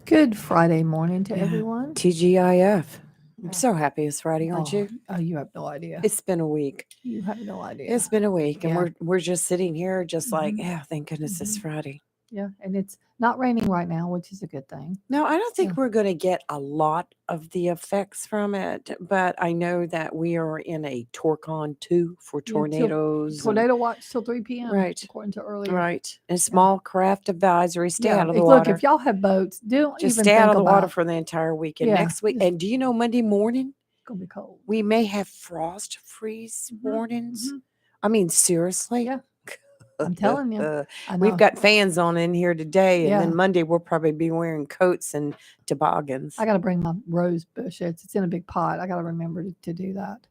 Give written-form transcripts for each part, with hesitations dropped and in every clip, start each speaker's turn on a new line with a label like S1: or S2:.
S1: Good Friday morning to
S2: Yeah.
S1: everyone.
S2: TGIF. I'm
S1: Yeah.
S2: so happy it's Friday, aren't you?
S1: You have no idea.
S2: It's been a week.
S1: You have no idea.
S2: It's been a week, and
S1: Yeah.
S2: we're just sitting here, just like,
S1: Mhm.
S2: yeah, thank goodness it's
S1: Mhm.
S2: Friday.
S1: Yeah, and it's not raining right now, which is a good thing.
S2: No, I don't
S1: Yeah.
S2: think we're going to get a lot of the effects from it, but I know that we are in a Torcon 2 for
S1: Yeah, till
S2: tornadoes.
S1: tornado watch till 3 p.m.
S2: Right,
S1: according to earlier.
S2: right. And
S1: Yeah.
S2: small craft advisory, stay
S1: Yeah.
S2: out of the
S1: Look,
S2: water.
S1: if y'all have boats, don't
S2: Just
S1: even
S2: stay out
S1: think
S2: of the water
S1: about.
S2: for the entire weekend.
S1: Yeah.
S2: Next week,
S1: It's
S2: and do you know Monday morning?
S1: gonna be cold.
S2: We may have frost freeze
S1: Mhm.
S2: warnings.
S1: Mhm.
S2: I mean, seriously?
S1: Yeah. I'm telling you. I
S2: We've
S1: know.
S2: got fans on in here today, and
S1: Yeah.
S2: then Monday we'll probably be wearing coats and toboggans.
S1: I got to bring my rose bush. It's in a big pot. I got to remember to do that.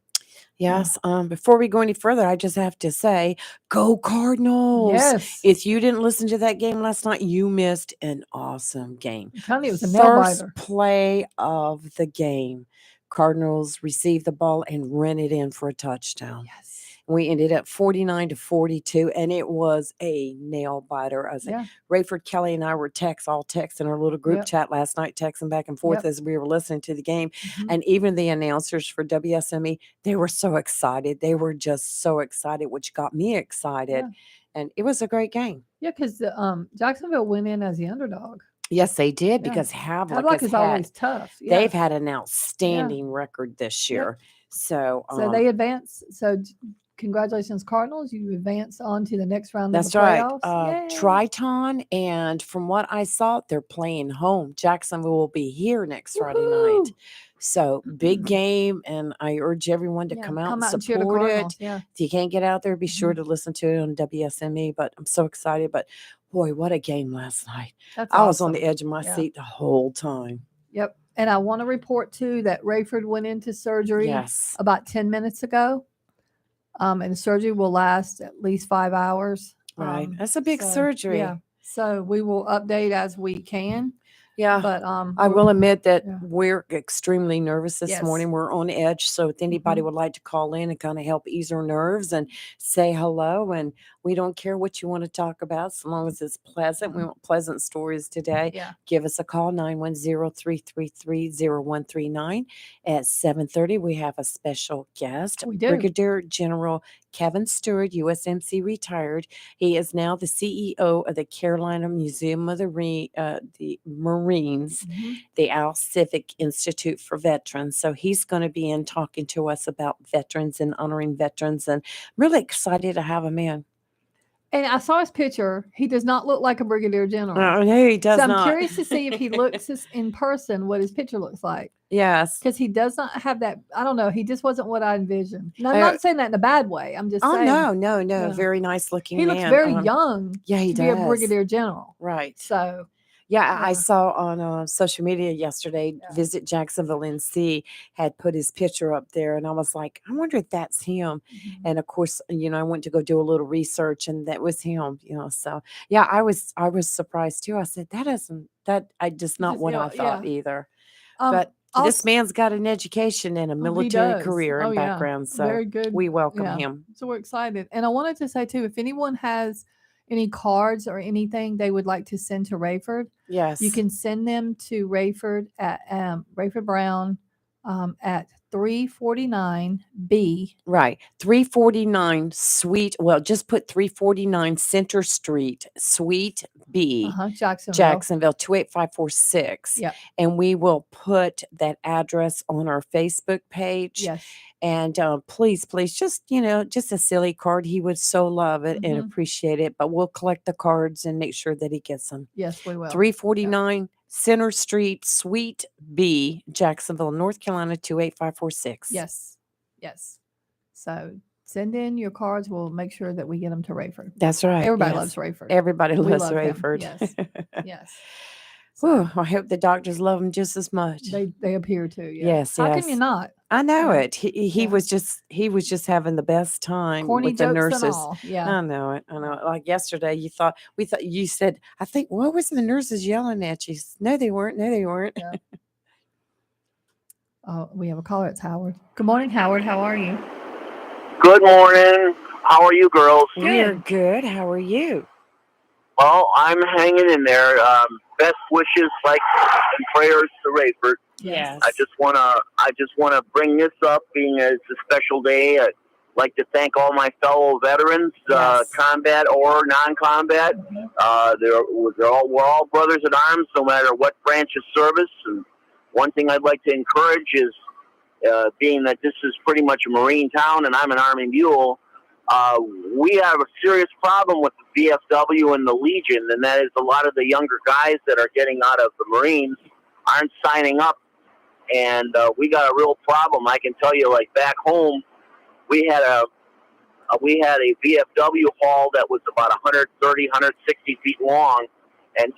S1: Yeah.
S2: Yes. Before we go any further, I just have to say, go Cardinals.
S1: Yes.
S2: If you didn't listen to that game last night, you missed an awesome game.
S1: I'm telling you, it was a nail
S2: First
S1: biter.
S2: play of the game, Cardinals received the ball and ran it in for a touchdown.
S1: Yes.
S2: We ended up 49-42, and it was a nail biter. I was like,
S1: Yeah.
S2: Rayford, Kelly, and I were all texting our little group
S1: Yep.
S2: chat last night, texting back and forth
S1: Yep.
S2: as we were listening to the game.
S1: Mhm.
S2: And even the announcers for WSME, they were so excited. They were just so excited, which got me excited.
S1: Yeah.
S2: And it was a great game.
S1: Yeah, because Jacksonville went in as the underdog.
S2: Yes, they did,
S1: Yeah.
S2: because Havelock
S1: Havelock
S2: has
S1: is always tough. Yeah.
S2: they've had an outstanding record this
S1: Yep.
S2: year. So,
S1: So they advance. So congratulations, Cardinals. You advance on to the next round of
S2: that's
S1: the
S2: right.
S1: playoffs. Yay.
S2: Triton, and from what I saw, they're playing home. Jacksonville will be here next Friday night.
S1: Woohoo.
S2: So big game, and I urge everyone to
S1: Yeah,
S2: come out
S1: come
S2: and
S1: out and cheer the
S2: support it.
S1: Cardinals. Yeah.
S2: If you can't get out there, be sure
S1: Mhm.
S2: to listen to it on WSME. But I'm so excited. But boy, what a game last night.
S1: That's
S2: I was on
S1: awesome.
S2: the edge of my
S1: Yeah.
S2: seat the whole time.
S1: Yep. And I want to report too that Rayford went into surgery
S2: Yes.
S1: about 10 minutes ago. And the surgery will last at least 5 hours.
S2: Right. That's a big
S1: So,
S2: surgery.
S1: yeah. So we will update as we can.
S2: Yeah.
S1: But
S2: I will admit that
S1: yeah.
S2: we're extremely nervous this
S1: Yes.
S2: morning. We're on edge. So if anybody
S1: Mhm.
S2: would like to call in and kind of help ease our nerves and say hello, and we don't care what you want to talk about, so long as it's pleasant. We want pleasant stories today.
S1: Yeah.
S2: Give us a call, 910-333-0139. At 7:30, we have a special guest,
S1: We do.
S2: Brigadier General Kevin Stewart, USMC retired. He is now the CEO of the Carolina Museum of the Marines,
S1: Mhm.
S2: the Al Civic Institute for Veterans. So he's going to be in talking to us about veterans and honoring veterans, and I'm really excited to have him in.
S1: And I saw his picture. He does not look like a brigadier general.
S2: No, he does
S1: So I'm
S2: not.
S1: curious to see if he looks in person, what his picture looks like.
S2: Yes.
S1: Because he does not have that. I don't know. He just wasn't what I envisioned. And I'm
S2: Uh,
S1: not saying that in a bad way. I'm just
S2: Oh,
S1: saying.
S2: no.
S1: Yeah.
S2: Very nice looking
S1: He
S2: man.
S1: looks very young
S2: Yeah, he
S1: to be a
S2: does.
S1: brigadier general.
S2: Right.
S1: So,
S2: Yeah, I
S1: yeah.
S2: saw on social media yesterday,
S1: Yeah.
S2: Visit Jacksonville NC had put his picture up there, and I was like, I wonder if that's him.
S1: Mhm.
S2: And of course, I went to go do a little research, and that was him. So yeah, I was surprised too. I said that I just not
S1: Just,
S2: what I
S1: yeah.
S2: thought either. But this
S1: Also,
S2: man's got an education and a
S1: he
S2: military
S1: does.
S2: career
S1: Oh,
S2: and
S1: yeah.
S2: background, so
S1: Very good.
S2: we welcome
S1: Yeah.
S2: him.
S1: So we're excited. And I wanted to say too, if anyone has any cards or anything they would like to send to Rayford,
S2: Yes,
S1: you can send them to Rayford at Rayford Brown at 349B.
S2: right. 349 Suite. Well, just put 349 Center Street, Suite B, Jacksonville 28546.
S1: Yeah.
S2: And we will put that address on our Facebook page.
S1: Yes.
S2: And please, just just a silly card. He would so love it and
S1: Mhm.
S2: appreciate it. But we'll collect the cards and make sure that he gets them.
S1: Yes, we will.
S2: 349 Center Street, Suite B, Jacksonville, North Carolina 28546.
S1: Yes. Yes. So send in your cards. We'll make sure that we get them to Rayford.
S2: That's right.
S1: Everybody
S2: yes.
S1: loves Rayford.
S2: Everybody
S1: We
S2: loves
S1: love him.
S2: Rayford.
S1: Yes. Yes.
S2: Whew, I hope the doctors love him just as much.
S1: They appear to. Yeah.
S2: Yes,
S1: How
S2: yes.
S1: can you not?
S2: I know
S1: Yeah.
S2: it. He
S1: Yeah.
S2: was just having the best time
S1: Corny
S2: with the
S1: jokes
S2: nurses.
S1: and all. Yeah.
S2: I know it. Like yesterday, you said, I think, what was the nurses yelling at you? No, they weren't. No, they weren't.
S1: Yeah. Oh, we have a caller. It's Howard. Good morning, Howard. How are you?
S3: Good morning. How are you, girls?
S2: We're good. How are you?
S3: Well, I'm hanging in there. Best wishes, like and prayers to Rayford.
S2: Yes.
S3: I just wanna bring this up, being as a special day. I'd like to thank all my fellow veterans,
S2: Yes.
S3: combat or non-combat. We're all brothers in arms, no matter what branch of service. And one thing I'd like to encourage is, being that this is pretty much a Marine town and I'm an Army mule, we have a serious problem with the VFW and the Legion, and that is a lot of the younger guys that are getting out of the Marines aren't signing up, and we got a real problem. I can tell you, like back home, we had a VFW hall that was about 130, 160 feet long, and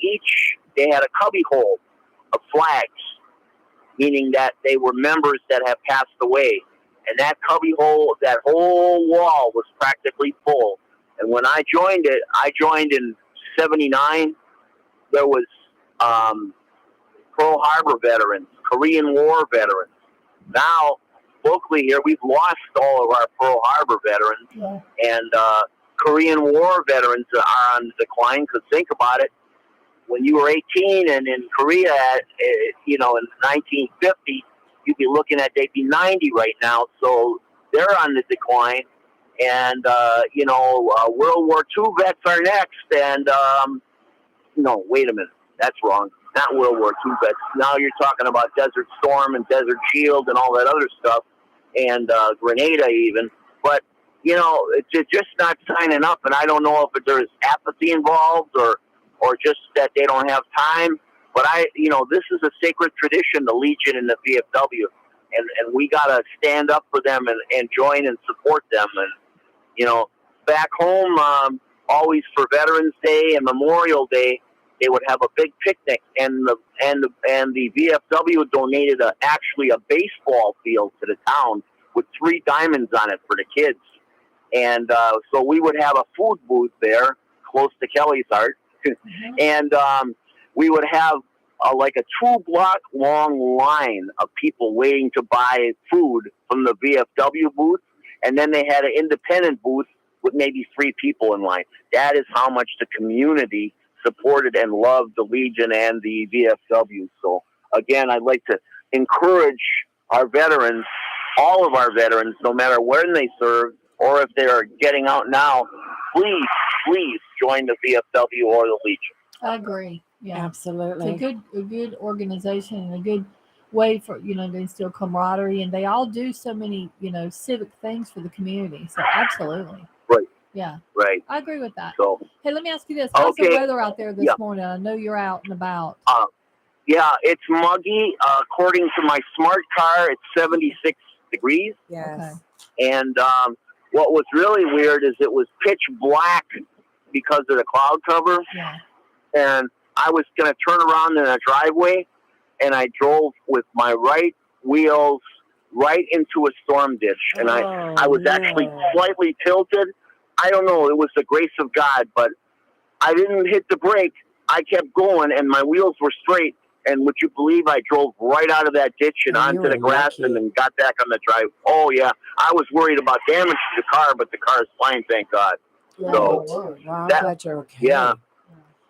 S3: they had a cubby hole of flags, meaning that they were members that have passed away. And that cubby hole, that whole wall was practically full. And when I joined in '79. There was Pearl Harbor veterans, Korean War veterans. Now, locally here, we've lost all of our Pearl Harbor veterans, and Korean War veterans are on the decline. Because think about it, when you were 18 and in Korea, in 1950, you'd be looking at they'd be 90 right now. So they're on the decline, and World War II vets are next. And no, wait a minute, that's wrong. Not World War II vets. Now you're talking about Desert Storm and Desert Shield and all that other stuff, and Grenada even. But it's just not signing up, and I don't know if there's apathy involved or just that they don't have time. But this is a sacred tradition, the Legion and the VFW, and we gotta stand up for them and join and support them. And back home, always for Veterans Day and Memorial Day, they would have a big picnic, and the VFW donated actually a baseball field to the town with 3 diamonds on it for the kids. And so we would have a food booth there close to Kelly's Heart. And we would have like a 2-block long line of people waiting to buy food from the VFW booth. And then they had an independent booth with maybe 3 people in line. That is how much the community supported and loved the Legion and the VFW. So again, I'd like to encourage our veterans, all of our veterans, no matter when they served or if they are getting out now, please join the VFW or the Legion.
S1: I agree. Yeah,
S2: Absolutely.
S1: it's a good organization and a good way for to instill camaraderie, and they all do so many civic things for the community. So absolutely.
S3: Right.
S1: Yeah.
S3: Right.
S1: I agree with that.
S3: So
S1: hey, let me ask you this: how's the
S3: okay.
S1: weather out there this morning? I know you're out and about.
S3: Yeah, it's muggy. According to my smart car, it's 76 degrees.
S2: Yes.
S1: Okay.
S3: And what was really weird is it was pitch black because of the cloud cover.
S1: Yeah.
S3: And I was going to turn around in a driveway, and I drove with my right wheels right into a storm ditch. And I was actually slightly tilted. I don't know. It was the grace of God, but I didn't hit the brake. I kept going, and my wheels were straight. And would you believe I drove right out of that ditch and onto the grass and then got back on the drive? Oh, yeah. I was worried about damage to the car, but the car is fine, thank God.
S2: Yeah.
S3: So,
S2: I'm glad you're okay.
S3: Yeah.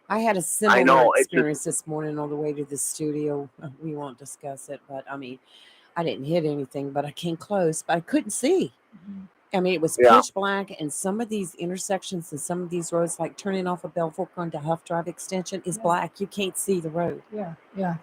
S2: I had a similar experience this morning on the way to the studio. We won't discuss it, but I mean, I didn't hit anything, but I came close, but I couldn't see.
S1: Mm-hmm.
S2: I mean, it was pitch black, and some of these intersections and some of these roads, like turning off of Belfork onto Huff Drive Extension, is black. You can't see the road.
S1: Yeah,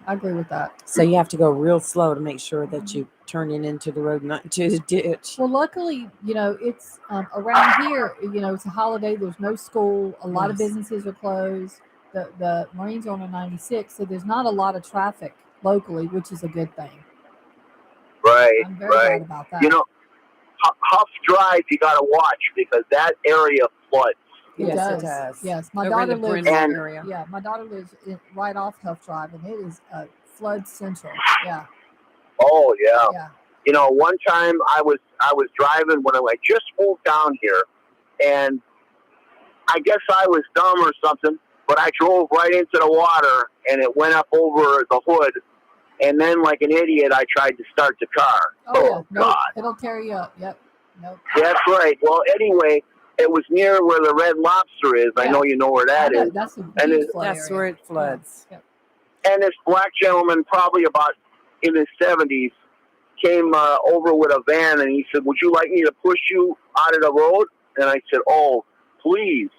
S1: I agree with that.
S2: So you have to go real slow to make sure that you turn into the road, not into the ditch.
S1: Well, luckily, it's around here, it's a holiday. There's no school. A lot of businesses are closed. The Marines are on a 96, so there's not a lot of traffic locally, which is a good thing.
S3: Right,
S1: I'm very glad about that.
S3: Huff Drive, you got to watch because that area floods.
S1: It does. Yes, my daughter lives.
S2: Area.
S1: My daughter lives right off Huff Drive, and it is flood central. Yeah.
S3: Oh yeah. Yeah. One time I was driving when I just moved down here, and I guess I was dumb or something, but I drove right into the water, and it went up over the hood. And then, like an idiot, I tried to start the car.
S1: Oh yeah.
S3: God.
S1: It'll tear you up. Yep. Nope.
S3: That's right. Well, anyway, it was near where the Red Lobster is. I know you know where that is.
S1: That's
S2: where it floods.
S1: Yeah.
S3: And this black gentleman, probably about in his 70s, came over with a van, and he said, "Would you like me to push you out of the road?" And I said, "Oh, please."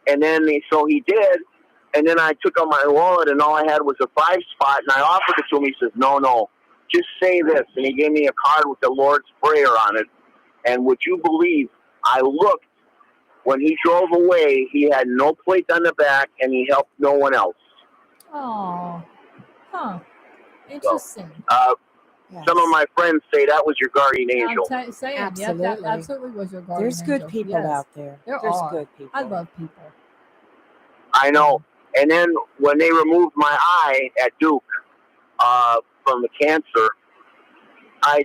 S3: And then so he did. And then I took out my wallet, and all I had was a 5 spot, and I offered it to him. He says, "No, just say this." And he gave me a card with the Lord's Prayer on it. And would you believe, I looked, when he drove away, he had no plate on the back, and he helped no one else.
S1: Oh, huh. Interesting.
S3: So, some of my friends say that was your guardian angel.
S1: I'm saying,
S2: absolutely.
S1: yeah, that absolutely was your guardian
S2: There's good
S1: angel.
S2: people
S1: Yes.
S2: out there.
S1: There's
S2: good people.
S1: I love people.
S3: I know. And then when they removed my eye at Duke from the cancer,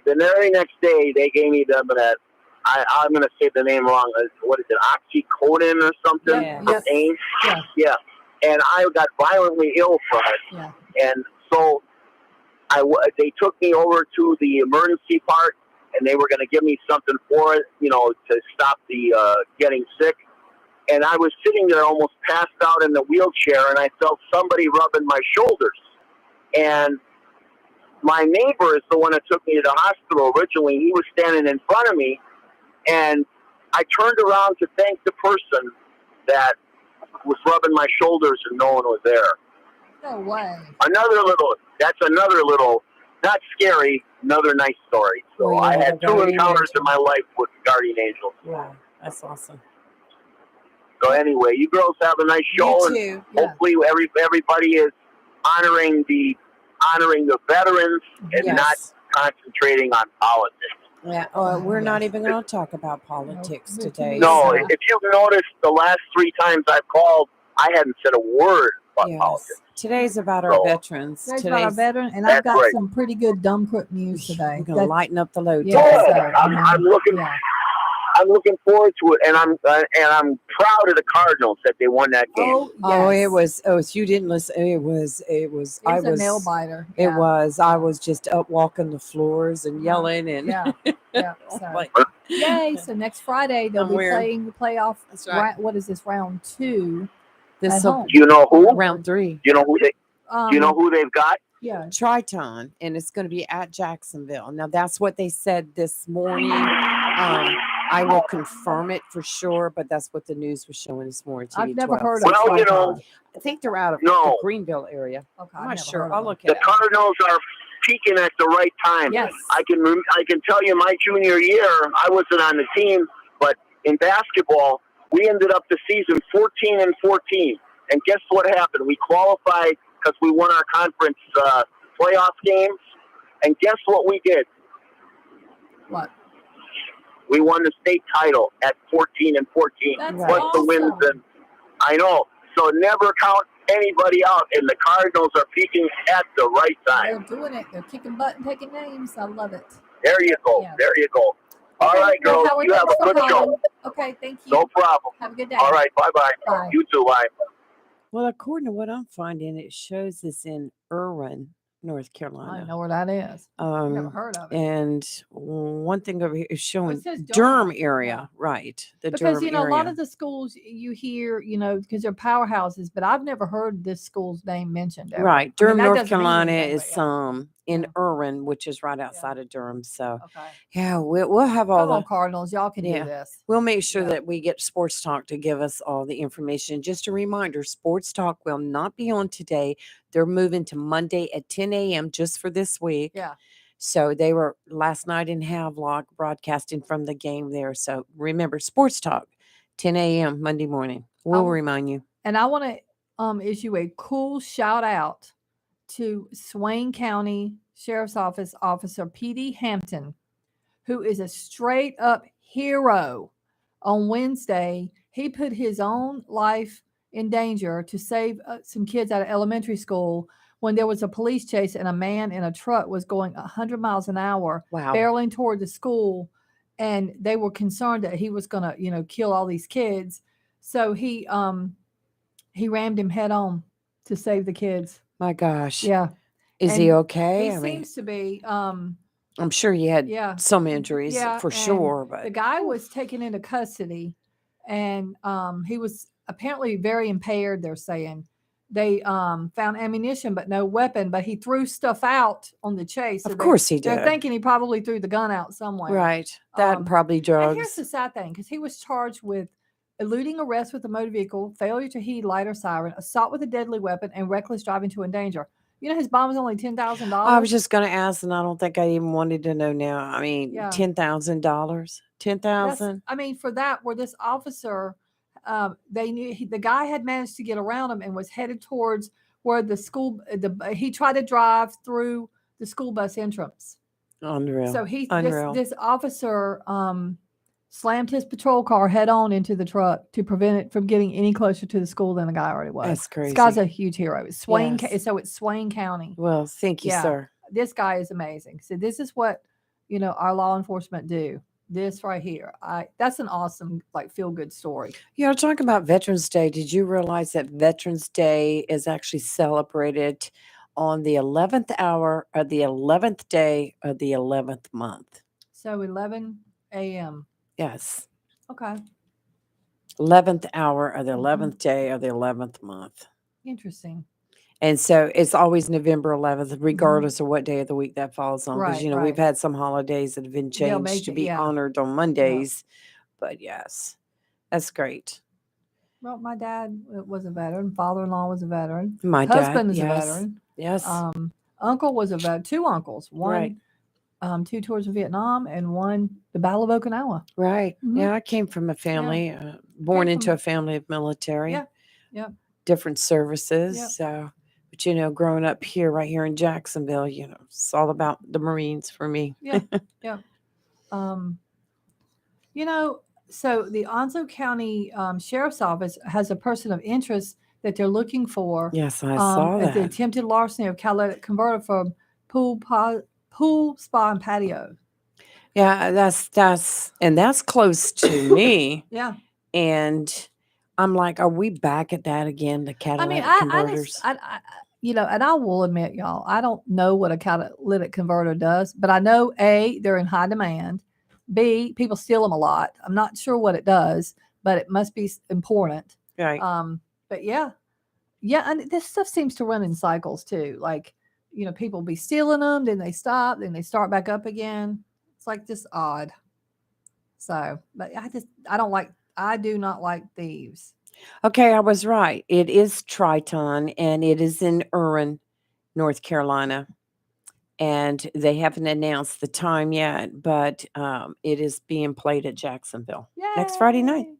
S3: the very next day they gave me that. I'm going to say the name wrong. What is it? Oxycodone or something?
S1: Yeah.
S3: Pain?
S1: Yeah.
S3: Yeah. And I got violently ill from it.
S1: Yeah.
S3: And so they took me over to the emergency part, and they were going to give me something for it, to stop the getting sick. And I was sitting there almost passed out in the wheelchair, and I felt somebody rubbing my shoulders. And my neighbor is the one that took me to the hospital originally. He was standing in front of me, and I turned around to thank the person that was rubbing my shoulders, and no one was there.
S1: No way.
S3: That's another little, not scary, another nice story. So I had 2 encounters in my life with guardian angels.
S2: Wow, that's awesome.
S3: So anyway, you girls have a nice show,
S2: You too.
S3: and hopefully everybody is honoring the veterans and not concentrating on politics.
S2: Yeah, we're not even going to talk about politics today.
S3: No, if you've noticed, the last 3 times I've called, I hadn't said a word about politics.
S2: Today's about our veterans.
S1: Today's about our veteran, and
S3: That's
S1: I've got
S3: right.
S1: some pretty good dumb quick news today.
S2: We're going to lighten up the load.
S1: Yeah,
S2: today.
S3: I'm looking forward to it, and I'm proud of the Cardinals that they won that game.
S1: Oh, yes.
S2: Oh, it was. Oh, if you didn't listen, it was.
S1: It was a nail biter.
S2: It was. I was just up walking the floors and yelling and
S1: So, yay! So next Friday they'll be playing the playoff.
S2: That's right.
S1: What is this, round 2?
S2: This
S3: Do you know who?
S2: Round 3.
S3: Do you know who do you know who they've got?
S1: Yeah,
S2: Triton, and it's going to be at Jacksonville. Now that's what they said this morning. I will confirm it for sure, but that's what the news was showing this morning. TV
S1: I've never
S2: 12.
S1: heard of.
S3: Well,
S2: I think they're out of the Greenville area.
S1: Okay,
S2: I'm not sure.
S1: I'll
S2: look at
S3: the Cardinals are peaking at the right time.
S1: Yes,
S3: I can tell you, my junior year, I wasn't on the team, but in basketball, we ended up the season 14-14. And guess what happened? We qualified because we won our conference playoff games. And guess what we did?
S1: What?
S3: We won the state title at 14-14.
S1: That's
S3: Plus the wins, and I know. So never count anybody out, and the Cardinals are peaking at the right time.
S1: They're doing it. They're kicking butt and taking names. I love it.
S3: There you go.
S1: Yeah.
S3: There you go. All right, girls.
S1: Howard,
S3: you have a good show.
S1: Okay, thank you.
S3: No problem.
S1: Have a good day.
S3: All right. Bye-bye.
S1: Bye.
S3: You too. Bye.
S2: Well, according to what I'm finding, it shows this in Irwin, North Carolina.
S1: I don't know where that is. I've never heard of it.
S2: And one thing over here is showing
S1: says
S2: Durham
S1: Durham.
S2: area, right?
S1: Because
S2: Durham
S1: a lot
S2: area.
S1: of the schools you hear, because they're powerhouses, but I've never heard this school's name mentioned ever.
S2: Right. Durham,
S1: that
S2: North
S1: doesn't mean
S2: Carolina
S1: anything,
S2: is
S1: but
S2: in Irwin, which is right outside of Durham. So
S1: Okay.
S2: yeah, we'll have all
S1: Come
S2: the
S1: on, Cardinals, y'all can do this.
S2: We'll make sure that we get Sports Talk to give us all the information. Just a reminder, Sports Talk will not be on today. They're moving to Monday at 10 a.m. just for this week.
S1: Yeah.
S2: So they were last night in Havelock broadcasting from the game there. So remember, Sports Talk, 10 a.m. Monday morning. We'll remind you.
S1: And I want to issue a cool shout out to Swain County Sheriff's Office Officer P.D. Hampton, who is a straight up hero. On Wednesday, he put his own life in danger to save some kids out of elementary school when there was a police chase and a man in a truck was going 100 miles an hour, barreling toward the school. And they were concerned that he was going to, kill all these kids. So he rammed him head on to save the kids.
S2: My gosh.
S1: Yeah.
S2: Is he okay?
S1: He seems to be.
S2: I'm sure he had some injuries for sure. But
S1: the guy was taken into custody, and he was apparently very impaired, they're saying. they found ammunition but no weapon, but he threw stuff out on the chase. So
S2: Of course he
S1: they're
S2: did.
S1: thinking he probably threw the gun out somewhere.
S2: Right. That and probably
S1: And here's
S2: drugs.
S1: the sad thing, because he was charged with eluding arrest with a motor vehicle, failure to heed light or siren, assault with a deadly weapon, and reckless driving to endanger. You know his bond was only $10,000.
S2: I was just going to ask, and I don't think I even wanted to know now. I mean,
S1: Yeah.
S2: $10,000,
S1: That's,
S2: $10,000.
S1: I mean, for that, where this officer, they knew the guy had managed to get around him and was headed towards where the school. He tried to drive through the school bus entrance.
S2: Unreal.
S1: So
S2: Unreal.
S1: this officer slammed his patrol car head on into the truck to prevent it from getting any closer to the school than the guy already was.
S2: That's crazy.
S1: This guy's a huge hero. It's Swain,
S2: Yes.
S1: so it's Swain County.
S2: Well, thank you,
S1: Yeah.
S2: sir.
S1: This guy is amazing. So this is what our law enforcement do. This right here, that's an awesome feel good story.
S2: You know, talking about Veterans Day, did you realize that Veterans Day is actually celebrated on the 11th hour of the 11th day of the 11th month?
S1: So 11 a.m.
S2: Yes.
S1: Okay.
S2: 11th hour of the 11th day of the 11th month.
S1: Interesting.
S2: And so it's always November 11th, regardless of what day of the week that falls on. Because,
S1: Right,
S2: we've had some holidays that have been
S1: They'll
S2: changed
S1: make
S2: to
S1: it,
S2: be
S1: yeah.
S2: honored on Mondays. But yes, that's great.
S1: Well, my dad was a veteran. Father-in-law was a veteran.
S2: My
S1: Husband
S2: dad,
S1: is a
S2: yes.
S1: veteran.
S2: Yes.
S1: Uncle was a veteran. Two uncles. One,
S2: Right.
S1: 2 tours of Vietnam, and one the Battle of Okinawa.
S2: Right.
S1: Mhm.
S2: Yeah, I came from a family, born into a family of military.
S1: Yeah. Yeah.
S2: Different services.
S1: Yep.
S2: So, but growing up here, right here in Jacksonville, it's all about the Marines for me.
S1: Yeah. Yeah. So the Onso County Sheriff's Office has a person of interest that they're looking for.
S2: Yes, I saw
S1: at the
S2: that.
S1: attempted larceny of catalytic converter from pool, spa, and patio.
S2: Yeah, that's close to me.
S1: Yeah.
S2: And I'm like, are we back at that again? The catalytic converters.
S1: and I will admit, y'all, I don't know what a catalytic converter does, but I know A, they're in high demand. B, people steal them a lot. I'm not sure what it does, but it must be important.
S2: Right.
S1: But yeah, and this stuff seems to run in cycles too. People be stealing them, then they stop, then they start back up again. It's just odd. So, but I do not like thieves.
S2: Okay, I was right. It is Triton, and it is in Irwin, North Carolina. And they haven't announced the time yet, but it is being played at Jacksonville next Friday night.
S1: Yay!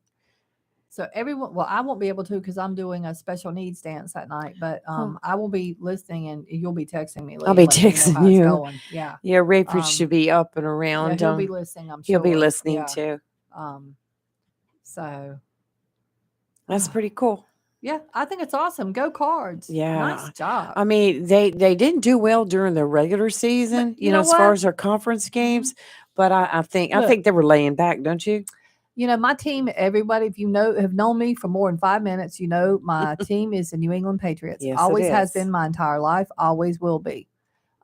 S1: So everyone, well, I won't be able to because I'm doing a special needs dance that night, but I will be listening and you'll be texting me. Lee,
S2: I'll be
S1: and letting me know
S2: texting
S1: how it's
S2: you.
S1: going. Yeah.
S2: Yeah, Rayford should be up and around.
S1: Yeah, he'll be listening, I'm sure.
S2: He'll be listening
S1: Yeah.
S2: too.
S1: So
S2: That's pretty cool.
S1: yeah, I think it's awesome. Go Cards.
S2: Yeah.
S1: Nice job.
S2: I mean, they didn't do well during the regular season,
S1: But you know
S2: as far
S1: what?
S2: as their conference games. But I think they were laying back, don't you?
S1: My team, everybody, if have known me for more than 5 minutes, my team is the New England Patriots.
S2: Yes,
S1: Always
S2: it
S1: has
S2: is.
S1: been my entire life, always will be.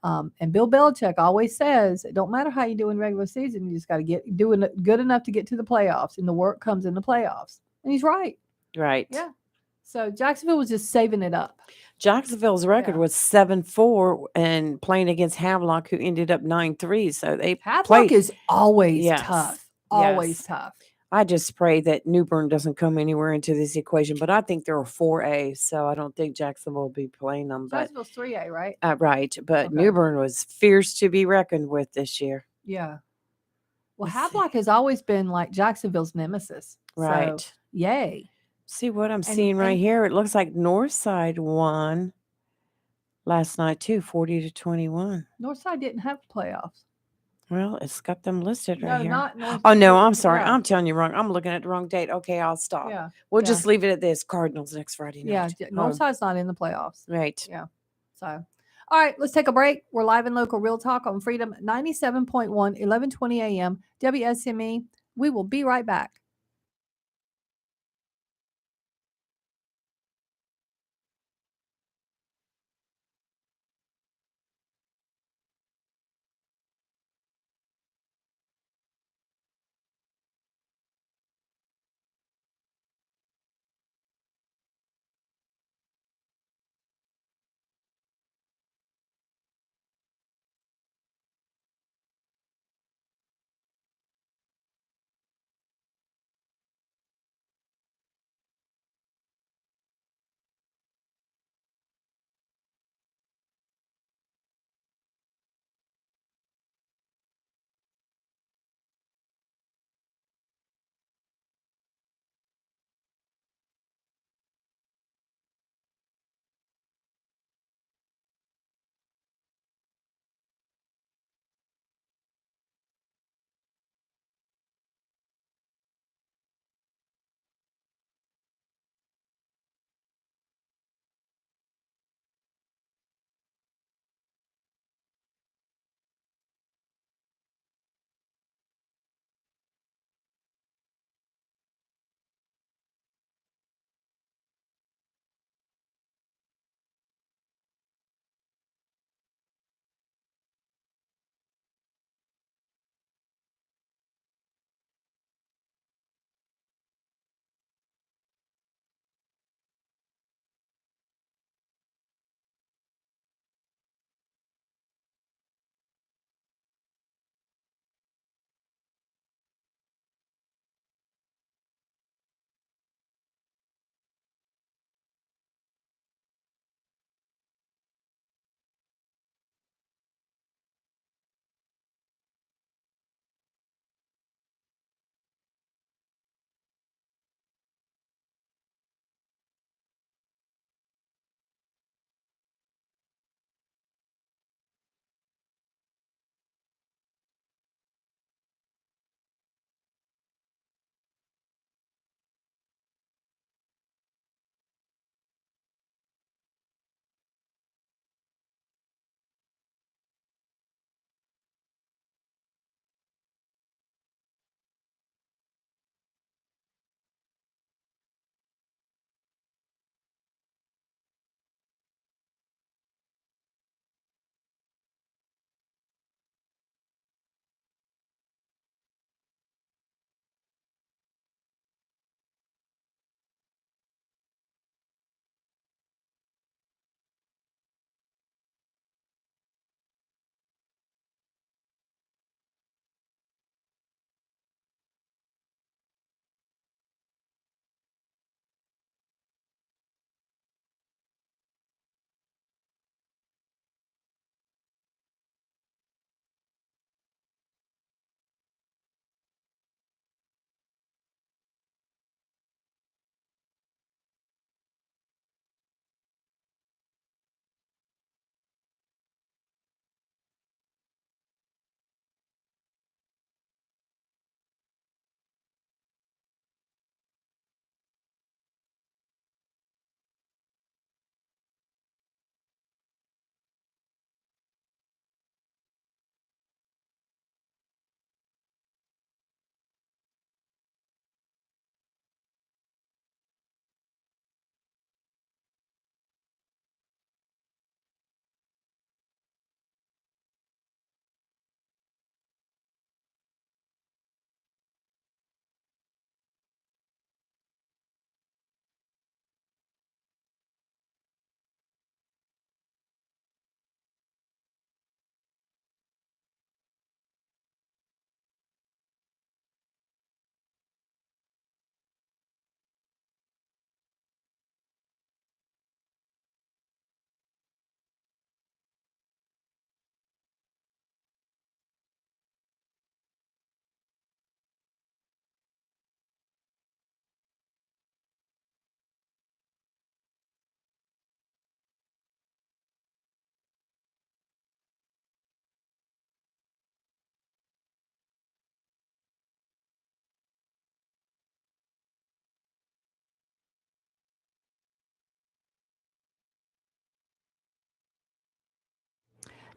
S1: And Bill Belichick always says, it don't matter how you do in regular season, you just got to get doing it good enough to get to the playoffs, and the work comes in the playoffs. And he's right.
S2: Right.
S1: Yeah. So Jacksonville was just saving it up.
S2: Jacksonville's record was 7-4 and playing against Havelock, who ended up 9-3. So they
S1: Havelock is always
S2: Yes.
S1: tough. Always
S2: Yes.
S1: tough.
S2: I just pray that New Bern doesn't come anywhere into this equation, but I think they're a 4A, so I don't think Jacksonville will be playing them. But
S1: Jacksonville's 3A, right?
S2: right, but
S1: Okay.
S2: New Bern was fierce to be reckoned with this year.
S1: Yeah. Well,
S2: Let's
S1: Havelock has always been like Jacksonville's nemesis.
S2: Right.
S1: So, yay.
S2: See what I'm seeing right here? It looks like Northside won last night too, 40-21.
S1: Northside didn't have playoffs.
S2: Well, it's got them listed right
S1: No,
S2: here.
S1: not North.
S2: Oh no, I'm sorry.
S1: Yeah.
S2: I'm telling you wrong. I'm looking at the wrong date. Okay, I'll stop.
S1: Yeah.
S2: We'll
S1: Yeah.
S2: just leave it at this. Cardinals next Friday night.
S1: Yeah. Northside's not in the playoffs.
S2: Right.
S1: Yeah. So, all right, let's take a break. We're live in local Real Talk on Freedom 97.1, 1120 a.m. WSME. We will be right back.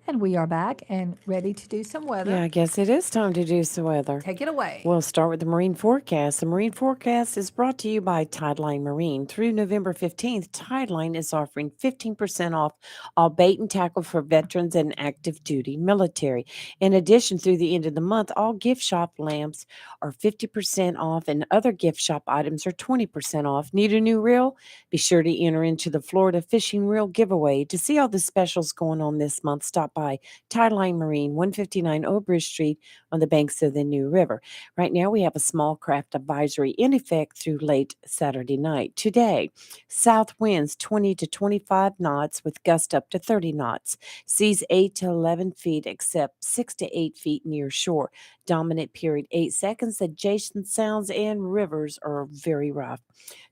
S1: And we are back and ready to do some weather.
S2: Yeah, I guess it is time to do some weather.
S1: Take it away.
S2: We'll start with the marine forecast. The marine forecast is brought to you by Tideline Marine. Through November 15th, Tideline is offering 15% off all bait and tackle for veterans and active duty military. In addition, through the end of the month, all gift shop lamps are 50% off and other gift shop items are 20% off. Need a new reel? Be sure to enter into the Florida Fishing Reel giveaway. To see all the specials going on this month, stop by Tideline Marine, 159 Old Bridge Street on the banks of the New River. Right now, we have a small craft advisory in effect through late Saturday night. Today, south winds 20 to 25 knots with gust up to 30 knots. Seas 8 to 11 feet, except 6 to 8 feet near shore. Dominant period 8 seconds. Adjacent sounds and rivers are very rough.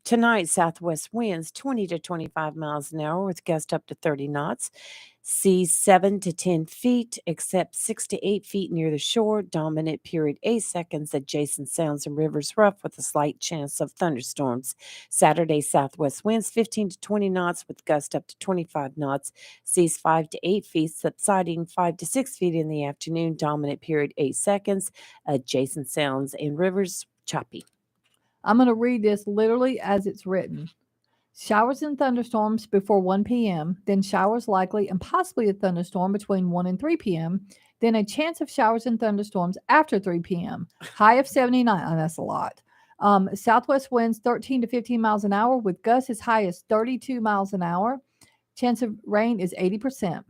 S2: Tonight, southwest winds 20 to 25 miles an hour with gust up to 30 knots. Seas 7 to 10 feet, except 6 to 8 feet near the shore. Dominant period 8 seconds. Adjacent sounds and rivers rough with a slight chance of thunderstorms. Saturday, southwest winds 15 to 20 knots with gust up to 25 knots. Seas 5 to 8 feet, subsiding 5 to 6 feet in the afternoon. Dominant period 8 seconds. Adjacent sounds and rivers choppy.
S1: I'm going to read this literally as it's written. Showers and thunderstorms before 1 p.m., then showers likely and possibly a thunderstorm between 1 and 3 p.m., then a chance of showers and thunderstorms after 3 p.m. High of 79. Oh, that's a lot. Southwest winds 13 to 15 miles an hour with gusts as high as 32 miles an hour. Chance of rain is 80%.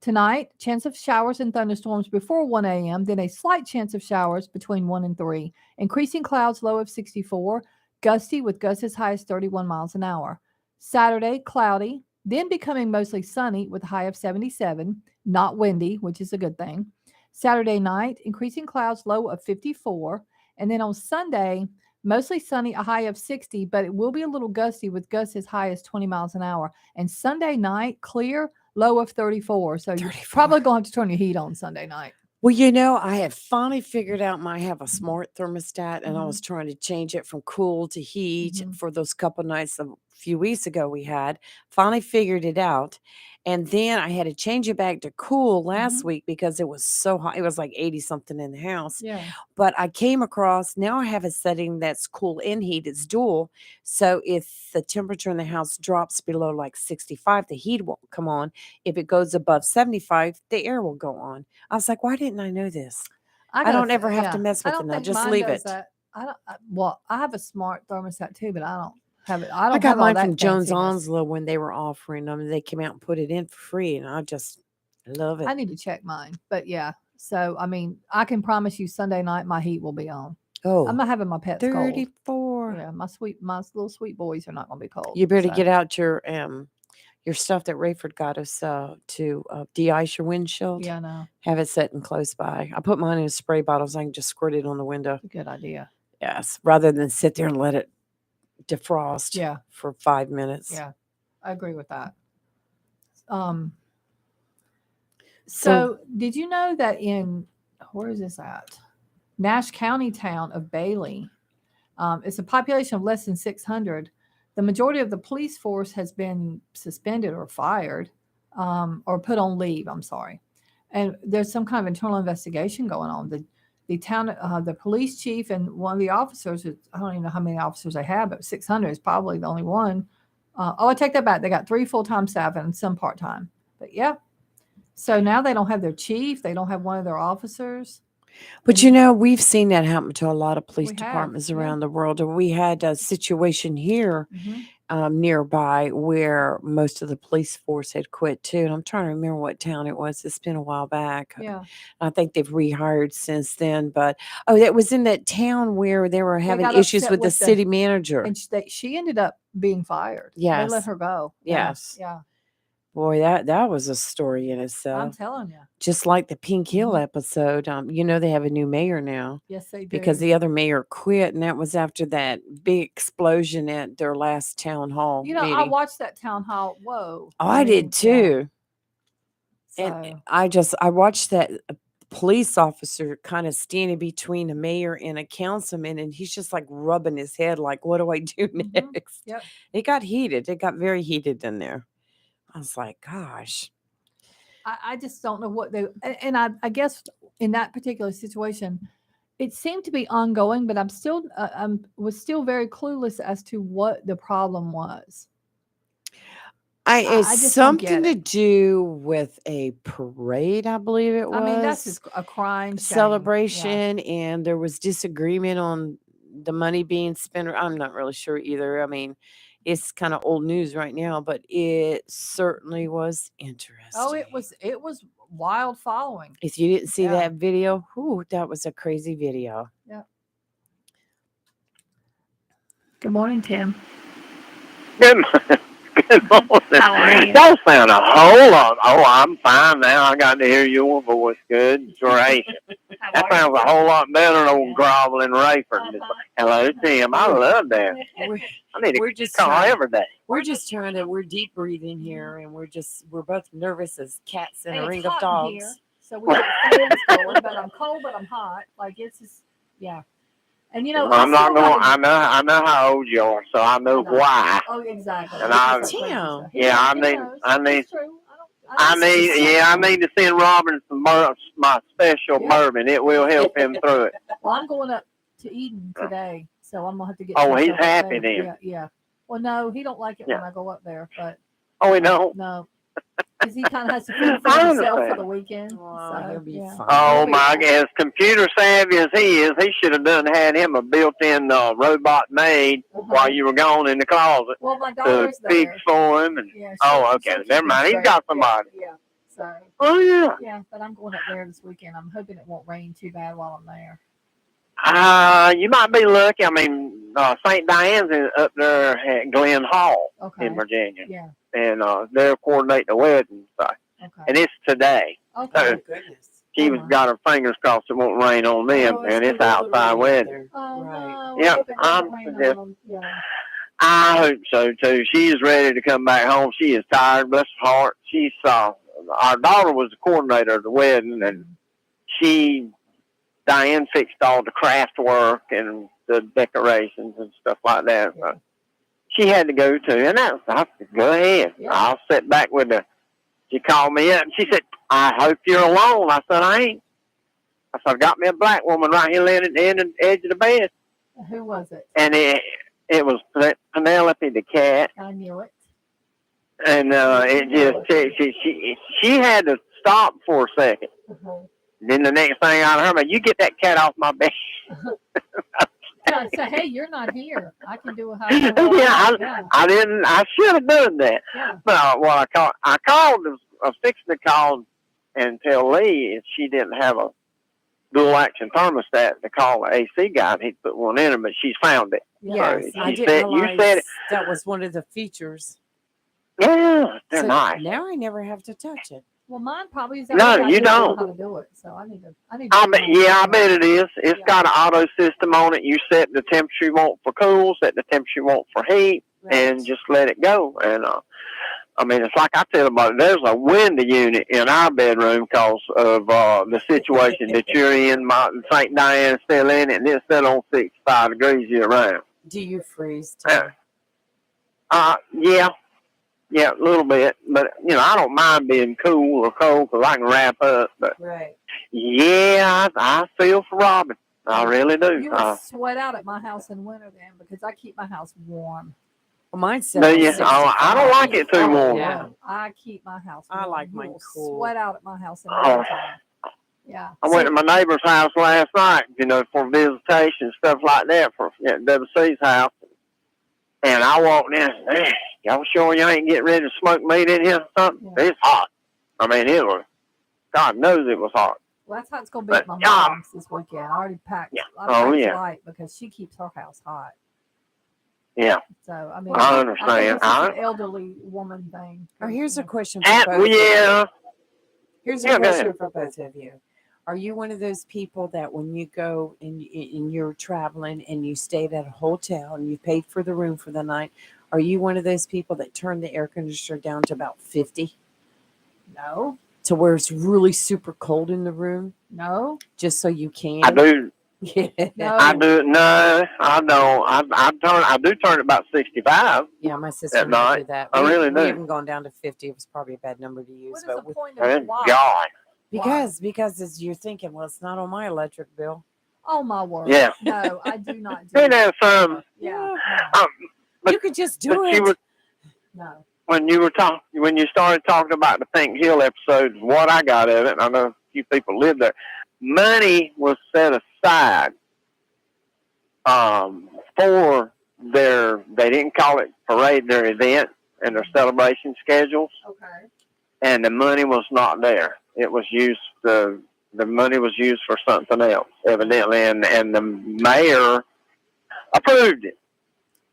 S1: Tonight, chance of showers and thunderstorms before 1 a.m., then a slight chance of showers between 1 and 3. Increasing clouds, low of 64. Gusty with gusts as high as 31 miles an hour. Saturday, cloudy, then becoming mostly sunny with a high of 77. Not windy, which is a good thing. Saturday night, increasing clouds, low of 54. And then on Sunday, mostly sunny, a high of 60, but it will be a little gusty with gusts as high as 20 miles an hour. And Sunday night, clear, low of 34. So you're
S2: 34.
S1: probably going to have to turn your heat on Sunday night.
S2: Well, I had finally figured out I have a smart thermostat, and I
S1: Mhm.
S2: was trying to change it from cool to heat
S1: Mhm.
S2: for those couple nights a few weeks ago we had. Finally figured it out. And then I had to change it back to cool last
S1: Mhm.
S2: week because it was so hot. It was like 80 something in the house.
S1: Yeah.
S2: But I came across, now I have a setting that's cool and heat. It's dual. So if the temperature in the house drops below like 65, the heat won't come on. If it goes above 75, the air will go on. I was like, why didn't I know this? I
S1: gotta
S2: don't
S1: say,
S2: ever have to
S1: yeah.
S2: mess
S1: I
S2: with it
S1: don't
S2: now.
S1: think
S2: Just
S1: mine
S2: leave
S1: does
S2: it.
S1: that. Well, I have a smart thermostat too, but I don't have it. I
S2: I
S1: don't
S2: got
S1: have all
S2: mine
S1: that
S2: from Jones
S1: fanciness.
S2: Onslow when they were offering them. They came out and put it in for free, and I just love
S1: I
S2: it.
S1: need to check mine, but yeah. So I mean, I can promise you Sunday night my heat will be on. I'm
S2: Oh,
S1: not having my pets cold.
S2: 34.
S1: Yeah, my little sweet boys are not going to be cold.
S2: You better
S1: So
S2: get out your stuff that Rayford got us to de-ice your windshield.
S1: yeah, no,
S2: Have it sitting close by. I put mine in a spray bottle so I can just squirt it on the window.
S1: it's a good idea.
S2: Yes, rather than sit there and let it defrost
S1: Yeah,
S2: for 5 minutes.
S1: yeah, I agree with that. Um,
S2: So
S1: so did you know that where is this at? Nash County town of Bailey. It's a population of less than 600. The majority of the police force has been suspended or fired or put on leave. I'm sorry. And there's some kind of internal investigation going on. The police chief and one of the officers, I don't even know how many officers they have, but 600 is probably the only one. I take that back. They got 3 full-time staff and some part-time. But yeah. So now they don't have their chief. They don't have one of their officers.
S2: But we've seen that happen to a lot of police
S1: We have,
S2: departments
S1: yeah.
S2: around the world. We had a situation here nearby where most of the police force had quit too. And I'm trying to remember what town it was. It's been a while back.
S1: Yeah.
S2: I think they've rehired since then. But that was in that town where they were having
S1: got
S2: issues
S1: upset
S2: with the
S1: with
S2: city manager.
S1: And she ended up being fired. They let
S2: Yes.
S1: her go.
S2: Yes.
S1: Yeah.
S2: Boy, that was a story in
S1: I'm
S2: itself.
S1: telling you.
S2: Just like the Pink Hill episode, they have a new mayor now.
S1: Yes, they do.
S2: Because the other mayor quit, and that was after that big explosion at their last town hall
S1: I
S2: meeting.
S1: watched that town hall. Whoa.
S2: Oh, I did too.
S1: Yeah.
S2: And
S1: So
S2: I watched that police officer kind of standing between a mayor and a councilman, and he's just like rubbing his head like, what do I do next?
S1: Yep.
S2: It got heated. It got very heated in there. I was like, gosh.
S1: I just don't know what they. And I guess in that particular situation, it seemed to be ongoing, but was still very clueless as to what the problem was.
S2: It's
S1: I just don't
S2: something
S1: get
S2: to
S1: it.
S2: do with a parade, I believe it
S1: I mean, that's
S2: was.
S1: just a crying shame. Yeah.
S2: Celebration, and there was disagreement on the money being spent. I'm not really sure either. I mean, it's kind of old news right now, but it certainly was interesting.
S1: Oh, it was wild following.
S2: If you didn't see
S1: Yeah.
S2: that video, ooh, that was a crazy video.
S1: Yeah. Good morning, Tim.
S3: Good morning.
S1: How are you?
S3: Y'all sound a whole lot. Oh, I'm fine now. I got to hear your voice. Good gracious. That sounds a whole lot better than old groveling Rayford. Hello, Tim. I love that. I need to call every day.
S2: We're deep breathing here, and we're both nervous as cats in a ring of dogs.
S1: Here, so we got fans going, but I'm cold, but I'm hot. Like it's just, yeah. And you know,
S3: I'm not going. I know how old you are, so I know why.
S1: Oh, exactly.
S3: And
S2: Tim.
S3: I need to send Robin my special bourbon. It will help him through it.
S1: Well, I'm going up to Eden today, so I'm gonna have to get.
S3: Oh, he's happy then.
S1: Yeah. Well, no, he don't like it when I go up there, but.
S3: Oh, he don't.
S1: No. Because he kind of has to fend for himself for the weekend.
S2: Oh, he'll be fine.
S3: Oh my God! As computer savvy as he is, he should have had him a built-in robot maid while you were gone in the closet.
S1: Well, my daughter's
S3: to fix for him. And, okay. Never mind. He's got somebody.
S1: Yeah. So.
S3: Oh yeah.
S1: Yeah, but I'm going up there this weekend. I'm hoping it won't rain too bad while I'm there.
S3: You might be lucky. I mean, St. Diane's is up there at Glen Hall in Virginia.
S1: Yeah.
S3: And they're coordinating the wedding. So.
S1: Okay.
S3: And it's today.
S1: Okay.
S3: So
S2: Goodness.
S3: she was got her fingers crossed it won't rain on them, and it's outside wedding.
S1: Oh,
S2: right.
S1: No.
S3: Yeah, I hope so too. She is ready to come back home. She is tired, bless her heart. She saw our daughter was the coordinator of the wedding, and Diane fixed all the craft work and the decorations and stuff like that.
S1: Yeah.
S3: But she had to go too, and I said, go ahead. Yeah. I'll sit back with her. She called me up and she said, I hope you're alone. I said, I ain't. I said, I got me a black woman right here laying at the end of the edge of the bed.
S1: Who was it?
S3: And it was Penelope the cat.
S1: I knew it.
S3: And she had to stop for a second. Then the next thing I heard, you get that cat off my bed.
S1: I said, hey, you're not here. I can do a house.
S3: I didn't. I should have done that. Yeah. But what I called. I was fixing to call and tell Lee if she didn't have a dual action thermostat to call the AC guy, and he'd put one in her. But she's found it.
S2: Yes,
S3: so
S2: I didn't realize that was one of the features.
S3: Yeah, they're nice.
S2: Now I never have to touch it.
S1: Well, mine probably is.
S3: No, you don't.
S1: How to do it? So I need to.
S3: I bet it is. It's got an auto system on it. You set the temperature you want for cool, set the temperature you want for heat, and just let it go. And I mean, it's like I tell about it. There's a window unit in our bedroom because of the situation that you're in. St. Diane's still in it, and it's still on 65 degrees year round.
S2: Do you freeze too?
S3: Yeah. Yeah, a little bit, but I don't mind being cool or cold because I can wrap up. But yeah, I feel for Robin. I really do.
S1: You would sweat out at my house in winter then because I keep my house warm.
S2: Well, mine's
S3: I don't like it too warm.
S1: Yeah. I keep my house warm.
S2: I like mine cool.
S1: Sweat out at my house in winter time. Yeah.
S3: I went to my neighbor's house last night, for visitation and stuff like that for WC's house. And I walked in and said, y'all sure you ain't getting ready to smoke meat in here or something? Yeah. It's hot. I mean, it was, God knows it was hot.
S1: Well, that's how it's going to be at my mom's this weekend. I already packed. Yeah. I packed light because she keeps her house hot.
S3: Yeah.
S1: So, I mean,
S3: I understand.
S1: It's an elderly woman thing.
S2: Oh, here's a question for both of you. Here's a question for both of you. Are you one of those people that when you go and you're traveling and you stayed at a hotel and you paid for the room for the night, are you one of those people that turn the air conditioner down to about 50?
S1: No.
S2: To where it's really super cold in the room?
S1: No.
S2: Just so you can?
S3: I do.
S2: Yeah.
S3: I
S1: No.
S3: do. No, I don't. I do turn about 65
S2: Yeah, my sister
S3: at
S2: and I
S3: night.
S2: do that.
S3: I really
S2: We
S3: do.
S2: haven't gone down to 50. It was probably a bad number to use,
S1: What is
S2: but
S1: the
S2: we,
S1: point of
S3: Thank
S1: why?
S3: God.
S1: Why?
S2: because as you're thinking, well, it's not on my electric bill.
S1: Oh my word.
S3: Yeah.
S1: No, I do not do
S3: Ain't
S1: that.
S3: that some?
S1: Yeah.
S2: Yeah.
S1: No.
S3: Um, but
S2: You could just
S3: but
S2: do
S3: you were
S2: it.
S1: No.
S3: when you started talking about the Pink Hill episode, what I got of it, and I know a few people live there. Money was set aside for they didn't call it parade, their event and their celebration schedules,
S1: Okay.
S3: and the money was not there. It was used the money was used for something else, evidently, and the mayor approved it.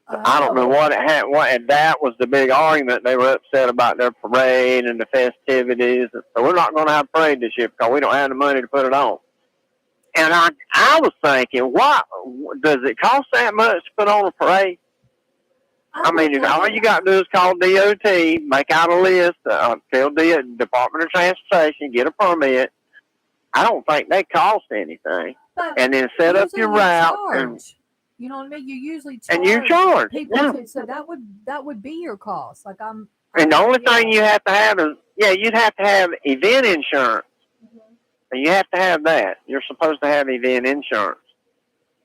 S3: I don't know
S1: Oh.
S3: what it had. What and that was the big argument. They were upset about their parade and the festivities. So we're not going to have a parade this year because we don't have the money to put it on. And I was thinking, what does it cost that much to put on a parade? I
S1: would
S3: mean,
S1: think
S3: all you got to do is call DOT, make out a list, tell the Department of Transportation, get a permit. I don't think they cost anything,
S1: but
S3: and then set up
S1: usually
S3: your
S1: you
S3: route,
S1: charge. You know what I mean? You usually
S3: and you
S1: charge
S3: charge.
S1: people
S3: Yeah.
S1: to, so that would be your cost. Like
S3: And the only thing
S1: yeah.
S3: you have to have is, you'd have to have event insurance.
S1: Mhm.
S3: And you have to have that. You're supposed to have event insurance.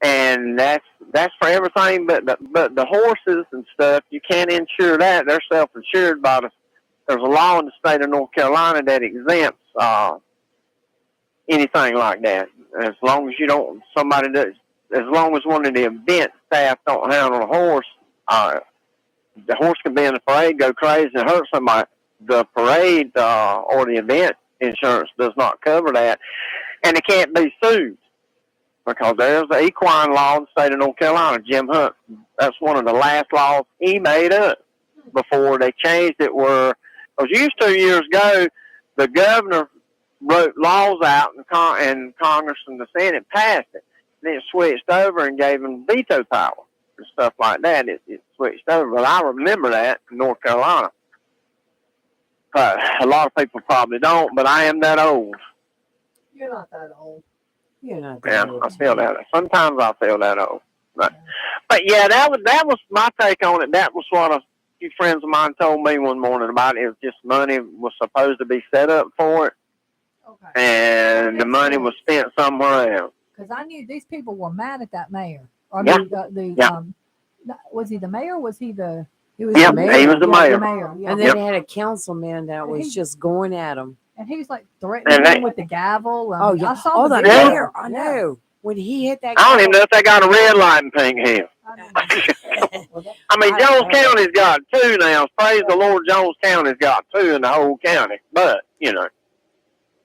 S3: And that's for everything but the horses and stuff. You can't insure that. They're self-insured by there's a law in the state of North Carolina that exempts anything like that. As long as you don't, as long as one of the event staff don't handle a horse, the horse can be in the parade, go crazy, and hurt somebody. The parade or the event insurance does not cover that, and it can't be sued because there's an equine law in the state of North Carolina. Jim Hunt, that's one of the last laws he made up before they changed it. Where because used to years ago, the governor wrote laws out, and Congress and the Senate passed it. Then it switched over and gave them veto power and stuff like that. It switched over, but I remember that in North Carolina. A lot of people probably don't, but I am that old.
S1: You're not that old.
S2: You're not
S3: Yeah,
S2: that old.
S3: I feel that. Sometimes I feel that old. But,
S1: Yeah.
S3: but yeah, that was my take on it. That was what a few friends of mine told me one morning about it. It was just money was supposed to be set up for it,
S1: Okay.
S3: and the money was spent somewhere else.
S1: Because I knew these people were mad at that mayor. I
S3: Yeah.
S1: mean, was he the mayor? Was he the?
S2: He was
S3: Yeah,
S2: the mayor.
S3: he was the
S1: Yeah,
S3: mayor.
S1: the mayor. Yeah.
S2: And then they had a councilman that was just going at him.
S1: And he was like threatening him with the gavel.
S2: Oh, yeah.
S1: I saw the
S2: the
S1: video.
S2: mayor. I know. When he hit that
S3: I don't even
S2: gavel.
S3: know if they got a red light in Pink Hill. I mean, Jones County's got two now. Praise the Lord, Jones County's got two in the whole county. But,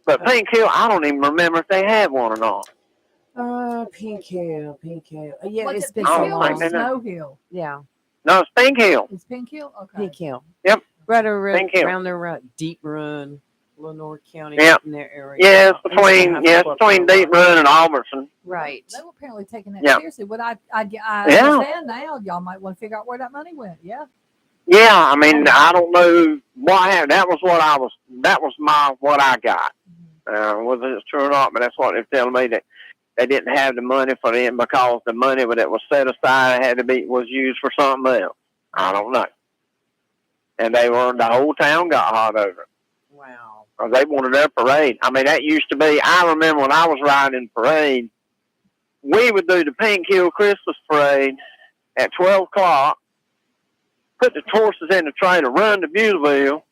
S3: but Pink Hill, I don't even remember if they had one or not.
S2: Pink Hill. Yeah,
S1: Was
S2: it's
S1: it
S2: been
S1: Pink
S2: so
S1: Hill or
S2: long.
S1: Snow Hill?
S2: Yeah.
S3: No, it's Pink Hill.
S1: It's Pink Hill? Okay.
S2: Pink Hill.
S3: Yep.
S2: Right around,
S3: Pink Hill.
S2: around there, Deep Run, Lenore County,
S3: Yep.
S2: in their area.
S3: Yeah, it's between Deep Run and Albertson.
S2: Right.
S1: They were apparently taking that
S3: Yep.
S1: seriously. What I understand now, y'all might want to figure out where that money went. Yeah.
S3: Yeah, I mean, I don't know what happened. That was what what I got. Whether it's true or not, but that's what they're telling me, that they didn't have the money for them because the money that was set aside was used for something else. I don't know. And the whole town got hot over it.
S2: Wow.
S3: Because they wanted their parade. I mean, that used to be, I remember when I was riding parade, we would do the Pink Hill Christmas parade at 12 o'clock, put the horses in the trailer, run to Beautiful,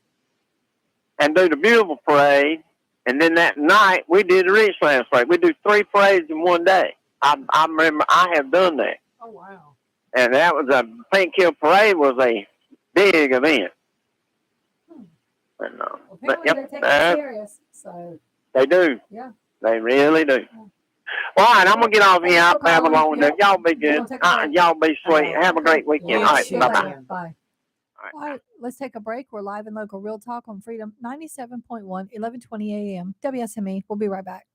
S3: and do the Beautiful parade. And then that night, we did the Ridgeland parade. We do 3 parades in one day. I remember I have done that.
S1: Oh, wow.
S3: And that was a Pink Hill parade was a big event. And,
S1: Well, apparently they take it serious. So
S3: they do.
S1: Yeah.
S3: They really do.
S1: Yeah.
S3: All right, I'm going to get off here.
S1: Thanks for
S3: I'll have a
S1: calling.
S3: long day. Y'all be good. Y'all be sweet. Have a great weekend.
S2: You
S3: All right,
S2: too.
S3: bye-bye.
S1: Bye. All right, let's take a break. We're live in local Real Talk on Freedom 97.1, 1120 a.m. WSME. We'll be right back.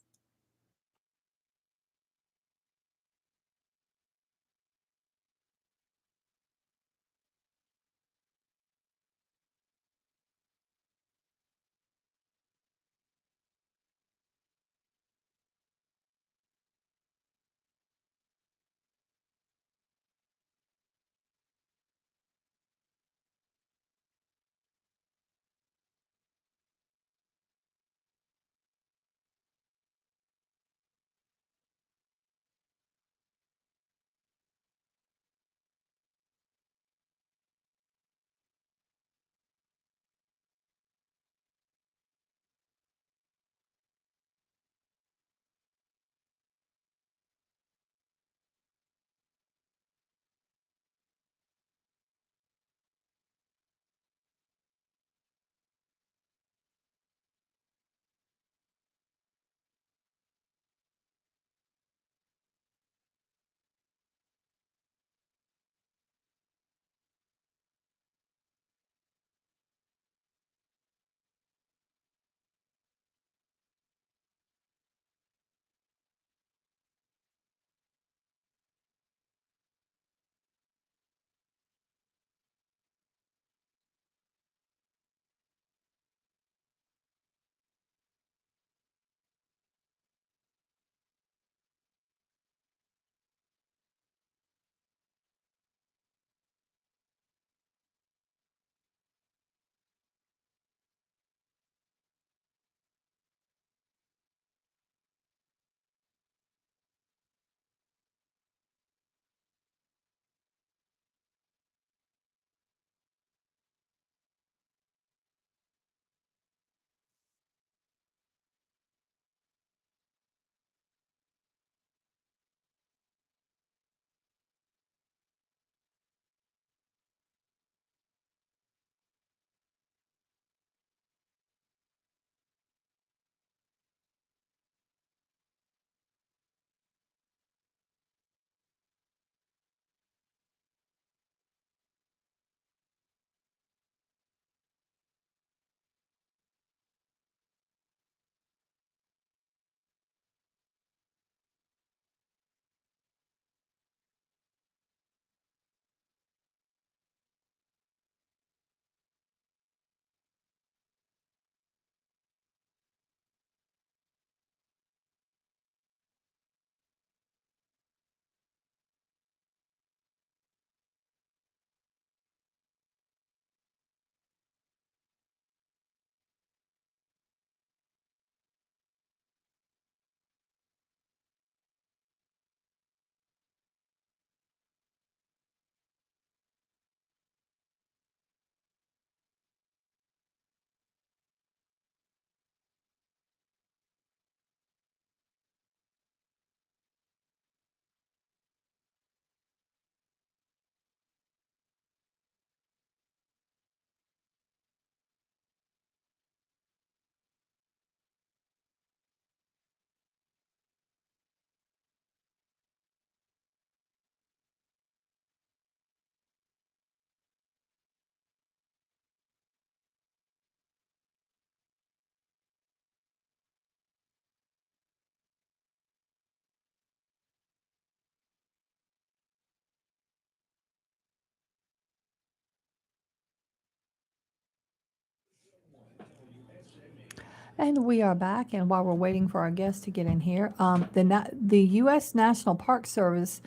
S1: And we are back. And while we're waiting for our guests to get in here, the U.S. National Park Service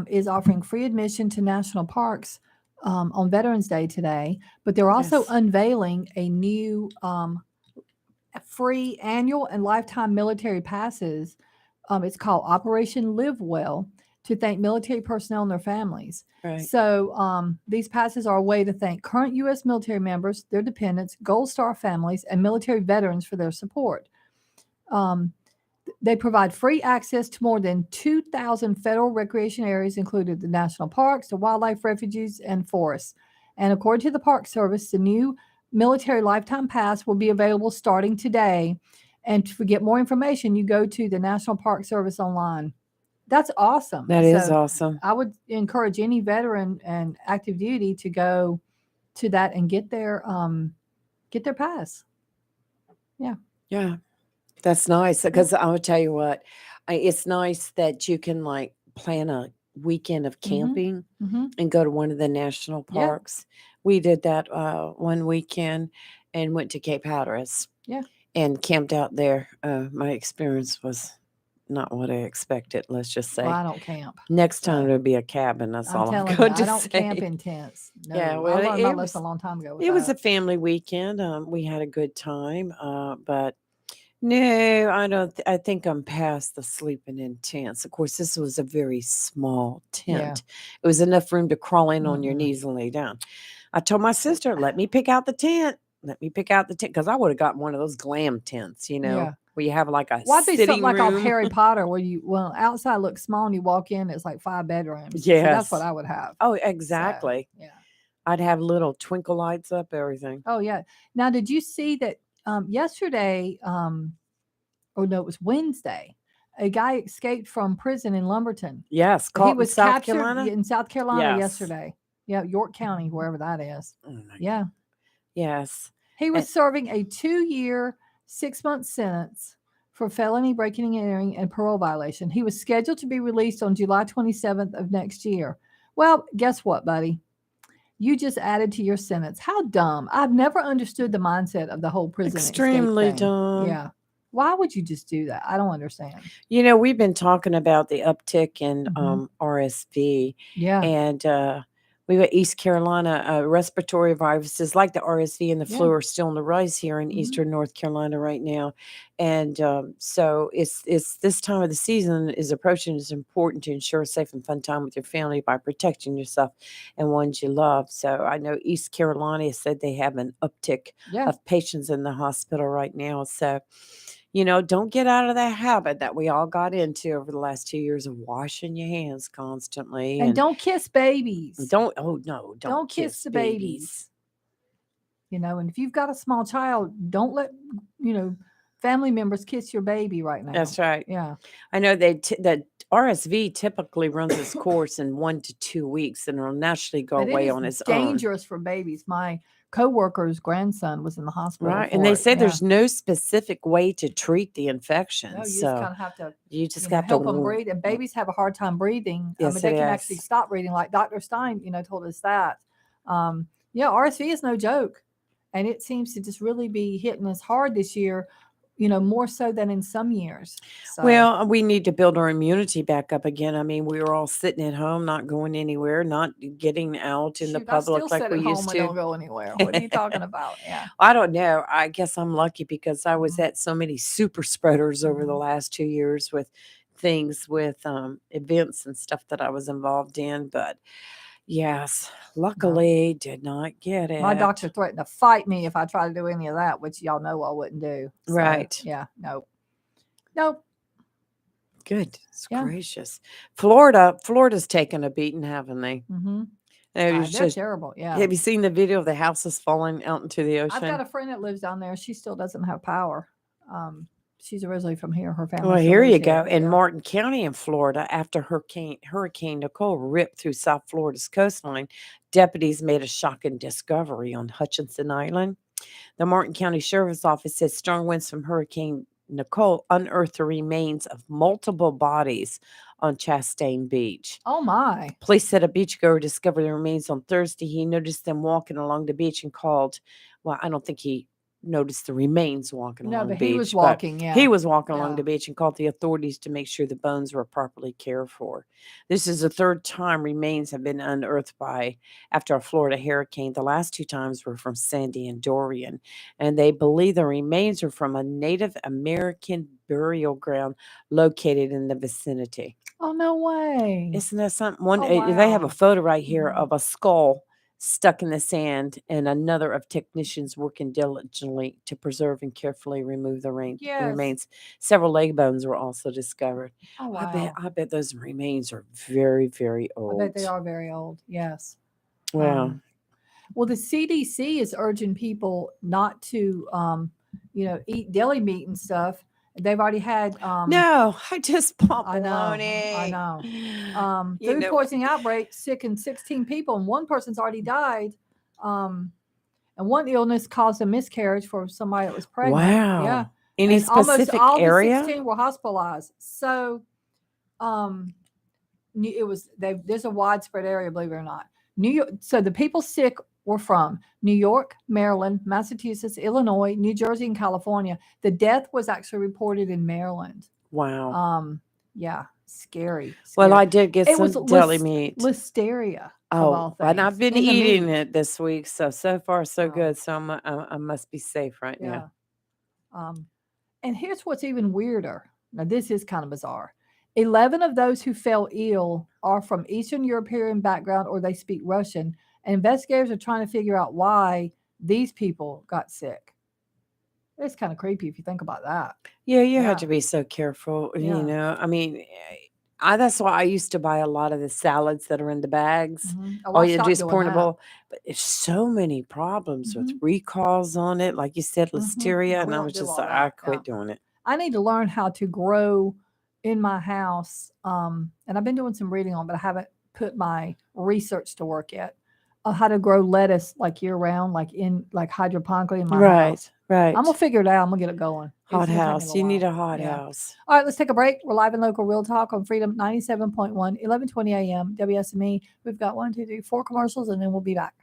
S1: is offering free admission to national parks on Veterans Day today. But they're also
S2: Yes.
S1: unveiling a new free annual and lifetime military passes. It's called Operation Live Well, to thank military personnel and their families.
S2: Right.
S1: So these passes are a way to thank current U.S. military members, their dependents, Gold Star families, and military veterans for their support. Um, they provide free access to more than 2,000 federal recreation areas, including the national parks, the wildlife refuges, and forests. And according to the Park Service, the new military lifetime pass will be available starting today. And to get more information, you go to the National Park Service online. That's awesome.
S2: That is awesome.
S1: I would encourage any veteran and active duty to go to that and get their pass. Yeah.
S2: Yeah. That's nice because I will tell you what, it's nice that you can like plan a weekend of camping and go to one of the national
S1: Yeah.
S2: parks. We did that one weekend and went to Cape Hatteras.
S1: Yeah.
S2: And camped out there. My experience was not what I expected. Let's just say.
S1: Well, I don't camp.
S2: Next time it'll be a cabin. That's all I'm
S1: telling
S2: going
S1: you,
S2: to
S1: I don't
S2: say.
S1: camp in tents. No,
S2: Yeah, well,
S1: I learned my
S2: it
S1: lesson
S2: was
S1: a long time ago.
S2: it was a family weekend. We had a good time. But no, I don't. I think I'm past the sleeping in tents. Of course, this was a very small
S1: Yeah.
S2: tent. It was enough room to crawl in on your
S1: Mm-mm.
S2: knees and lay down. I told my sister, "Let me pick out the tent. Let me pick out the tent," because I would have gotten one of those glam tents,
S1: Yeah.
S2: where you have like a
S1: Well, I'd be something
S2: sitting
S1: like off
S2: room.
S1: Harry Potter, where outside looks small and you walk in, it's like 5 bedrooms. So that's what
S2: Yes.
S1: I would have.
S2: Oh,
S1: So,
S2: exactly.
S1: yeah.
S2: I'd have little twinkle lights up, everything.
S1: Oh, yeah. Now, did you see that yesterday, or no, it was Wednesday, a guy escaped from prison in Lumberton.
S2: Yes,
S1: He
S2: caught in
S1: was
S2: South
S1: captured
S2: Carolina.
S1: in South Carolina
S2: Yes.
S1: yesterday. Yeah, York County, wherever that is.
S2: Oh my
S1: Yeah.
S2: God. Yes.
S1: He was serving a 2-year, 6-month sentence for felony breaking and entering and parole violation. He was scheduled to be released on July 27th of next year. Well, guess what, buddy? You just added to your sentence. How dumb. I've never understood the mindset of the whole prison
S2: Extremely
S1: escape thing.
S2: dumb.
S1: Yeah. Why would you just do that? I don't understand.
S2: We've been talking about the uptick in RSV.
S1: Yeah.
S2: And we got East Carolina respiratory viruses like the RSV and the flu are still on the rise here in eastern North Carolina right now. And so it's this time of the season is approaching. It's important to ensure a safe and fun time with your family by protecting yourself and ones you love. So I know East Carolina said they have an uptick of patients in the hospital right now. So don't get out of that habit that we all got into over the last 2 years of washing your hands constantly.
S1: And don't kiss babies.
S2: Don't
S1: kiss the babies. And if you've got a small child, don't let, family members kiss your baby right now.
S2: That's right.
S1: Yeah.
S2: I know that RSV typically runs its course in 1 to 2 weeks and it'll naturally go away on its own.
S1: Dangerous for babies. My coworker's grandson was in the hospital.
S2: Right. And they say there's no specific way to treat the infection.
S1: No, you
S2: so
S1: just kind of have to
S2: help
S1: them breathe. And babies have a hard time breathing.
S2: Yes,
S1: they can actually stop breathing, like Dr. Stein, told us that. RSV is no joke. And it seems to just really be hitting us hard this year, more so than in some years. So.
S2: Well, we need to build our immunity back up again. I mean, we were all sitting at home, not going anywhere, not getting out in the public like we used to.
S1: I don't go anywhere. What are you talking about? Yeah.
S2: I don't know. I guess I'm lucky because I was at so many super spreaders over the last 2 years with things with events and stuff that I was involved in. But yes, luckily did not get it.
S1: My doctor threatened to fight me if I tried to do any of that, which y'all know I wouldn't do. So,
S2: right.
S1: Yeah. Nope.
S2: Good. Gracious. Florida's taken a beating, haven't they?
S1: Mm-hmm.
S2: They're
S1: terrible. Yeah.
S2: Have you seen the video of the houses falling out into the ocean?
S1: I've got a friend that lives down there. She still doesn't have power. She's originally from here. Her family.
S2: Well, here you go. In Martin County in Florida, after Hurricane Nicole ripped through South Florida's coastline, deputies made a shocking discovery on Hutchinson Island. The Martin County Sheriff's Office says strong winds from Hurricane Nicole unearthed the remains of multiple bodies on Chastain Beach.
S1: Oh, my.
S2: Police said a beachgoer discovered the remains on Thursday. He noticed them walking along the beach and called. Well, I don't think he noticed the remains walking
S1: No,
S2: along the
S1: but he was
S2: beach, but
S1: walking. Yeah.
S2: he was walking along
S1: Yeah.
S2: the beach and called the authorities to make sure the bones were properly cared for. This is the third time remains have been unearthed after a Florida hurricane. The last two times were from Sandy and Dorian, and they believe the remains are from a Native American burial ground located in the vicinity.
S1: Oh, no way.
S2: Isn't that something? They have a
S1: wow.
S2: photo right here
S1: Mhm.
S2: of a skull stuck in the sand, and another of technicians working diligently to preserve and carefully remove the
S1: Yes.
S2: remains. Several leg bones were also discovered.
S1: Oh,
S2: I bet.
S1: wow.
S2: I bet those remains are very, very
S1: I bet they
S2: old.
S1: are very old. Yes.
S2: Wow.
S1: Well, the CDC is urging people not to, eat deli meat and stuff. They've already had.
S2: No, I just bought
S1: I know.
S2: You
S1: Food
S2: know.
S1: poisoning outbreak, sickened 16 people, and one person's already died. And one illness caused a miscarriage for somebody that was pregnant. Yeah.
S2: Wow. Any
S1: And almost
S2: specific
S1: all the
S2: area?
S1: 16 were hospitalized. So, there's a widespread area, believe it or not. New York. So the people sick were from New York, Maryland, Massachusetts, Illinois, New Jersey, and California. The death was actually reported in Maryland.
S2: Wow.
S1: Yeah, scary.
S2: Well,
S1: Scary.
S2: I did get
S1: It was
S2: some deli meat.
S1: listeria of all
S2: Oh, and I've
S1: things
S2: been
S1: in the
S2: eating
S1: meat.
S2: it this week, so far so
S1: Oh,
S2: good. So I must be safe right
S1: yeah.
S2: now.
S1: Um, and here's what's even weirder. Now, this is kind of bizarre. 11 of those who fell ill are from Eastern European background or they speak Russian. And investigators are trying to figure out why these people got sick. It's kind of creepy if you think about that.
S2: Yeah, you have
S1: Yeah.
S2: to be so careful.
S1: Yeah.
S2: I mean, that's why I used to buy a lot of the salads that are in the bags.
S1: Oh,
S2: All
S1: I
S2: you do
S1: stopped
S2: is
S1: doing
S2: pour in a
S1: that.
S2: bowl. But there's so many problems with
S1: hmm
S2: recalls on it, like you said, listeria,
S1: No,
S2: and
S1: we
S2: I
S1: don't
S2: was
S1: do
S2: just
S1: all
S2: like, I
S1: that. Yeah.
S2: quit doing it.
S1: I need to learn how to grow in my house. And I've been doing some reading on, but I haven't put my research to work yet. How to grow lettuce like year round, like hydroponically in my house.
S2: Right,
S1: I'm gonna
S2: right.
S1: figure it out. I'm gonna get it going. It's
S2: Hot
S1: gonna take me a
S2: house.
S1: little
S2: You need
S1: while.
S2: a hot
S1: Yeah.
S2: house.
S1: All right, let's take a break. We're live in local real talk on Freedom 97.1, 1120 a.m. WSME. We've got 1, 2, 3, 4 commercials, and then we'll be back.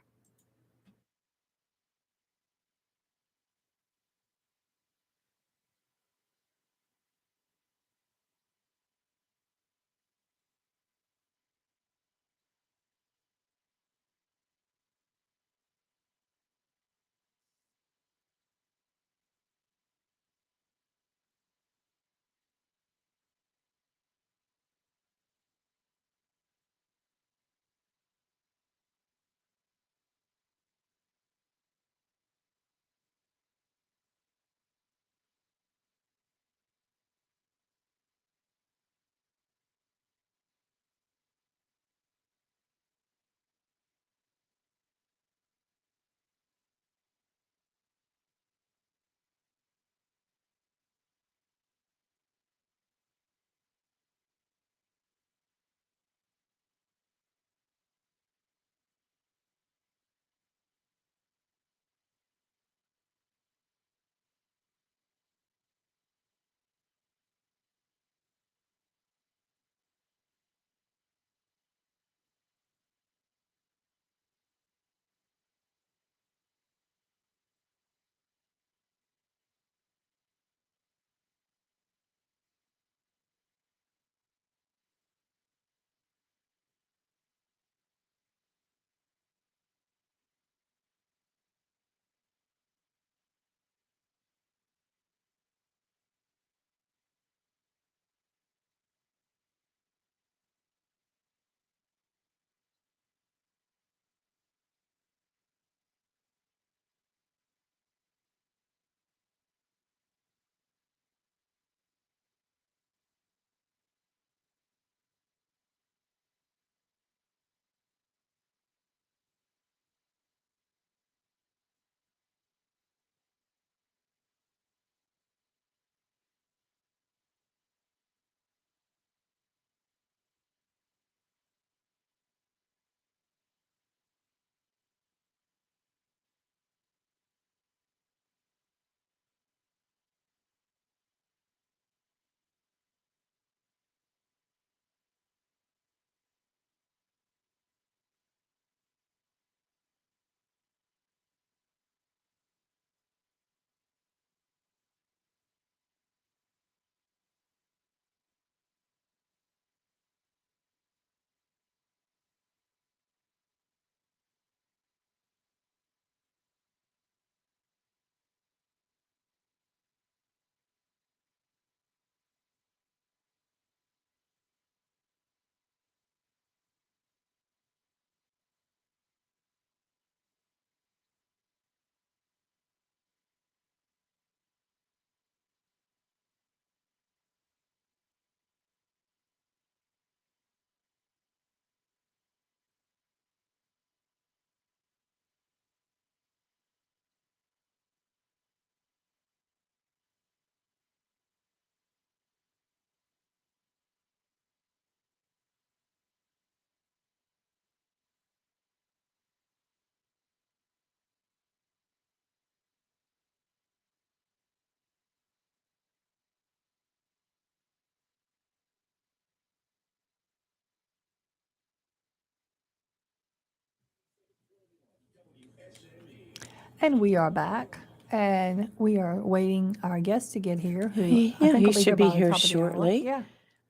S1: And we are back, and we are waiting our guest to get here. Who I think
S2: he
S1: will
S2: should be
S1: by the
S2: here
S1: top of the hour.
S2: shortly.
S1: Yeah.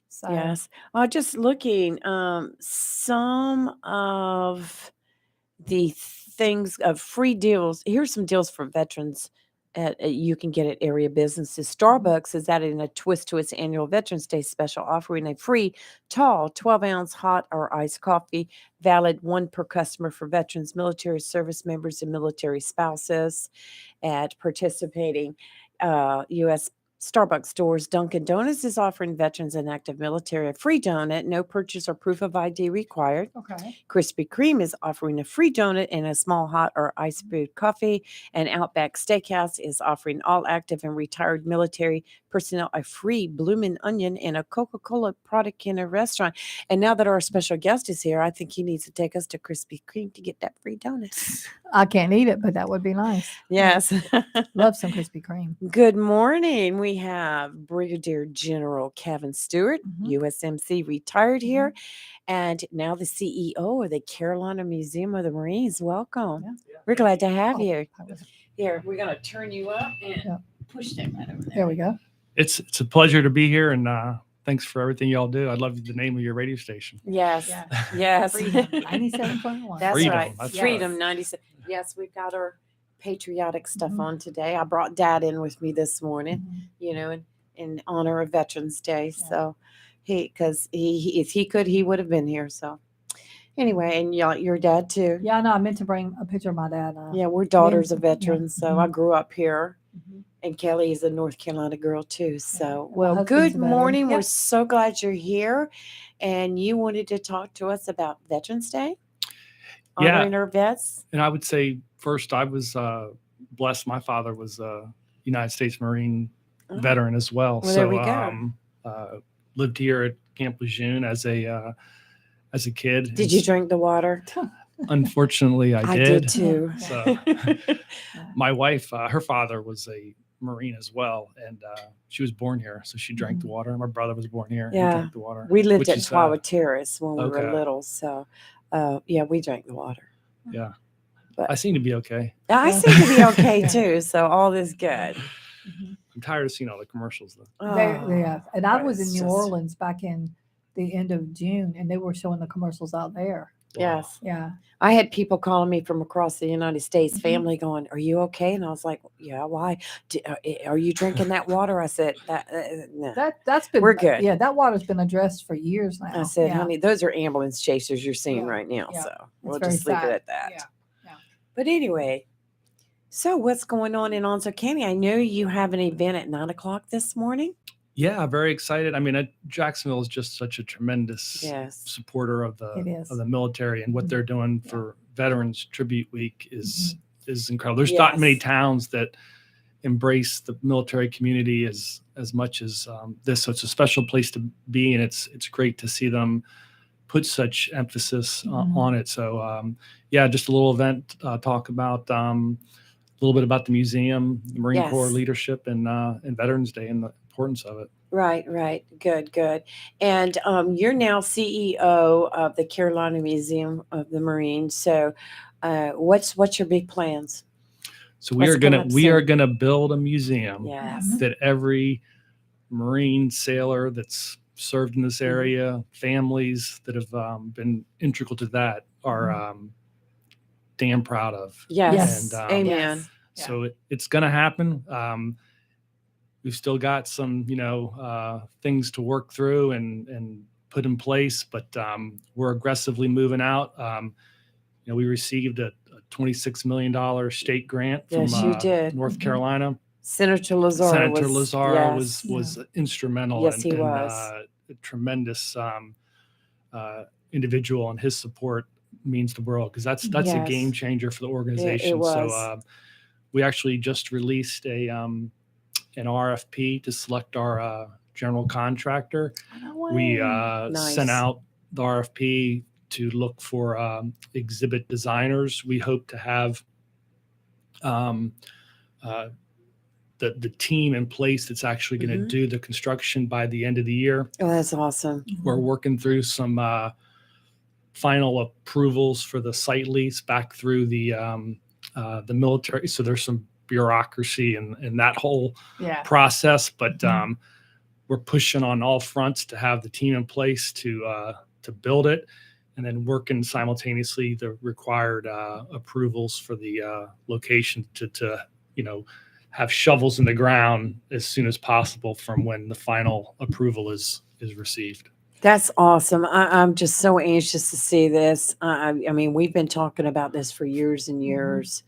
S1: So
S2: Yes. Just looking, some of the things of free deals. Here's some deals for veterans you can get at area businesses. Starbucks is adding a twist to its annual Veterans Day special, offering a free tall 12-ounce hot or iced coffee, valid one per customer for veterans, military service members, and military spouses at participating U.S. Starbucks stores. Dunkin' Donuts is offering veterans and active military a free donut, no purchase or proof of ID required.
S1: okay.
S2: Krispy Kreme is offering a free donut and a small hot or iced brewed coffee. And Outback Steakhouse is offering all active and retired military personnel a free bloomin' onion and a Coca-Cola product in a restaurant. And now that our special guest is here, I think he needs to take us to Krispy Kreme to get that free donut.
S1: I can't eat it, but that would be nice.
S2: Yes.
S1: Love some Krispy Kreme.
S2: Good morning. We have Brigadier General Kevin Stewart, USMC, retired here, and now the CEO of the Carolina Museum of the Marines. Welcome.
S1: Yeah.
S2: We're glad to have you.
S1: I was-
S2: Here, we're going to turn you up and push that right over there.
S1: There we go.
S4: It's a pleasure to be here, and thanks for everything y'all do. I love the name of your radio station.
S2: Yes.
S1: Yeah.
S2: Yes.
S1: Freedom 97.1.
S2: That's
S4: Freedom,
S2: right.
S4: that's
S2: Freedom
S4: right.
S2: 97. Yes, we've got our patriotic stuff on today. I brought Dad in with me this morning, in honor of Veterans Day.
S1: Yeah.
S2: So because if he could, he would have been here. So anyway, and your dad too.
S1: Yeah, I know. I meant to bring a picture of my dad.
S2: Yeah, we're daughters of
S1: Yeah.
S2: veterans. So I grew up here.
S1: Mhm.
S2: And Kelly is a North Carolina girl too. So,
S1: My
S2: well,
S1: husband's
S2: good
S1: a veteran.
S2: morning. We're
S1: Yep.
S2: so glad you're here. And you wanted to talk to us about Veterans Day?
S4: Yeah.
S2: Honoring our vets?
S4: And I would say first, I was blessed. My father was a United States Marine
S2: Oh.
S4: veteran as well.
S2: Well,
S4: so
S2: there we go.
S4: lived here at Camp Lejeune as a kid.
S2: Did you drink the water?
S4: Unfortunately, I
S2: did too.
S4: So my wife, her father was a Marine as well, and she was born here, so she drank the water. My brother was born here
S2: Yeah.
S4: and drank the water.
S2: We lived
S4: which
S2: at
S4: is,
S2: Twawa Terrace when we were
S4: okay.
S2: little. So, we drank the water.
S4: Yeah.
S2: But-
S4: I seem to be okay.
S2: I
S1: Yeah.
S2: seem to be okay
S1: Yeah.
S2: too. So, all is good.
S1: Mhm.
S4: I'm tired of seeing all the commercials though.
S1: Yeah. And I was in
S2: it's
S1: New
S2: just-
S1: Orleans back in the end of June, and they were showing the commercials out there.
S2: Yes.
S1: Yeah.
S2: I had people calling me from across the United States,
S1: Mhm.
S2: family going, "Are you okay?" And I was like, "Yeah, why? Are you drinking that water?" I said, "No."
S1: That's been
S2: We're good.
S1: Yeah, that water's been addressed for years now.
S2: I said,
S1: Yeah.
S2: "Honey, those are ambulance chasers you're seeing
S1: Yeah,
S2: right now."
S1: yeah.
S2: So we'll
S1: very
S2: just leave it
S1: sad.
S2: at that.
S1: Yeah, yeah.
S2: But anyway, so what's going on in Onslow County? I know you have an event at 9:00 this morning.
S4: Yeah, very excited. I mean, Jacksonville is just such a tremendous
S2: Yes.
S4: supporter of
S1: It is.
S4: the military, and what
S1: Mhm.
S4: they're doing
S1: Yeah.
S4: for Veterans Tribute Week is incredible. There's
S2: Yes.
S4: not many towns that embrace the military community as much as this. So it's a special place to be, and it's great to see them put such emphasis
S1: Mhm.
S4: on it. So yeah, just a little event, talk about a little bit about the museum, the Marine
S2: Yes.
S4: Corps leadership, and Veterans Day and the importance of it.
S2: Right. Good. And you're now CEO of the Carolina Museum of the Marines. So, what's your big plans?
S4: So
S2: What's coming up
S4: we are
S2: soon?
S4: gonna build a museum
S2: Yes.
S4: that every Marine sailor that's served in this area, families that have been integral to that, are damn proud of.
S2: Yes.
S4: And,
S2: Amen.
S1: Yes.
S4: So it's going to happen. We've still got some, things to work through and put in place, but we're aggressively moving out. We received a $26 million state grant from
S2: Yes, you did.
S4: North
S1: Mhm.
S4: Carolina.
S2: Senator Lazar
S4: Senator
S2: was,
S4: Lazar
S2: yes.
S4: was instrumental.
S2: Yes, he
S4: and,
S2: was.
S4: a tremendous individual, and his support means the world, because that's a
S2: Yes.
S4: game changer for the organization.
S2: was.
S4: So we actually just released an RFP to select our general contractor. We
S2: Nice.
S4: sent out the RFP to look for exhibit designers. We hope to have the team in place that's actually going to
S2: Mhm.
S4: do the construction by the end of the year.
S2: Oh, that's awesome.
S4: We're working through some final approvals for the site lease back through the the military. So there's some bureaucracy and that whole
S1: Yeah.
S4: process, but we're pushing on all fronts to have the team in place to build it, and then working simultaneously the required approvals for the location to have shovels in the ground as soon as possible from when the final approval is received.
S2: That's awesome. I'm just so anxious to see this. I mean, we've been talking about this for years and years,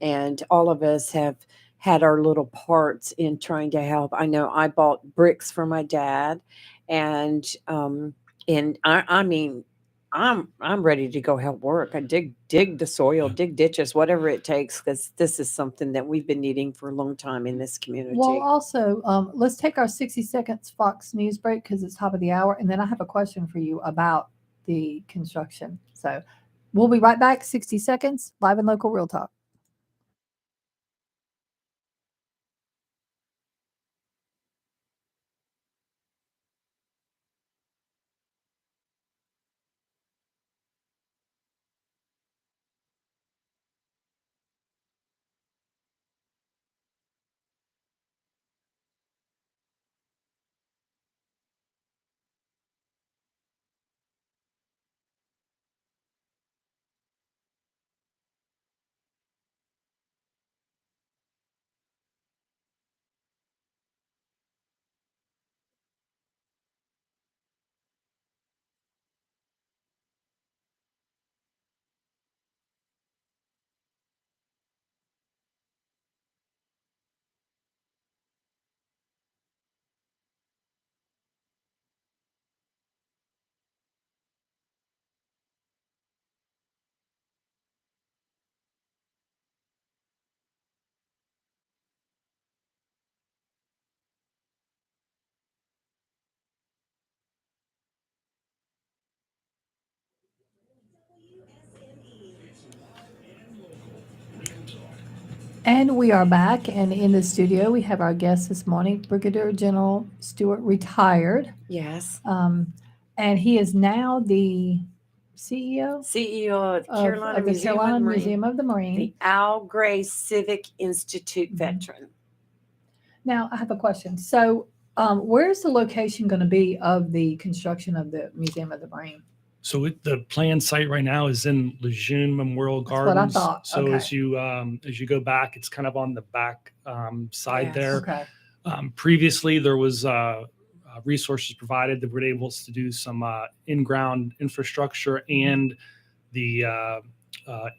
S2: and all of us have had our little parts in trying to help. I know I bought bricks for my dad, and I mean, I'm ready to go help work. I dig the soil, dig ditches, whatever it takes, because this is something that we've been needing for a long time in this community.
S1: Well, also, let's take our 60 seconds Fox News break because it's top of the hour. And then I have a question for you about the construction. So we'll be right back. 60 seconds, live and local real talk. And we are back, and in the studio we have our guest this morning, Brigadier General Stewart, retired,
S2: Yes.
S1: and he is now the CEO
S2: CEO of
S1: of
S2: Carolina
S1: the
S2: Museum
S1: Carolina
S2: of the Marine,
S1: Museum of the Marine.
S2: the Al Gray Civic Institute veteran.
S1: Now, I have a question. So, where's the location going to be of the construction of the Museum of the Marine?
S4: So the planned site right now is in Lejeune Memorial
S1: That's what I
S4: Gardens.
S1: thought.
S4: So
S1: Okay.
S4: as you go back, it's kind of on the back side
S2: Yes.
S4: there.
S1: Okay.
S4: Previously, there was resources provided that were able to do some in-ground infrastructure and the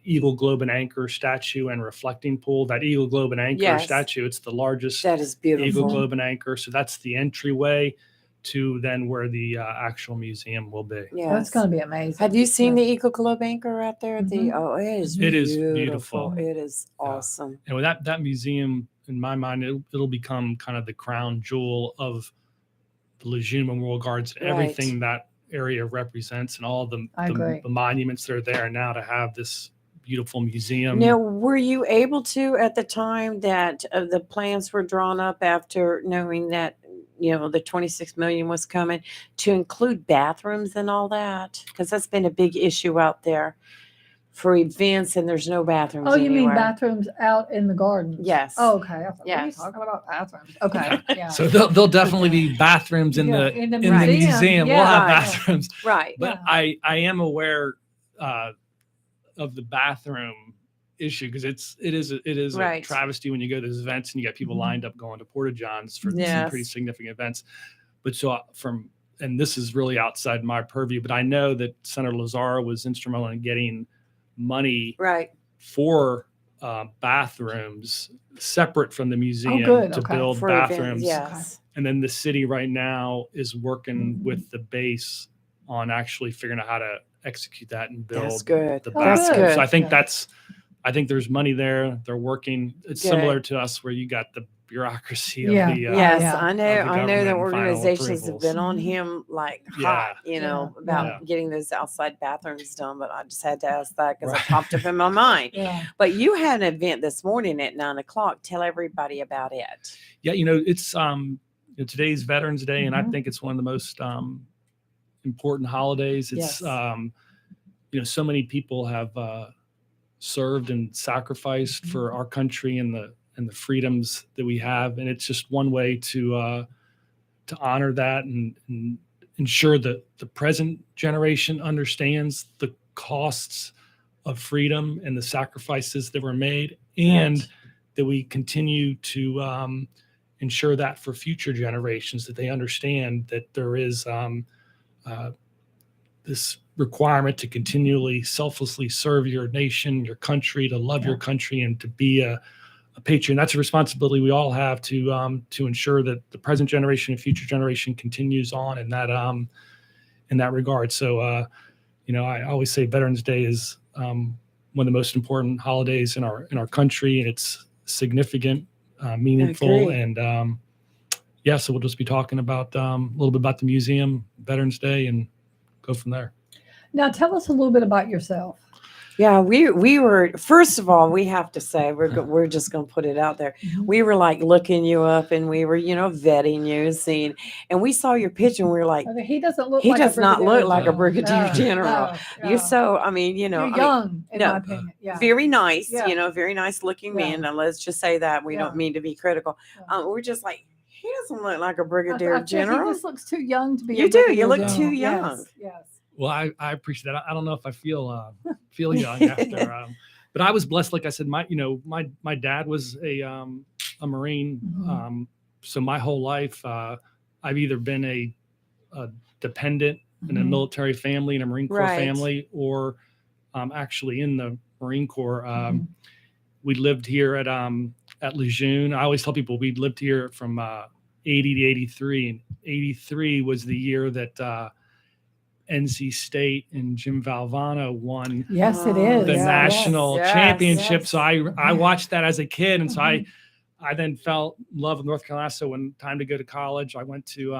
S4: Eagle Globe and Anchor statue and reflecting pool. That Eagle Globe and Anchor
S2: Yes.
S4: statue, it's the largest
S2: That is
S4: Eagle
S2: beautiful.
S4: Globe and Anchor. So that's the entryway to then where the actual museum will be.
S1: So it's going to be amazing.
S2: Have you seen the Eagle Globe Anchor out there?
S1: Mhm.
S2: Oh, it is
S4: It is
S2: beautiful.
S4: beautiful.
S2: It is
S4: Yeah.
S2: awesome.
S4: And with that museum, in my mind, it'll become kind of the crown jewel of the Lejeune Memorial Gardens,
S2: Right.
S4: everything that area represents, and all
S1: I agree.
S4: the monuments that are there now to have this beautiful museum.
S2: Now, were you able to, at the time that the plans were drawn up after knowing that, the 26 million was coming, to include bathrooms and all that? Because that's been a big issue out there for events, and there's no bathrooms
S1: Oh, you mean
S2: anywhere.
S1: bathrooms out in the gardens?
S2: Yes.
S1: Oh, okay. I thought, what are you
S2: Yes.
S1: talking about bathrooms? Okay. Yeah.
S4: So there'll definitely be bathrooms in
S1: Yeah,
S4: the
S1: in the
S4: museum.
S1: Yeah,
S4: We'll have
S2: right.
S4: bathrooms,
S2: Right.
S4: but I am aware of the bathroom issue because it is
S2: Right.
S4: a travesty when you go to those events and you got people lined up going to porta johns for some
S2: Yes.
S4: pretty significant events. But so and this is really outside my purview, but I know that Senator Lazar was instrumental in getting money
S2: Right.
S4: for bathrooms separate from the museum
S1: good.
S4: to
S1: Okay.
S4: build
S2: For
S4: bathrooms.
S2: events, yes.
S4: And then the city right now is working with the base on actually figuring out how to execute that and build
S2: That's good.
S4: the
S1: Oh,
S4: bathrooms.
S1: good.
S4: So I think
S1: Yeah.
S4: I think there's money there. They're working. It's
S2: Good.
S4: similar to us where you got the bureaucracy of
S1: Yeah.
S4: the
S2: Yes,
S1: yeah.
S2: I know.
S4: the
S2: I know
S4: government
S2: that
S4: and final
S2: organizations have
S4: approvals.
S2: been on him like hot,
S1: Yeah.
S2: about
S4: Yeah.
S2: getting those outside bathrooms done. But I just had to ask that because
S4: Right.
S2: it popped up in my mind.
S1: Yeah.
S2: But you had an event this morning at 9:00. Tell everybody about it.
S4: Yeah, it's today's Veterans Day, and I think it's one of the most important holidays. It's
S2: Yes.
S4: so many people have served and sacrificed for our country and the freedoms that we have. And it's just one way to honor that and ensure that the present generation understands the costs of freedom and the sacrifices that were made, and
S2: Right.
S4: that we continue to ensure that for future generations, that they understand that there is this requirement to continually selflessly serve your nation, your country, to love your country, and to be a patriot. And that's a responsibility we all have to ensure that the present generation and future generation continues on in that regard. So, I always say Veterans Day is one of the most important holidays in our country, and it's significant, meaningful,
S2: agree.
S4: and so we'll just be talking about a little bit about the museum, Veterans Day, and go from there.
S1: Now, tell us a little bit about yourself.
S2: Yeah, we were, first of all, we have to say, we're just going to put it out there. We were like looking you up, and we were, vetting you, seeing, and we saw your picture, and we were like,
S1: Okay, he doesn't look.
S2: he
S1: like
S2: does
S1: a
S2: not look like a
S1: brigadier
S2: brigadier
S1: general.
S2: general.
S1: No,
S2: You're so, I mean,
S1: you're
S2: I mean,
S1: young, in
S2: no,
S1: my opinion. Yeah.
S2: very nice,
S1: Yeah.
S2: Very nice looking
S1: Yeah.
S2: man. Now let's just say that we
S1: Yeah.
S2: don't mean to be critical.
S1: Yeah.
S2: We're just like, he doesn't look like a
S1: I
S2: brigadier
S1: think
S2: general.
S1: He just looks too young to be.
S2: You
S1: a
S2: do. You
S1: brigadier
S2: look
S1: general.
S2: too young.
S1: Yes.
S4: Well, I appreciate that. I don't know if I feel young after, but I was blessed. Like I said, my dad was a Marine.
S1: Mhm.
S4: So my whole life, I've either been a dependent in a
S1: Mhm.
S4: military family, in a Marine Corps
S2: Right.
S4: family, or actually in the Marine Corps.
S1: Mhm.
S4: We lived here at Lejeune. I always tell people we lived here from 80 to 83, and 83 was the year that NC State and Jim Valvano won
S1: Yes, it
S2: Oh,
S1: is.
S4: the
S2: yes,
S4: national
S2: yes,
S4: championship.
S1: yes.
S4: So I watched that as a kid, and so
S1: Mhm.
S4: I then fell in love with North Carolina. So when time to go to college, I went to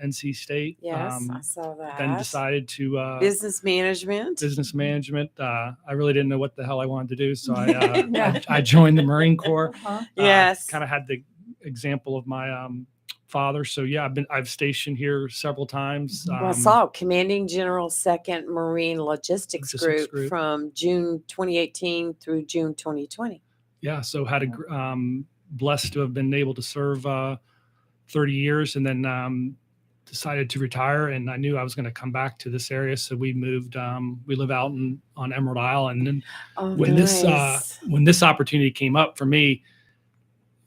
S4: NC State.
S2: Yes, I saw that.
S4: Then decided to
S2: business management.
S4: business management. I really didn't know what the hell I wanted to do, so
S1: Yeah.
S4: I joined the Marine Corps.
S1: Uh-huh.
S2: Yes.
S4: Kind of had the example of my father. So yeah, I've stationed here several times.
S2: Well, I saw Commanding General 2nd Marine Logistics
S4: Logistics
S2: Group
S4: Group.
S2: from June 2018 through June 2020.
S4: Yeah, so had blessed to have been able to serve 30 years, and then decided to retire. And I knew I was going to come back to this area, so we moved. We live out on Emerald Isle, and then
S2: Oh,
S4: when
S2: nice.
S4: when this opportunity came up for me,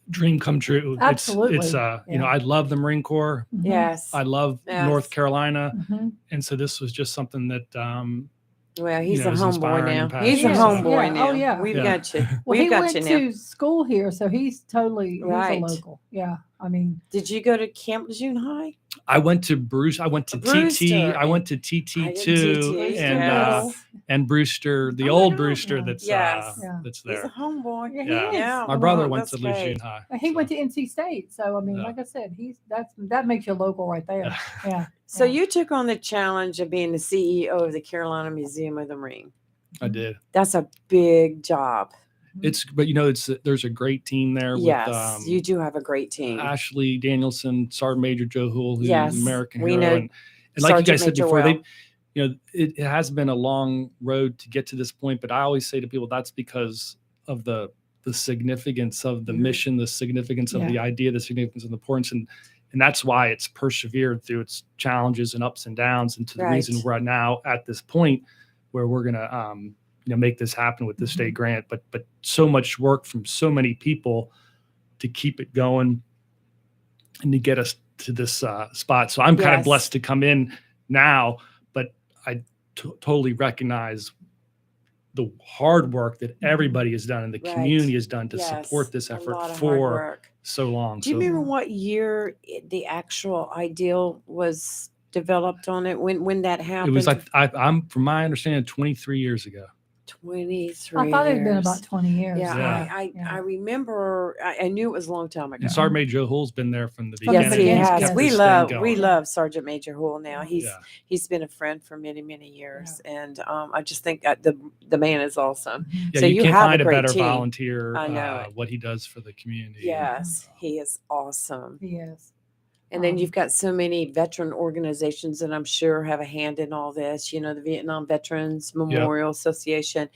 S4: dream come true.
S1: Absolutely.
S4: It's
S1: Yeah.
S4: I love the Marine Corps.
S1: Mhm.
S2: Yes.
S4: I love
S2: Yes.
S4: North Carolina,
S1: Mhm.
S4: and so this was just something that
S2: Well, he's a
S4: is
S2: homeboy
S4: inspiring and
S2: now. He's a
S4: passionate.
S2: homeboy
S1: Yeah.
S2: now.
S1: Oh, yeah.
S2: We've
S4: Yeah.
S2: got you.
S1: Well,
S2: We've
S1: he
S2: got
S1: went
S2: you now.
S1: to school here, so he's a
S2: Right.
S1: local. Yeah. I mean,
S2: Did you go to Camp Lejeune High?
S4: I went to Bruce. I went to
S2: Brewster,
S4: TT. I
S2: and
S4: went to TT
S2: I did
S4: too,
S2: TT,
S4: and
S2: yes.
S4: and Brewster, the
S2: Oh my
S4: old
S2: God.
S4: Brewster
S1: Yeah.
S4: that's
S2: Yes.
S1: Yeah.
S4: that's
S2: He's a
S4: there.
S2: homeboy.
S1: yeah, he
S4: Yeah.
S1: is.
S2: Yeah.
S4: My brother
S2: Oh,
S4: went
S2: that's
S4: to
S2: great.
S4: Lejeune High.
S1: He
S4: so,
S1: went to NC State, so I mean,
S4: Yeah.
S1: like I said, that makes you local right there. Yeah.
S2: So
S1: Yeah.
S2: you took on the challenge of being the CEO of the Carolina Museum of the Marine.
S4: I did.
S2: That's a big job.
S4: But there's a great team there
S2: Yes,
S4: with
S2: you do have a great team.
S4: Ashley Danielson, Sergeant Major Joe Hool, who's
S2: Yes,
S4: an American
S2: we
S4: hero,
S2: know
S4: and like you guys said
S2: Sergeant
S4: before,
S2: Major
S4: it has been a long road to get to this point. But I always say to people that's because of the significance of the
S2: Mhm.
S4: mission, the significance of
S1: Yeah.
S4: the idea, the significance of the importance, and that's why it's persevered through its challenges and ups and downs, and to the reason
S2: Right.
S4: we're now at this point where we're gonna make this happen with the state grant. But so much work from so many people to keep it going and to get us to this spot. So I'm kind of
S2: Yes.
S4: blessed to come in now, but I totally recognize the hard work that everybody has done and the
S2: Right.
S4: community has done to
S2: Yes,
S4: support this
S2: a
S4: effort
S2: lot of hard
S4: for
S2: work.
S4: so long.
S2: Do you
S4: So
S2: remember what year the actual ideal was developed on it? When that
S4: it
S2: happened?
S4: was I'm from my understanding 23 years ago.
S2: 23
S1: I thought it had been
S2: years.
S1: about 20 years.
S2: Yeah,
S4: Yeah.
S1: Yeah.
S2: I remember. I knew it was a long time ago.
S4: And Sergeant Major Joe Hool's been there from the
S1: From the
S4: beginning.
S2: Yes, he
S1: beginning,
S4: He's
S2: has.
S1: yes.
S4: kept
S2: We
S4: this thing
S2: love
S4: going.
S2: Sergeant Major Hool now.
S4: Yeah.
S2: He's been a friend for many years, and I just think that the man is awesome.
S1: Mhm.
S4: Yeah,
S2: So
S4: you
S2: you
S4: can't
S2: have a
S4: find a
S2: great
S4: better
S2: team.
S4: volunteer.
S2: I know it.
S4: What he does for the community.
S2: Yes, he is awesome.
S1: He is.
S2: And then
S1: Um,
S2: you've got so many veteran organizations that I'm sure have a hand in all this. You know, the Vietnam Veterans Memorial Association,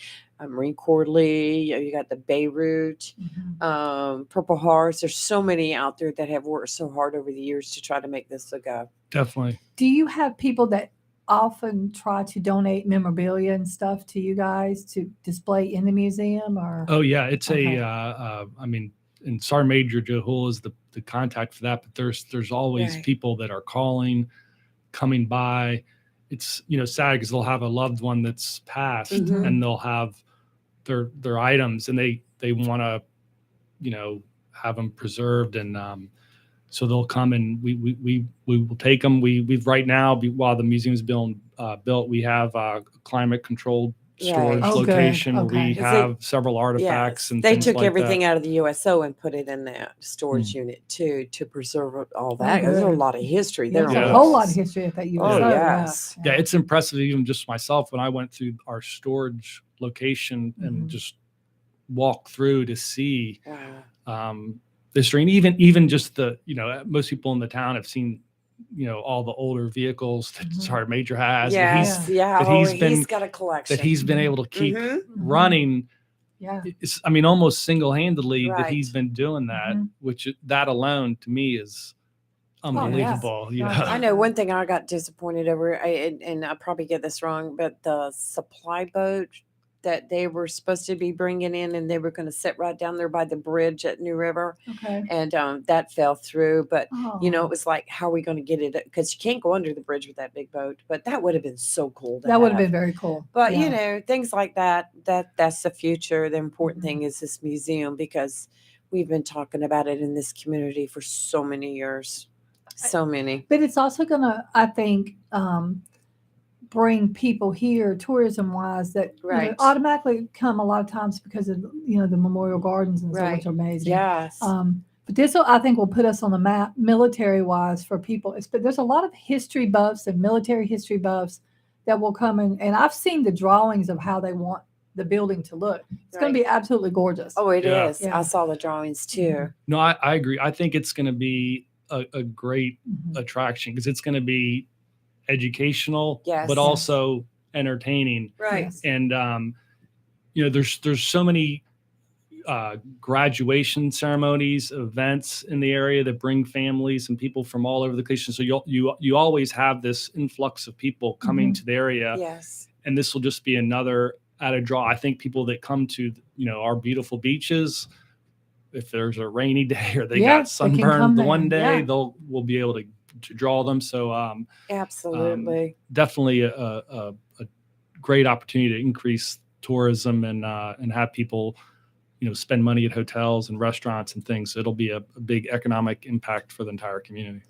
S2: Marine Corps Lee. You got the Beirut, Purple Hearts. There's so many out there that have worked so hard over the years to try to make this a go.
S4: Definitely.
S1: Do you have people that often try to donate memorabilia and stuff to you guys to display in the museum? Or
S4: Oh yeah, it's
S1: Okay.
S4: I mean, and Sergeant Major Joe Hull is the contact for that, but there's always
S2: Right.
S4: people that are calling, coming by. It's, sad because they'll have a loved one that's passed
S2: Mhm.
S4: and they'll have their items and they want to, have them preserved. And so they'll come and we will take them. We've right now, while the museum's being built, we have a climate controlled storage
S2: Right.
S1: Oh, good.
S4: location where
S1: Okay.
S4: we
S2: 'Cause they-
S4: have several artifacts
S2: Yes.
S4: and
S2: They
S4: things
S2: took
S4: like
S2: everything
S4: that.
S2: out of the USO and put it in that storage unit too, to preserve all
S1: Oh,
S2: that. There's a
S1: good.
S2: lot of history
S1: Yeah,
S2: there.
S1: there's
S2: on
S1: a whole lot
S2: this.
S1: of history at that USO.
S2: Oh,
S1: Yeah.
S2: yes.
S4: Yeah, it's impressive. Even just myself, when I went through our storage location and
S1: Mhm.
S4: just walked through to see
S2: Wow.
S4: the history, and even just the, most people in the town have seen, all the older vehicles that
S1: Mhm.
S4: Sergeant Major has.
S2: Yes. Yeah.
S4: that
S2: Oh,
S4: he's been-
S2: he's got a collection.
S4: That he's been able to keep
S2: Mhm.
S4: running.
S1: Yeah.
S4: It's, almost single-handedly that he's
S2: Right.
S4: been doing that,
S1: Mhm.
S4: which that alone to me is unbelievable.
S1: Yeah.
S2: I know one thing I got disappointed over, and I probably get this wrong, but the supply boat that they were supposed to be bringing in, and they were going to sit right down there by the bridge at New River,
S1: Okay.
S2: and that fell through. But
S1: Oh.
S2: it was like, how are we going to get it? Because you can't go under the bridge with that big boat. But that would have been so cool.
S1: That would have been very cool.
S2: But
S1: Yeah.
S2: things like that's the future. The important
S1: Mhm.
S2: thing is this museum, because we've been talking about it in this community for so many years. So many.
S1: But it's also going to, I think, bring people here, tourism wise, that
S2: Right.
S1: automatically come a lot of times because of the memorial gardens and so,
S2: Right.
S1: which are amazing.
S2: Yes.
S1: But this I think will put us on the map military wise for people. But there's a lot of history buffs and military history buffs that will come in, and I've seen the drawings of how they want the building to look. It's going to be absolutely gorgeous.
S2: Oh, it
S4: Yeah.
S2: is.
S1: Yeah.
S2: I saw the drawings too.
S4: No, I agree. I think it's going to be a great
S1: Mhm.
S4: attraction because it's going to be educational,
S2: Yes.
S4: but also entertaining.
S2: Right.
S1: Yes.
S4: And there's so many graduation ceremonies, events in the area that bring families and people from all over the place. So you always have this influx of people coming to the area,
S2: Yes.
S4: and this will just be another added draw. I think people that come to our beautiful beaches, if there's a rainy day or they
S1: Yeah,
S4: got
S1: they can come
S4: sunburned the
S1: there.
S4: one day,
S1: Yeah.
S4: we'll be able to draw them. So
S2: Absolutely.
S4: definitely a great opportunity to increase tourism and have people spend money at hotels and restaurants and things. So it'll be a big economic impact for the entire community.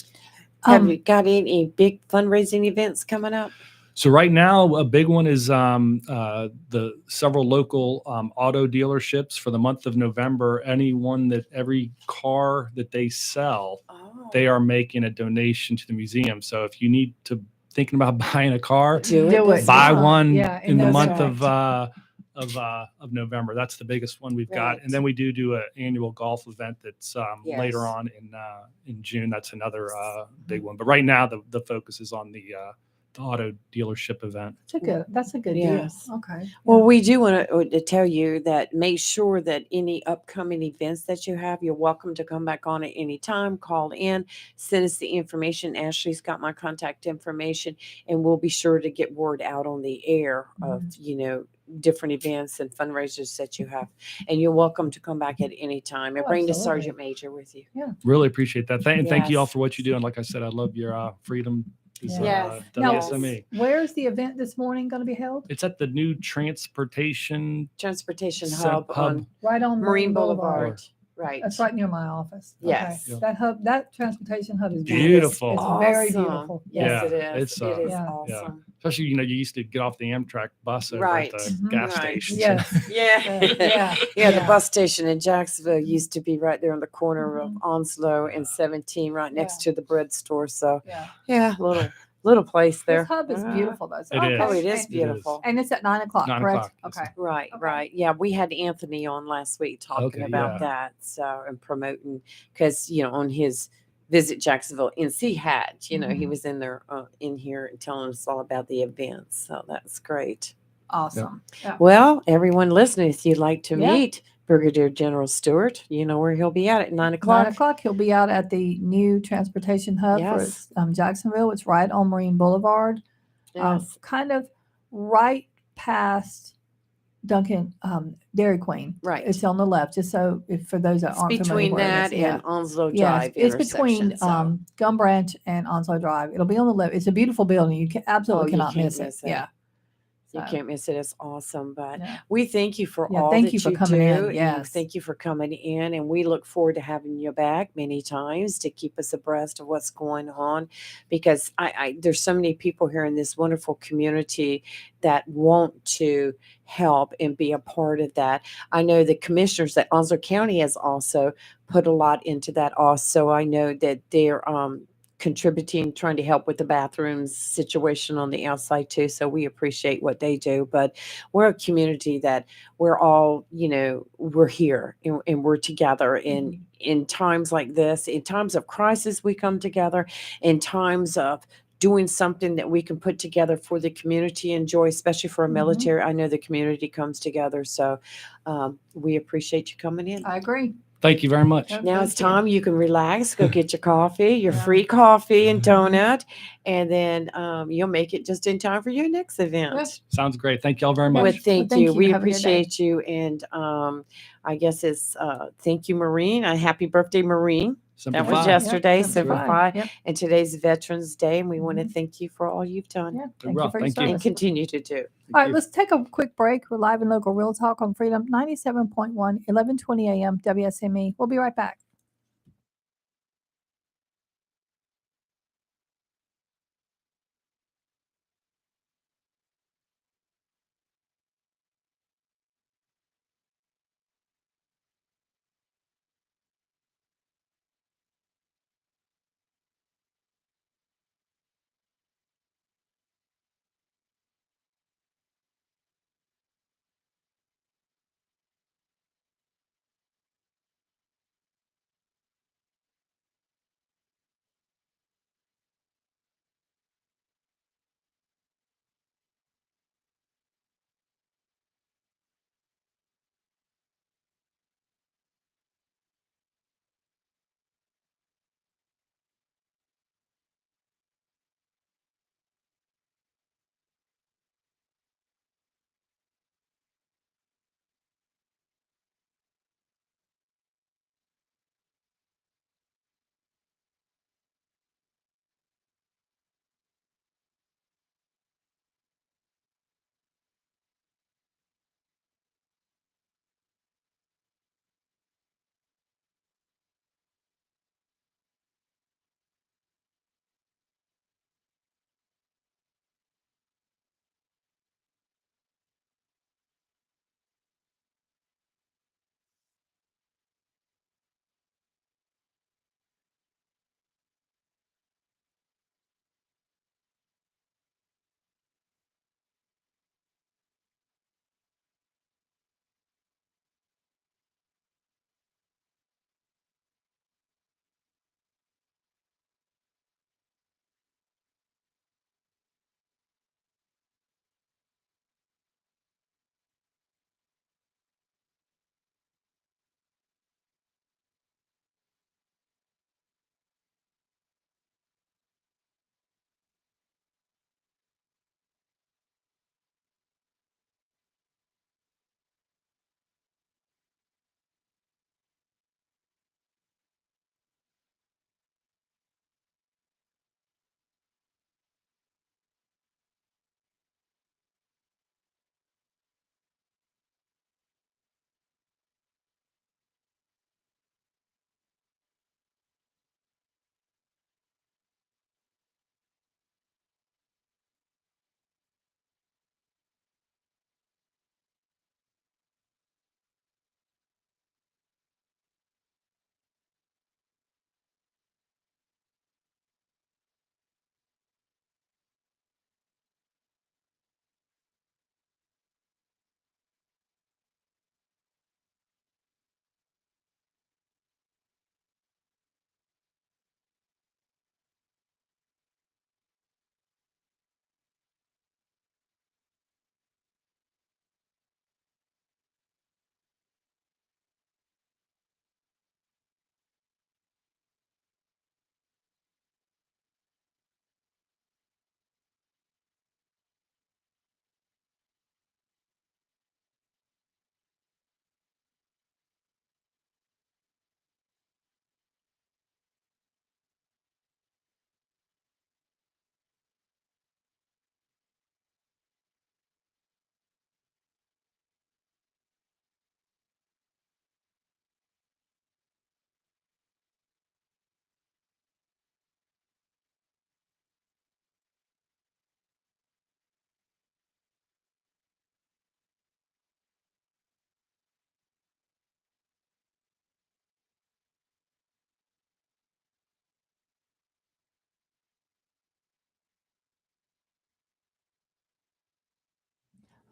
S2: Have you got any big fundraising events coming up?
S4: So right now, a big one is the several local auto dealerships for the month of November. Every car that they sell, they are making a donation to the museum. So if you need to thinking about buying a car,
S2: Do it.
S4: buy
S1: Yeah.
S4: one
S1: Yeah,
S4: in the
S1: that's
S4: month
S1: right.
S4: of November. That's the biggest one we've got.
S2: Right.
S4: And then we do an annual golf event that's
S2: Yes.
S4: later on in June. That's another big one. But right now, the focus is on the auto dealership event.
S1: That's a good
S2: Yes.
S1: deal. Okay.
S2: Well, we do want to tell you that make sure that any upcoming events that you have, you're welcome to come back on at any time, call in, send us the information. Ashley's got my contact information, and we'll be sure to get word out on the air of, different events and fundraisers that you have. And you're welcome to come back at any time and
S1: Oh,
S2: bring the
S1: absolutely.
S2: Sergeant Major with you.
S4: Really appreciate that. And thank you all
S2: Yes.
S4: for what you do. And like I said, I love your freedom is
S2: Yes.
S1: Now,
S4: WSME.
S1: where's the event this morning going to be held?
S4: It's at the new transportation
S2: Hub on
S1: Right on
S2: Marine Boulevard. Right.
S1: That's right near my office.
S2: Yes.
S1: Okay. That transportation hub is
S4: Beautiful.
S1: It's very
S2: Awesome.
S1: beautiful.
S2: Yes,
S4: Yeah,
S2: it is.
S4: it's,
S2: It is
S1: yeah.
S2: awesome.
S4: Especially, you used to get off the Amtrak bus over
S2: Right.
S4: at the
S1: Mhm.
S4: gas
S2: Right.
S4: station.
S1: Yes.
S2: Yeah.
S1: Yeah.
S2: The bus station in Jacksonville used to be right there on the corner of
S1: Mhm.
S2: Onslow and 17, right next
S1: Yeah.
S2: to the bread store. So
S1: Yeah.
S2: little place there.
S1: This hub is beautiful though. So,
S4: It is.
S2: Oh, it is
S1: And,
S2: beautiful.
S1: and it's at 9:00,
S4: 9
S1: correct?
S4: o'clock, yes,
S1: Okay.
S2: Right,
S1: Okay.
S2: right. Yeah, we had Anthony on last week talking
S4: Okay,
S2: about
S4: yeah.
S2: that. So, and promoting, because, on his Visit Jacksonville NC hat, he
S1: Mhm.
S2: was in there, in here and telling us all about the events. So that's great.
S1: Awesome. Yeah.
S2: Well, everyone listening, if you'd like to
S1: Yeah.
S2: meet Brigadier General Stewart, you know where he'll be at 9 o'clock.
S1: 9 o'clock. He'll be out at the new transportation hub for
S2: Yes.
S1: Jacksonville. It's right on Marine Boulevard,
S2: Yes.
S1: kind of right past Dunkin' Dairy Queen.
S2: Right.
S1: It's on the left. Just so if for those that
S2: It's
S1: aren't familiar
S2: between
S1: where it
S2: that
S1: is. Yeah.
S2: and Onslow
S1: Yes,
S2: Drive
S1: it's between
S2: intersection. So.
S1: Gum Branch and Onslow Drive. It'll be on the left. It's a beautiful building. You absolutely
S2: you
S1: cannot
S2: can't
S1: miss it.
S2: miss it.
S1: Yeah.
S2: You
S1: So,
S2: can't miss it. It's awesome. But
S1: yeah.
S2: we thank you for all
S1: Thank
S2: that
S1: you for
S2: you
S1: coming
S2: do.
S1: in.
S2: And
S1: Yes.
S2: thank you for coming in. And we look forward to having you back many times to keep us abreast of what's going on. Because there's so many people here in this wonderful community that want to help and be a part of that. I know the commissioners that Onslow County has also put a lot into that also. I know that they're contributing, trying to help with the bathrooms situation on the outside too. So we appreciate what they do. But we're a community that we're all, we're here and we're together. And in times like this, in times of crisis, we come together. In times of doing something that we can put together for the community and enjoy, especially for our military. I know the community comes together. So we appreciate you coming in.
S1: I agree.
S4: Thank you very much.
S2: Now it's time you can relax, go get your coffee, your free coffee and donut, and then you'll make it just in time for your next event.
S1: Yeah.
S4: Sounds great. Thank you all very
S2: Well,
S4: much.
S2: thank
S1: thank
S2: you.
S1: you.
S2: We
S1: Have a good day.
S2: appreciate you. And I guess it's thank you, Maureen. Happy birthday, Maureen. That was
S4: 75.
S2: yesterday,
S1: Yep,
S2: 75.
S1: Yep.
S2: And today's Veterans Day. And we want to thank you for all you've done
S1: Yeah.
S4: Very well.
S1: You for your
S4: Thank you.
S2: and
S1: service.
S2: continue to do.
S1: All right,
S4: you.
S1: let's take a quick break. We're live and local Real Talk on Freedom 97.1, 1120 a.m. WSME. We'll be right back.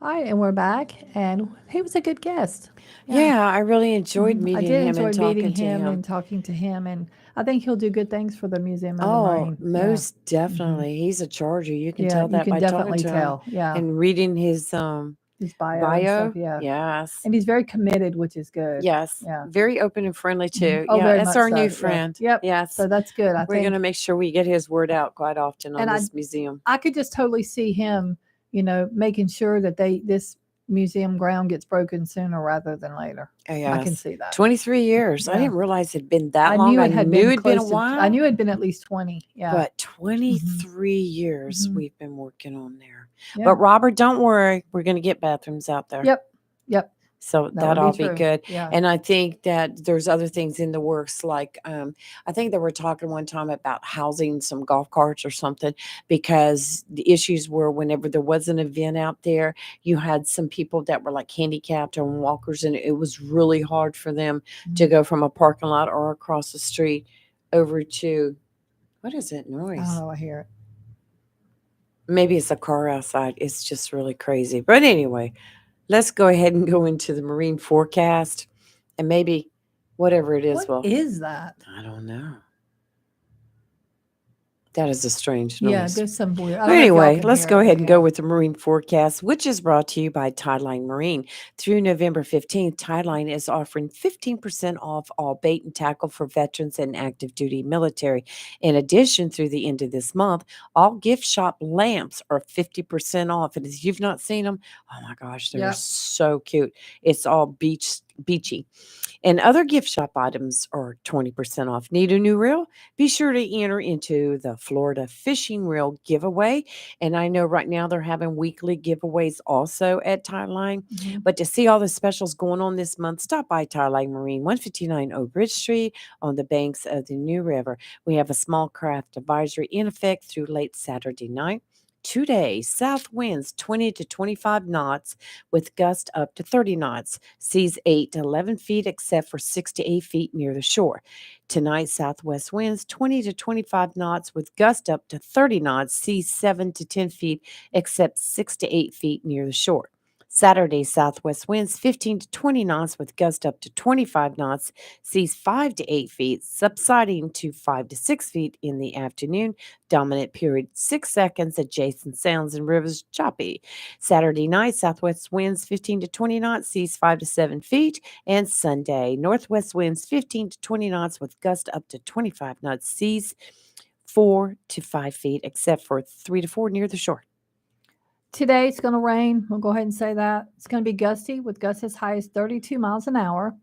S1: All right, and we're back, and he was a good guest.
S2: Yeah, I really enjoyed
S1: I
S2: meeting
S1: did
S2: him and
S1: enjoy meeting
S2: talking to
S1: him
S2: him.
S1: and talking to him, and I think he'll do good things for the Museum of the
S2: Oh,
S1: Marine. Yeah.
S2: most definitely. He's a Charger. You can
S1: Yeah,
S2: tell
S1: you
S2: that
S1: can
S2: by talking
S1: definitely
S2: to him
S1: tell. Yeah.
S2: and reading his
S1: His bio and stuff.
S2: bio.
S1: Yeah.
S2: Yes.
S1: And he's very committed, which is good.
S2: Yes.
S1: Yeah.
S2: Very open and friendly too.
S1: Oh,
S2: Yeah,
S1: very
S2: that's
S1: much
S2: our
S1: so.
S2: new
S1: Yeah.
S2: friend.
S1: Yep.
S2: Yes.
S1: So that's good. I
S2: We're going
S1: think,
S2: to make sure we get his word out quite often on
S1: and
S2: this museum.
S1: I could just totally see him, making sure that this museum ground gets broken sooner rather than later.
S2: Oh,
S1: I can
S2: yes.
S1: see that.
S2: 23 years. I
S1: Yeah.
S2: didn't realize it'd been that
S1: I
S2: long.
S1: knew
S2: I
S1: it had
S2: knew
S1: been
S2: it'd been a
S1: close to.
S2: while.
S1: I knew it'd been at least 20. Yeah.
S2: But 23 years
S1: Mhm.
S2: we've been working on there.
S1: Yeah.
S2: But Robert, don't worry. We're going to get bathrooms out there.
S1: Yep. Yep.
S2: So
S1: That would
S2: that'll
S1: be
S2: be
S1: true.
S2: good.
S1: Yeah.
S2: And I think that there's other things in the works, like I think they were talking one time about housing some golf carts or something, because the issues were whenever there was an event out there, you had some people that were like handicapped or walkers, and it was really hard for them to
S1: Mhm.
S2: go from a parking lot or across the street over to, what is that
S1: I don't
S2: noise?
S1: know. I hear it.
S2: Maybe it's a car outside. It's just really crazy. But anyway, let's go ahead and go into the marine forecast, and maybe whatever it is,
S1: What is that?
S2: I don't know. That is a strange
S1: Yeah,
S2: noise.
S1: there's some weird. I
S2: But
S1: don't know if y'all
S2: anyway,
S1: can
S2: let's
S1: hear
S2: go
S1: it,
S2: ahead
S1: but
S2: and go
S1: yeah.
S2: with the marine forecast, which is brought to you by Tideline Marine. Through November 15th, Tideline is offering 15% off all bait and tackle for veterans and active duty military. In addition, through the end of this month, all gift shop lamps are 50% off. And if you've not seen them, oh my gosh, they're
S1: Yep.
S2: so cute. It's all beachy. And other gift shop items are 20% off. Need a new reel? Be sure to enter into the Florida Fishing Reel giveaway. And I know right now they're having weekly giveaways also at Tideline.
S1: Mhm.
S2: But to see all the specials going on this month, stop by Tideline Marine, 159 Oak Ridge Street on the banks of the New River. We have a small craft advisory in effect through late Saturday night. Today, south winds 20 to 25 knots with gusts up to 30 knots. Seas 8 to 11 feet except for 6 to 8 feet near the shore. Tonight, southwest winds 20 to 25 knots with gust up to 30 knots. Seas 7 to 10 feet except 6 to 8 feet near the shore. Saturday, southwest winds 15 to 20 knots with gust up to 25 knots, seas 5 to 8 feet, subsiding to 5 to 6 feet in the afternoon. Dominant period 6 seconds, adjacent sounds and rivers choppy. Saturday night, southwest winds 15 to 20 knots, seas 5 to 7 feet. And Sunday, northwest winds 15 to 20 knots with gust up to 25 knots, seas 4 to 5 feet, except for 3 to 4 near the shore.
S1: Today it's going to rain. We'll go ahead and say that. It's going to be gusty with gusts as high as 32 miles an hour.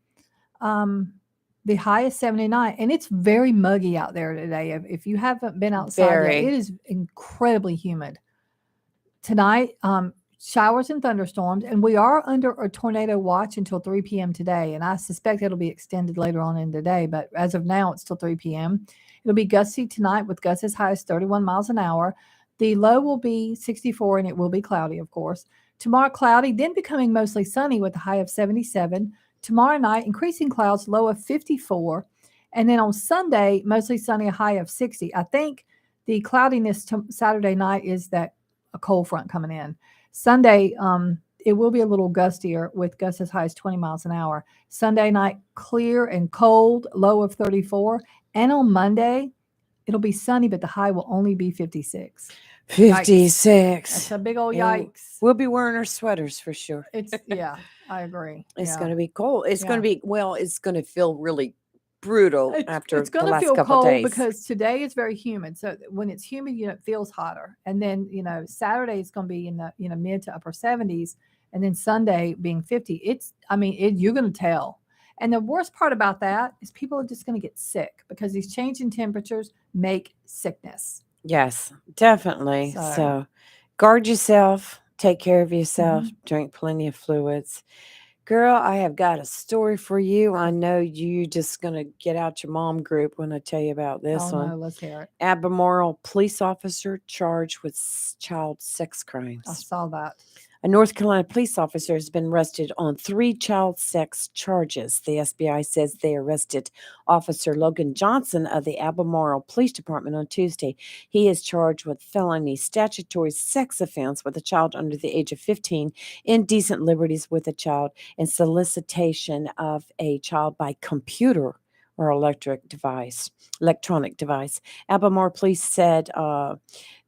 S1: The high is 79, and it's very muggy out there today. If you haven't been outside yet, it is incredibly humid. Tonight, showers and thunderstorms, and we are under a tornado watch until 3 p.m. today, and I suspect it'll be extended later on in the day, but as of now, it's till 3 p.m. It'll be gusty tonight with gusts as high as 31 miles an hour. The low will be 64, and it will be cloudy, of course. Tomorrow, cloudy, then becoming mostly sunny with a high of 77. Tomorrow night, increasing clouds, low of 54. And then on Sunday, mostly sunny, a high of 60. I think the cloudiness Saturday night is that a cold front coming in. Sunday, it will be a little gustier with gusts as high as 20 miles an hour. Sunday night, clear and cold, low of 34. And on Monday, it'll be sunny, but the high will only be 56.
S2: 56.
S1: That's a big old
S2: Yeah,
S1: yikes.
S2: we'll be wearing our sweaters for sure.
S1: Yeah, I agree.
S2: It's
S1: Yeah.
S2: going to be cold. It's going
S1: Yeah.
S2: to be, well, it's going to feel really brutal after
S1: It's
S2: the
S1: going to
S2: last
S1: feel
S2: couple
S1: cold
S2: days.
S1: because today is very humid. So when it's humid, it feels hotter. And then, Saturday is going to be in the, mid to upper 70s. And then Sunday being 50. You're going to tell. And the worst part about that is people are just going to get sick because these changing temperatures make sickness.
S2: Yes, definitely.
S1: So-
S2: So guard yourself, take care of yourself,
S1: Mhm.
S2: drink plenty of fluids. Girl, I have got a story for you. I know you just going to get out your mom group when I tell you about this
S1: Oh,
S2: one.
S1: no, let's hear it.
S2: Albemarle police officer charged with child sex
S1: I
S2: crimes.
S1: saw that.
S2: A North Carolina police officer has been arrested on 3 child sex charges. The SBI says they arrested Officer Logan Johnson of the Albemarle Police Department on Tuesday. He is charged with felony statutory sex offense with a child under the age of 15, indecent liberties with a child, and solicitation of a child by computer or electronic device. Albemarle police said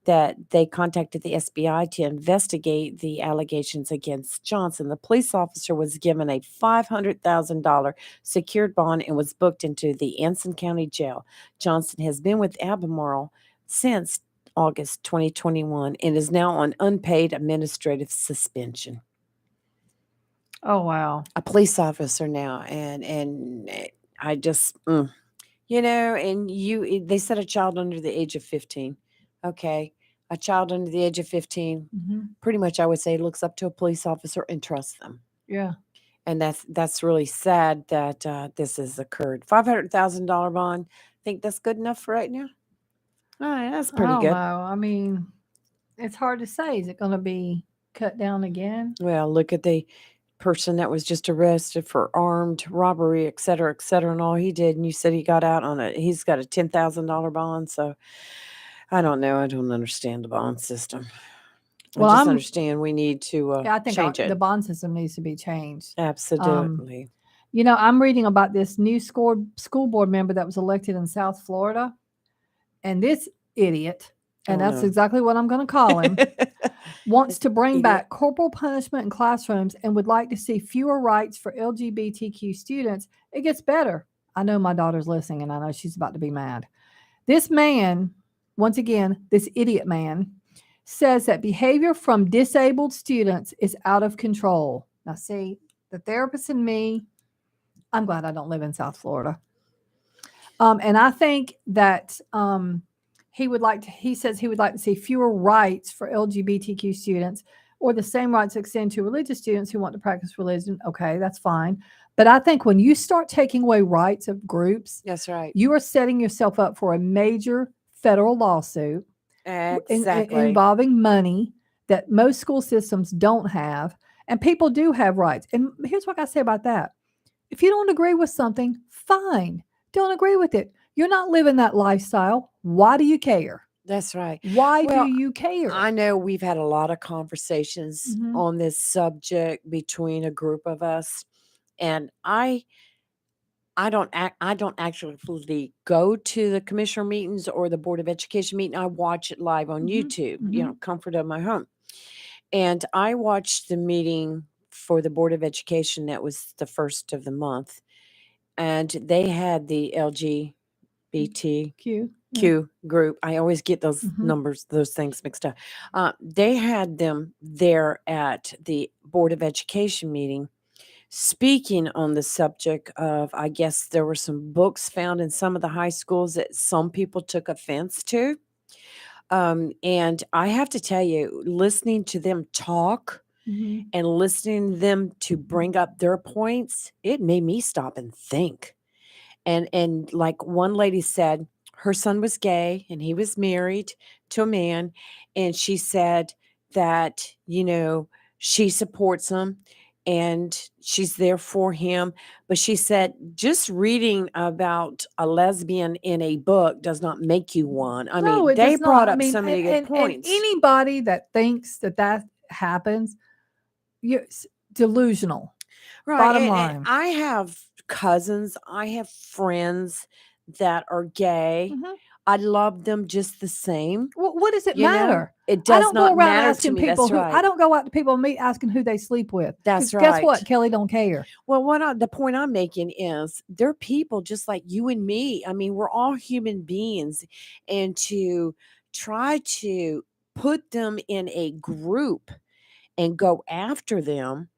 S2: that they contacted the SBI to investigate the allegations against Johnson. The police officer was given a $500,000 secured bond and was booked into the Anson County Jail. Johnson has been with Albemarle since August 2021 and is now on unpaid administrative suspension.
S1: Oh, wow.
S2: A police officer now, and I just, and they said a child under the age of 15. Okay, a child under the age of 15, pretty much I would say looks up to a police officer and trusts them.
S1: Yeah.
S2: And that's really sad that this has occurred. $500,000 bond. Think that's good enough for right now? All right, that's pretty good.
S1: No, I mean, it's hard to say. Is it going to be cut down again?
S2: Well, look at the person that was just arrested for armed robbery, et cetera, and all he did. And you said he got out on he's got a $10,000 bond. So I don't know. I don't understand the bond system.
S1: Well,
S2: I just understand we need to
S1: I think
S2: change it.
S1: the bond system needs to be changed.
S2: Absolutely.
S1: I'm reading about this new school board member that was elected in South Florida. And this idiot, and that's exactly what I'm going to call him, wants to bring back corporal punishment in classrooms and would like to see fewer rights for LGBTQ students. It gets better. I know my daughter's listening, and I know she's about to be mad. This man, once again, this idiot man, says that behavior from disabled students is out of control. Now, see, the therapist in me, I'm glad I don't live in South Florida. And I think that he says he would like to see fewer rights for LGBTQ students, or the same rights extend to religious students who want to practice religion. Okay, that's fine. But I think when you start taking away rights of groups,
S2: that's right,
S1: you are setting yourself up for a major federal lawsuit involving money that most school systems don't have. And people do have rights. And here's what I say about that. If you don't agree with something, fine. Don't agree with it. You're not living that lifestyle. Why do you care?
S2: That's right.
S1: Why do you care?
S2: I know we've had a lot of conversations on this subject between a group of us, and I don't actually go to the commissioner meetings or the Board of Education meeting. I watch it live on YouTube, comfort of my home. And I watched the meeting for the Board of Education that was the first of the month. And they had the LGBTQ group. I always get those numbers, those things mixed up. They had them there at the Board of Education meeting speaking on the subject of, I guess there were some books found in some of the high schools that some people took offense to. And I have to tell you, listening to them talk and listening to them to bring up their points, it made me stop and think. And like one lady said, her son was gay and he was married to a man. And she said that, she supports him and she's there for him. But she said, just reading about a lesbian in a book does not make you one. I mean, they brought up so many good points.
S1: And anybody that thinks that happens, you're delusional.
S2: Right.
S1: Bottom line.
S2: And I have cousins, I have friends that are gay. I love them just the same.
S1: Well, what does it matter?
S2: It does not matter to me. That's right.
S1: I don't go out to people and meet asking who they sleep with.
S2: That's right.
S1: Guess what? Kelly don't care.
S2: Well, the point I'm making is they're people just like you and me. I mean, we're all human beings, and to try to put them in a group and go after them,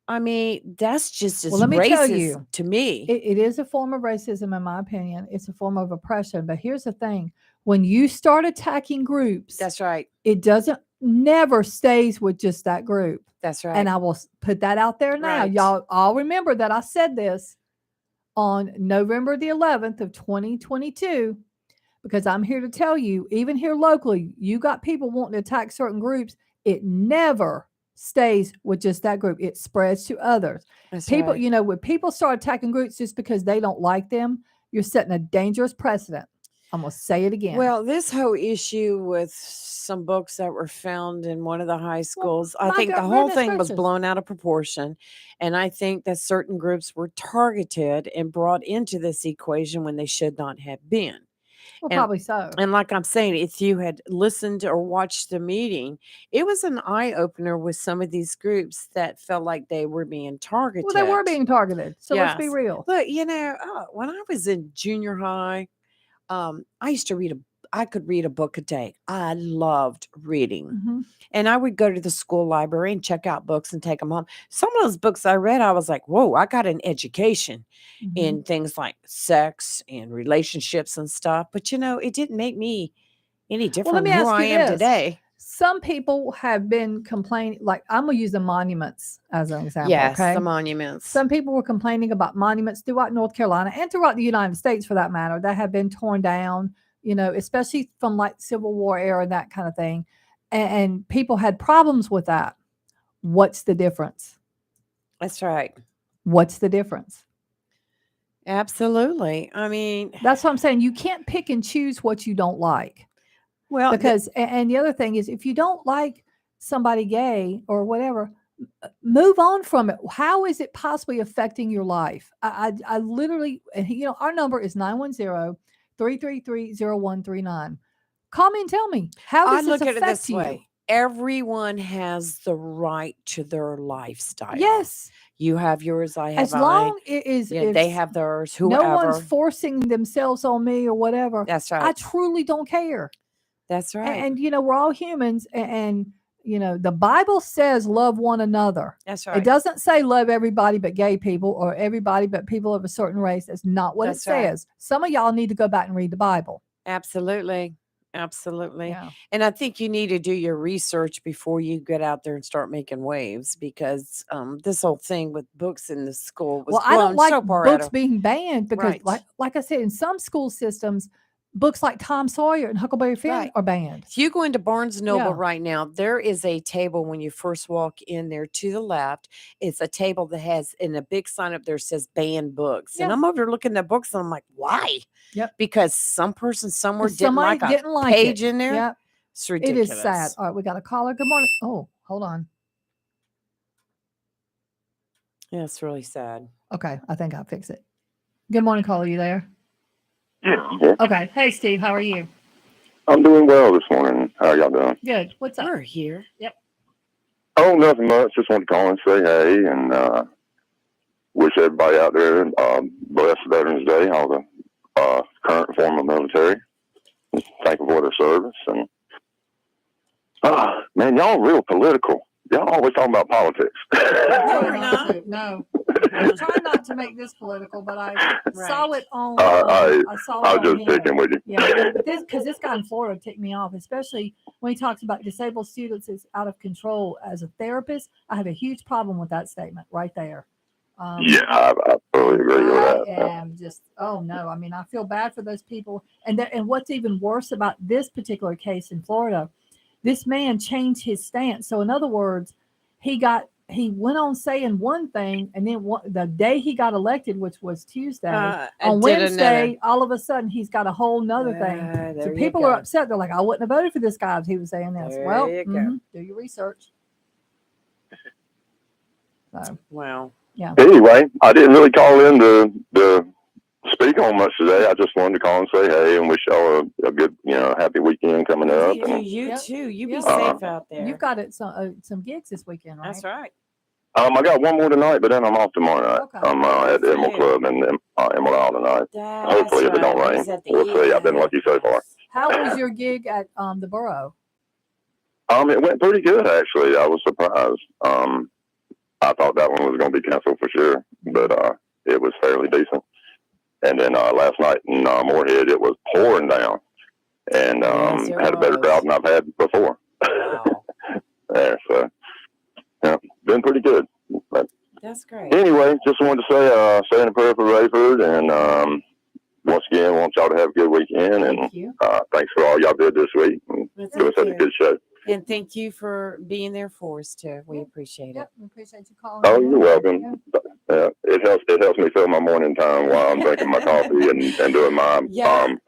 S2: I mean, that's just as racist to me.
S1: It is a form of racism, in my opinion. It's a form of oppression. But here's the thing. When you start attacking groups,
S2: that's right.
S1: It never stays with just that group.
S2: That's right.
S1: And I will put that out there now.
S2: Right.
S1: Y'all all remember that I said this on November the 11th of 2022, because I'm here to tell you, even here locally, you got people wanting to attack certain groups. It never stays with just that group. It spreads to others.
S2: That's
S1: People,
S2: right.
S1: when people start attacking groups just because they don't like them, you're setting a dangerous precedent. I'm going to say it again.
S2: Well, this whole issue with some books that were found in one of the high
S1: Well,
S2: schools, I
S1: my
S2: think the
S1: God,
S2: whole
S1: goodness
S2: thing was
S1: gracious.
S2: blown out of proportion. And I think that certain groups were targeted and brought into this equation when they should not have been.
S1: Well,
S2: And
S1: probably so.
S2: and like I'm saying, if you had listened or watched the meeting, it was an eye opener with some of these groups that felt like they were being targeted.
S1: Well, they were being targeted. So let's be
S2: Yes.
S1: real.
S2: Look, when I was in junior high, I used to I could read a book a day. I loved reading.
S1: hmm
S2: And I would go to the school library and check out books and take them home. Some of those books I read, I was like, whoa, I got an education
S1: hmm
S2: in things like sex and relationships and stuff. But, it didn't make me any
S1: Well, let
S2: different
S1: me
S2: than who
S1: ask
S2: I
S1: you
S2: am
S1: this.
S2: today.
S1: Some people have been complaining, like I'm going to use the monuments as an example.
S2: Yes,
S1: Okay.
S2: the monuments.
S1: Some people were complaining about monuments throughout North Carolina and throughout the United States for that matter that have been torn down, especially from like Civil War era, that kind of thing. And people had problems with that. What's the difference?
S2: That's right.
S1: What's the difference?
S2: Absolutely. I mean,
S1: That's what I'm saying. You can't pick and choose what you don't like.
S2: well,
S1: Because, and the other thing is, if you don't like somebody gay or whatever, move on from it. How is it possibly affecting your life? I literally, our number is 910-333-0139. Call me and tell me, how
S2: I
S1: does this
S2: look at it
S1: affect
S2: this
S1: you?
S2: way. Everyone has the right to their lifestyle.
S1: Yes.
S2: You have yours, I have
S1: As
S2: mine.
S1: long as
S2: They have theirs,
S1: no one's
S2: whoever.
S1: forcing themselves on me or whatever,
S2: That's
S1: I
S2: right.
S1: truly don't care.
S2: That's right.
S1: And we're all humans, and the Bible says love one another.
S2: That's
S1: It
S2: right.
S1: doesn't say love everybody but gay people or everybody but people of a certain race. That's not what
S2: That's
S1: it
S2: right.
S1: says. Some of y'all need to go back and read the Bible.
S2: Absolutely. Absolutely.
S1: Yeah.
S2: And I think you need to do your research before you get out there and start making waves, because this whole thing with books in the school was
S1: Well, I don't
S2: blown
S1: like
S2: so far out
S1: books
S2: of
S1: being banned because,
S2: right.
S1: like I said, in some school systems, books like Tom Sawyer and Huckleberry Finn
S2: Right.
S1: are banned.
S2: If you go into Barnes & Noble
S1: Yeah.
S2: right now, there is a table when you first walk in there to the left. It's a table that has, in a big sign up there says banned books. And
S1: Yeah.
S2: I'm over there looking at books and I'm like, why?
S1: Yep.
S2: Because some person somewhere
S1: 'Cause
S2: didn't
S1: somebody
S2: like a
S1: didn't like
S2: page
S1: it.
S2: in there.
S1: Yep.
S2: It's
S1: It
S2: ridiculous.
S1: is sad. All right, we got a caller. Good morning. Oh, hold on.
S2: Yeah, it's really sad.
S1: Okay, I think I'll fix it. Good morning, caller. You there?
S5: Yeah.
S1: Okay. Hey, Steve. How are you?
S5: I'm doing well this morning. How are y'all doing?
S1: Good. What's up?
S2: We're here.
S5: Oh, nothing much. Just wanted to call and say hey and wish everybody out there blessed Veterans Day, all the current and former military. Thank them for their service. And man, y'all real political. Y'all always talking about politics.
S2: No, we're not.
S1: No. I'm trying not to make this political, but I saw it on.
S5: I
S1: saw it
S5: was
S1: on
S5: just
S1: him.
S5: picking with you.
S1: Yeah, but this guy in Florida ticked me off, especially when he talks about disabled students is out of control. As a therapist, I have a huge problem with that statement right there.
S5: Yeah, I totally agree with that.
S1: I am just, oh no. I mean, I feel bad for those people. And what's even worse about this particular case in Florida, this man changed his stance. So in other words, he went on saying one thing, and then the day he got elected, which was Tuesday, on Wednesday, all of a sudden he's got a whole nother thing. So people are upset. They're like, I wouldn't have voted for this guy if he was saying this.
S2: There
S1: Well,
S2: you go.
S1: do your research. So,
S2: Wow.
S1: yeah.
S5: Anyway, I didn't really call in to speak on much today. I just wanted to call and say hey and wish y'all a good, happy weekend coming up. And
S2: You too. You be
S1: Yep.
S2: safe out there.
S1: You've got some gigs this weekend, right?
S2: That's right.
S5: I got one more tonight, but then I'm off tomorrow night.
S1: Okay.
S5: I'm at the Emerald Club in Emerald Isle tonight. Hopefully, if it don't rain, we'll see. I've been lucky so far.
S1: How was your gig at the Borough?
S5: It went pretty good actually. I was surprised. I thought that one was going to be canceled for sure, but it was fairly decent. And then last night in Moorhead, it was pouring down, and
S2: Yes, it
S5: had a better
S2: was.
S5: crowd than I've had before.
S2: Wow.
S5: There, so yeah, been pretty good. But
S2: That's great.
S5: anyway, just wanted to say in a prayer for Rayford, and once again, want y'all to have a good weekend, and
S1: Thank you.
S5: thanks for all y'all did this week. And
S2: Well,
S5: give us
S2: thank
S5: a
S2: you.
S5: good show.
S2: And thank you for being there for us too. We appreciate it.
S1: Yep, we appreciate you calling.
S5: Oh,
S1: in.
S5: you're welcome. Yeah, it helps me fill my morning time while I'm drinking my coffee and doing my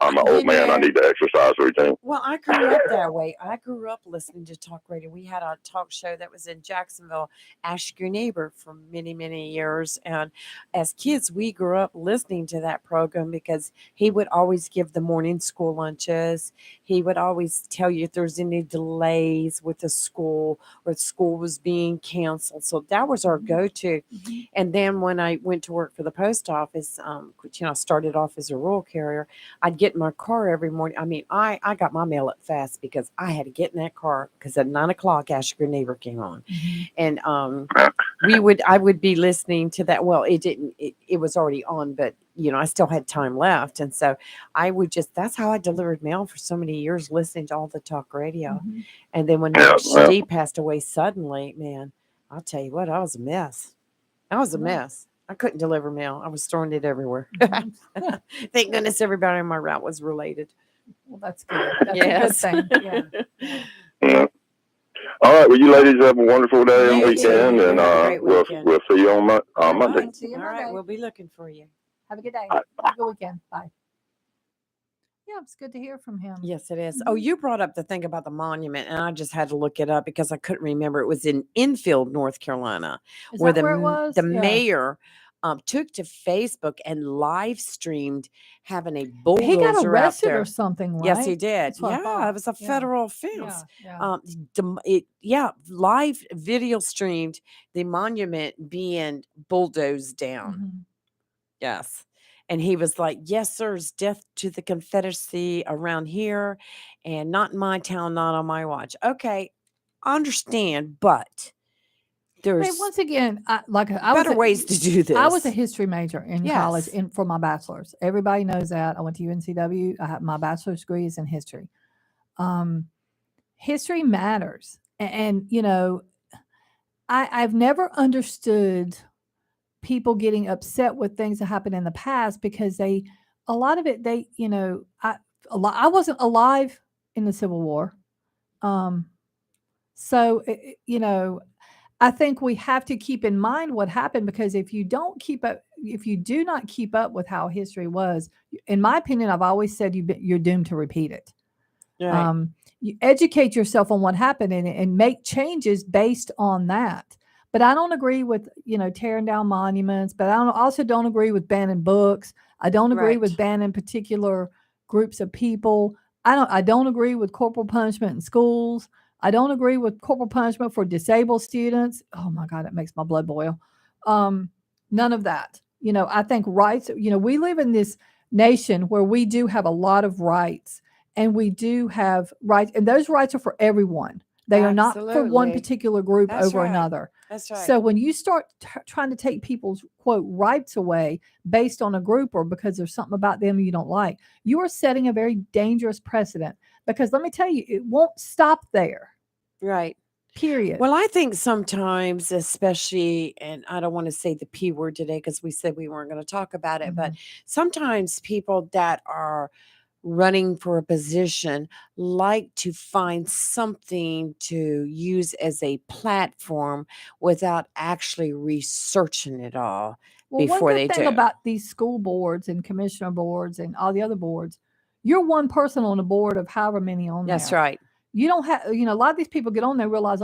S5: I'm an old man. I need the exercise routine.
S2: Well, I grew up that way. I grew up listening to talk radio. We had a talk show that was in Jacksonville, Ask Your Neighbor, for many, many years. And as kids, we grew up listening to that program because he would always give the morning school lunches. He would always tell you if there's any delays with the school or school was being canceled. So that was our go-to. And then when I went to work for the post office, I started off as a rural carrier. I'd get in my car every morning. I mean, I got my mail up fast because I had to get in that car because at 9 o'clock, Ask Your Neighbor came on, and I would be listening to that. Well, it was already on, but I still had time left, and so I would that's how I delivered mail for so many years, listening to all the talk radio. And then when Steve passed away suddenly, man, I'll tell you what, I was a mess. I was a mess. I couldn't deliver mail. I was throwing it everywhere. Thank goodness everybody on my route was related.
S1: Well, that's good. That's a good thing.
S5: Yeah. All right. Well, you ladies have a wonderful day and weekend, and we'll see you on Monday.
S1: See you
S2: All
S1: Monday.
S2: right, we'll be looking for you.
S1: Have a good day.
S5: All right,
S1: Have a good weekend. Bye. Yeah, it's good to hear from him.
S2: Yes, it is. Oh, you brought up the thing about the monument, and I just had to look it up because I couldn't remember. It was in Enfield, North Carolina,
S1: Is
S2: where
S1: that where it was?
S2: the mayor took to Facebook and live streamed having a bulldozer
S1: He got
S2: out
S1: arrested
S2: there.
S1: or something, right?
S2: Yes, he did.
S1: That's what I
S2: Yeah,
S1: thought.
S2: it was a federal offense.
S1: Yeah.
S2: Live video streamed the monument being bulldozed down. Yes. And he was like, yes, sir, it's death to the Confederacy around here and not in my town, not on my watch. Okay, I understand, but there's
S1: once again, I
S2: better ways to do this.
S1: I was a history major in college for my bachelor's. Everybody knows that. I went to UNCW. I have my bachelor's degree is in history. History matters. And I've never understood people getting upset with things that happened in the past because I wasn't alive in the Civil War. So I think we have to keep in mind what happened because if you do not keep up with how history was, in my opinion, I've always said you're doomed to repeat it.
S2: Right.
S1: You educate yourself on what happened and make changes based on that. But I don't agree with tearing down monuments. But I also don't agree with banning books. I don't agree with banning particular groups of people. I don't agree with corporal punishment in schools. I don't agree with corporal punishment for disabled students. Oh my God, it makes my blood boil. None of that. I think rights. We live in this nation where we do have a lot of rights, and we do have rights, and those rights are for everyone. They are not for one particular group over another.
S2: That's right.
S1: So when you start trying to take people's quote rights away based on a group or because there's something about them you don't like, you are setting a very dangerous precedent. Because let me tell you, it won't stop there.
S2: Right.
S1: Period.
S2: Well, I think sometimes, especially, and I don't want to say the P word today because we said we weren't going to talk about it, but sometimes people that are running for a position like to find something to use as a platform without actually researching it all before they do.
S1: One good thing about these school boards and commissioner boards and all the other boards, you're one person on a board of however many on there.
S2: That's right.
S1: You don't have, a lot of these people get on there and realize,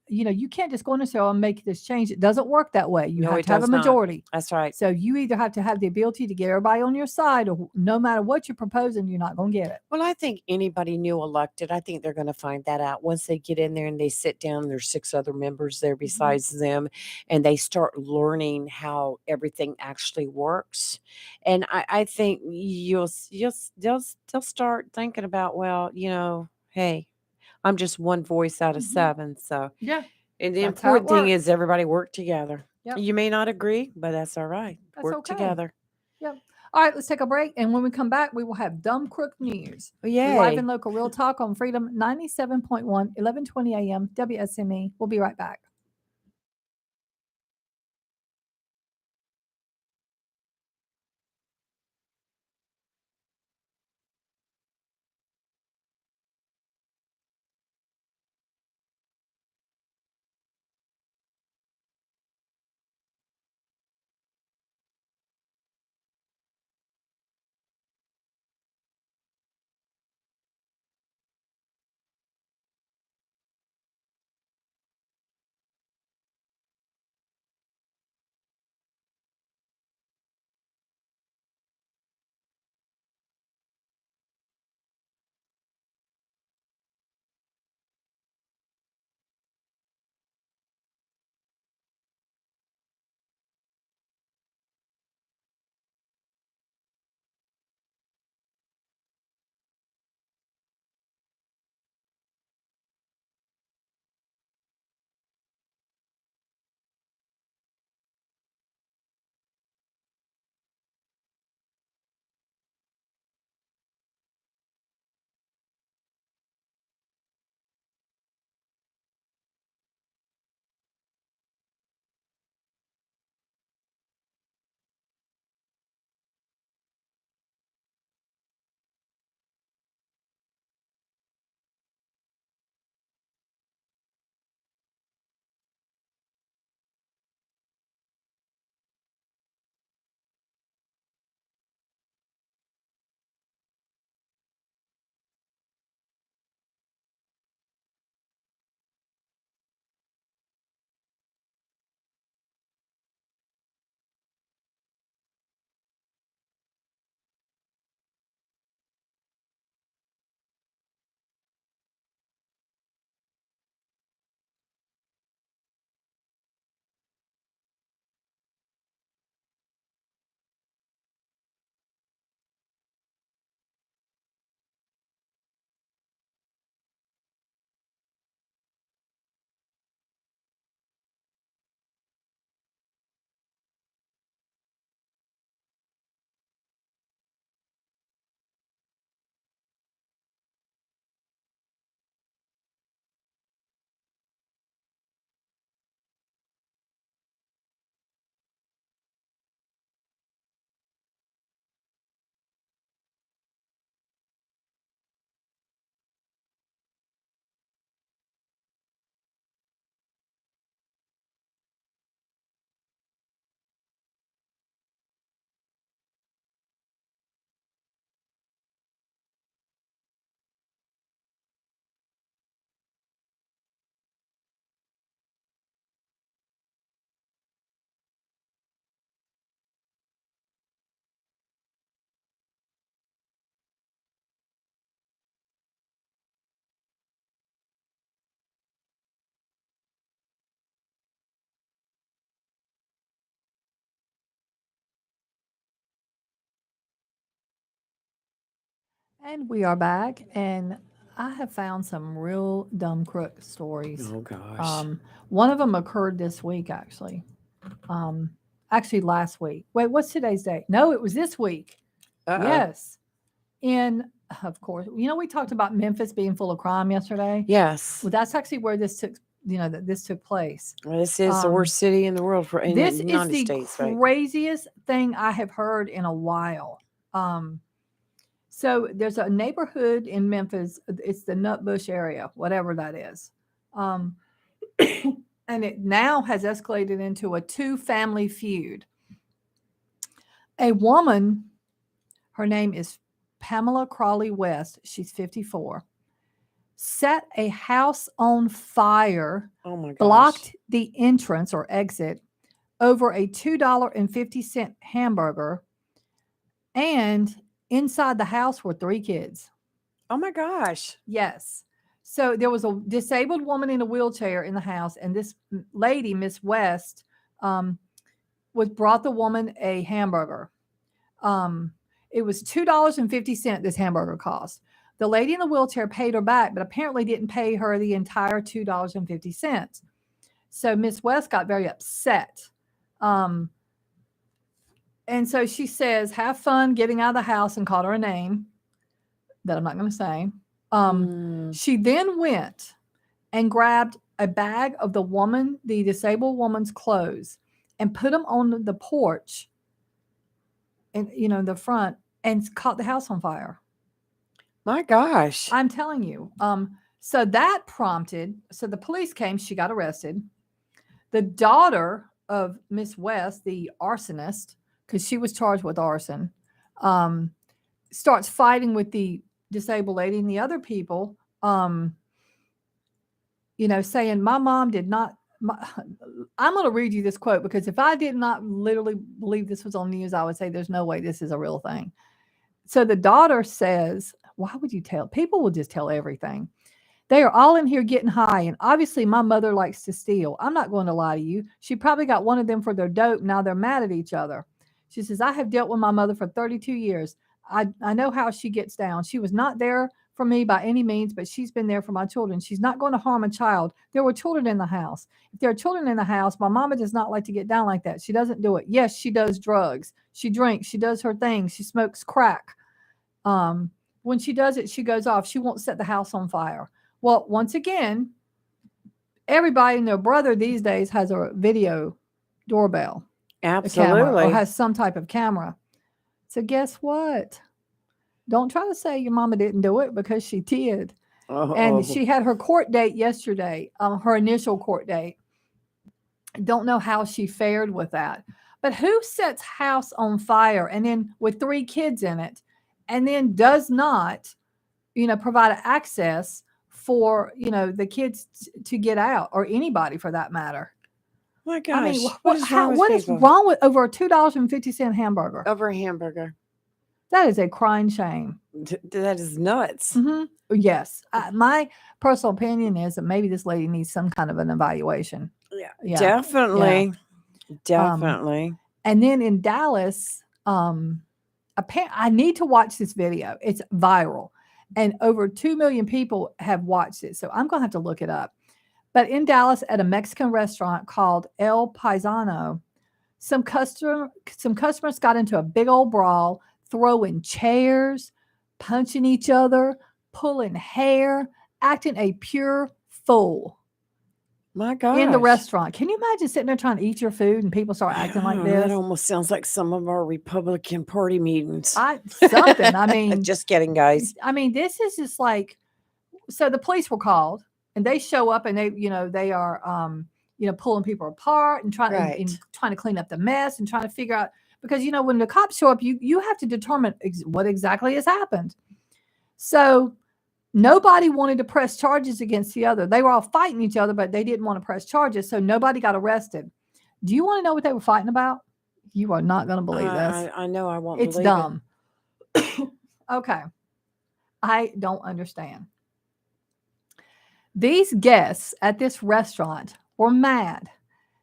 S1: you can't just go in and say, I'll make this change. It doesn't work that way. You have to have a majority.
S2: That's right.
S1: So you either have to have the ability to get everybody on your side, or no matter what you're proposing, you're not going to get it.
S2: Well, I think anybody new elected, I think they're going to find that out once they get in there and they sit down. There's 6 other members there besides them, and they start learning how everything actually works. And I think they'll start thinking about, well, hey, I'm just one voice out of 7. So
S1: yeah.
S2: And the important thing is everybody work together. Yep. You may not agree, but that's all right. Work together.
S1: Yep. All right, let's take a break. And when we come back, we will have Dumb Crook News.
S2: Yay.
S1: Live and local real talk on Freedom 97.1, 1120 a.m. WSME. We'll be right back. And we are back, and I have found some real dumb crook stories.
S2: Oh gosh.
S1: One of them occurred this week, actually. Um, actually, last week. Wait, what's today's date? No, it was this week.
S2: Uh-oh.
S1: Yes. In, of course, we talked about Memphis being full of crime yesterday.
S2: Yes.
S1: Well, that's actually where this took, that this took place.
S2: Well, this is the worst city in the world in
S1: This
S2: the
S1: is
S2: United
S1: the
S2: States, right?
S1: craziest thing I have heard in a while. So there's a neighborhood in Memphis. It's the Nutbush area, whatever that is. And it now has escalated into a 2-family feud. A woman, her name is Pamela Crawley West. She's 54. Set a house on fire.
S2: Oh my gosh.
S1: Blocked the entrance or exit over a $2.50 hamburger, and inside the house were 3 kids.
S2: Oh my gosh.
S1: Yes. So there was a disabled woman in a wheelchair in the house, and this lady, Miss West, brought the woman a hamburger. It was $2.50 this hamburger cost. The lady in the wheelchair paid her back, but apparently didn't pay her the entire $2.50. So Miss West got very upset. And so she says, have fun getting out of the house, and called her a name that I'm not going to say. She then went and grabbed a bag of the disabled woman's clothes, and put them on the porch and, the front, and caught the house on fire.
S2: My gosh.
S1: I'm telling you. So that prompted, so the police came, she got arrested. The daughter of Miss West, the arsonist, because she was charged with arson, starts fighting with the disabled lady and the other people, saying, my mom did not. I'm going to read you this quote, because if I did not literally believe this was on news, I would say there's no way this is a real thing. So the daughter says, why would you tell? People will just tell everything. They are all in here getting high, and obviously my mother likes to steal. I'm not going to lie to you. She probably got one of them for their dope. Now they're mad at each other. She says, I have dealt with my mother for 32 years. I know how she gets down. She was not there for me by any means, but she's been there for my children. She's not going to harm a child. There were children in the house. If there are children in the house, my mama does not like to get down like that. She doesn't do it. Yes, she does drugs. She drinks. She does her things. She smokes crack. When she does it, she goes off. She won't set the house on fire. Well, once again, everybody and their brother these days has a video doorbell.
S2: Absolutely.
S1: Or has some type of camera. So guess what? Don't try to say your mama didn't do it, because she did.
S2: Oh.
S1: And she had her court date yesterday, her initial court date. Don't know how she fared with that. But who sets house on fire and then with 3 kids in it, and then does not, provide access for, the kids to get out, or anybody for that matter?
S2: My gosh.
S1: I mean,
S2: what is
S1: wrong with over a $2.50 hamburger?
S2: Over a hamburger.
S1: That is a crying shame.
S2: That is nuts.
S1: Mm-hmm. Yes. My personal opinion is that maybe this lady needs some kind of an evaluation.
S2: Yeah. Definitely.
S1: Yeah.
S2: Definitely.
S1: And then in Dallas, I need to watch this video. It's viral, and over 2 million people have watched it. So I'm going to have to look it up. But in Dallas, at a Mexican restaurant called El Paisano, some customers got into a big old brawl, throwing chairs, punching each other, pulling hair, acting a pure fool.
S2: My gosh.
S1: In the restaurant. Can you imagine sitting there trying to eat your food and people start acting like this?
S2: That almost sounds like some of our Republican Party meetings.
S1: Something. I mean,
S2: just kidding, guys.
S1: I mean, this is just like, so the police were called, and they show up, and they are, pulling people apart and trying to clean up the mess and trying to figure out, because, when the cops show up, you have to determine what exactly has happened. So nobody wanted to press charges against the other. They were all fighting each other, but they didn't want to press charges. So nobody got arrested. Do you want to know what they were fighting about? You are not going to believe this.
S2: I know I won't.
S1: It's dumb. Okay. I don't understand. These guests at this restaurant were mad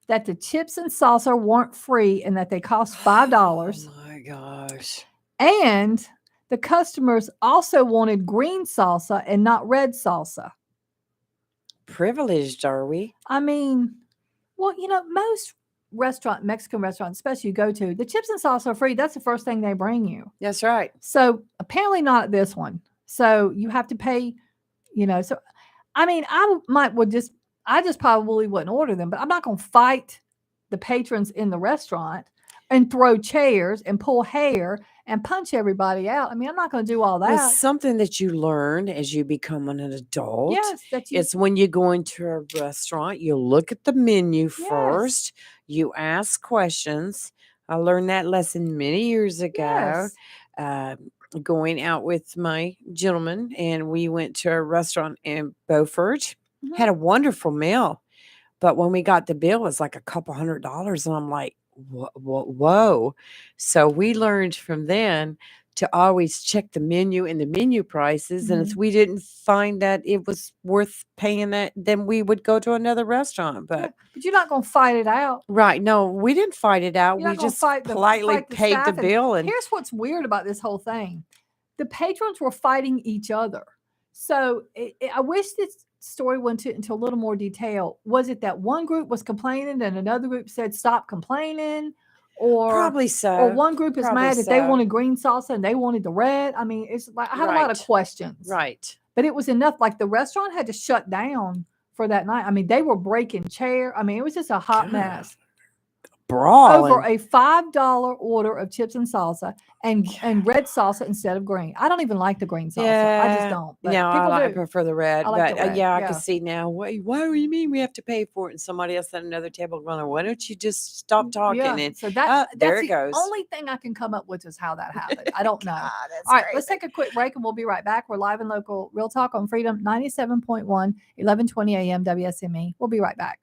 S1: that the chips and salsa weren't free and that they cost $5.
S2: Oh my gosh.
S1: And the customers also wanted green salsa and not red salsa.
S2: Privileged, are we?
S1: I mean, well, most Mexican restaurants, especially you go to, the chips and salsa are free. That's the first thing they bring you.
S2: That's right.
S1: So apparently not at this one. So you have to pay, So, I mean, I just probably wouldn't order them, but I'm not going to fight the patrons in the restaurant and throw chairs and pull hair and punch everybody out. I mean, I'm not going to do all
S2: Well,
S1: that.
S2: something that you learn as you become an adult.
S1: Yes, that you.
S2: It's when you go into a restaurant, you look at the menu first, you ask questions. I learned that lesson many years ago.
S1: Yes.
S2: Going out with my gentleman, and we went to a restaurant in Beaufort, had a wonderful meal. But when we got the bill, it was like a couple $100. And I'm like, whoa. So we learned from then to always check the menu and the menu prices. And if we didn't find that it was worth paying that, then we would go to another restaurant.
S1: Yeah,
S2: But
S1: but you're not going to fight it out.
S2: right. No, we didn't fight it out.
S1: You're
S2: We
S1: not gonna
S2: just
S1: fight
S2: politely
S1: fight the
S2: paid the
S1: staff. And
S2: bill. And
S1: here's what's weird about this whole thing: the patrons were fighting each other. So I wish this story went into a little more detail. Was it that one group was complaining and another group said stop complaining, or
S2: probably so.
S1: or one group is
S2: Probably
S1: mad that they
S2: so.
S1: wanted green salsa and they wanted the red? I mean, it's like I had a lot of
S2: Right.
S1: questions.
S2: Right.
S1: But it was enough. Like the restaurant had to shut down for that night. I mean, they were breaking chair. I mean, it was just a hot mess.
S2: Brawl.
S1: Over a $5 order of chips and salsa and red salsa instead of green. I don't even like the green salsa. I just
S2: Yeah.
S1: don't. But
S2: No,
S1: people
S2: I
S1: do.
S2: prefer the red.
S1: I like
S2: But
S1: the red.
S2: yeah, I
S1: Yeah.
S2: can see now. Why do you mean we have to pay for it? And somebody else at another table going, why don't you just stop talking?
S1: Yeah.
S2: And
S1: So
S2: there
S1: that's
S2: it
S1: the
S2: goes.
S1: only thing I can come up with is how that happened. I don't know.
S2: That's
S1: All right,
S2: crazy.
S1: let's take a quick break and we'll be right back. We're live and local, Real Talk on Freedom 97.1, 1120 a.m. WSME. We'll be right back.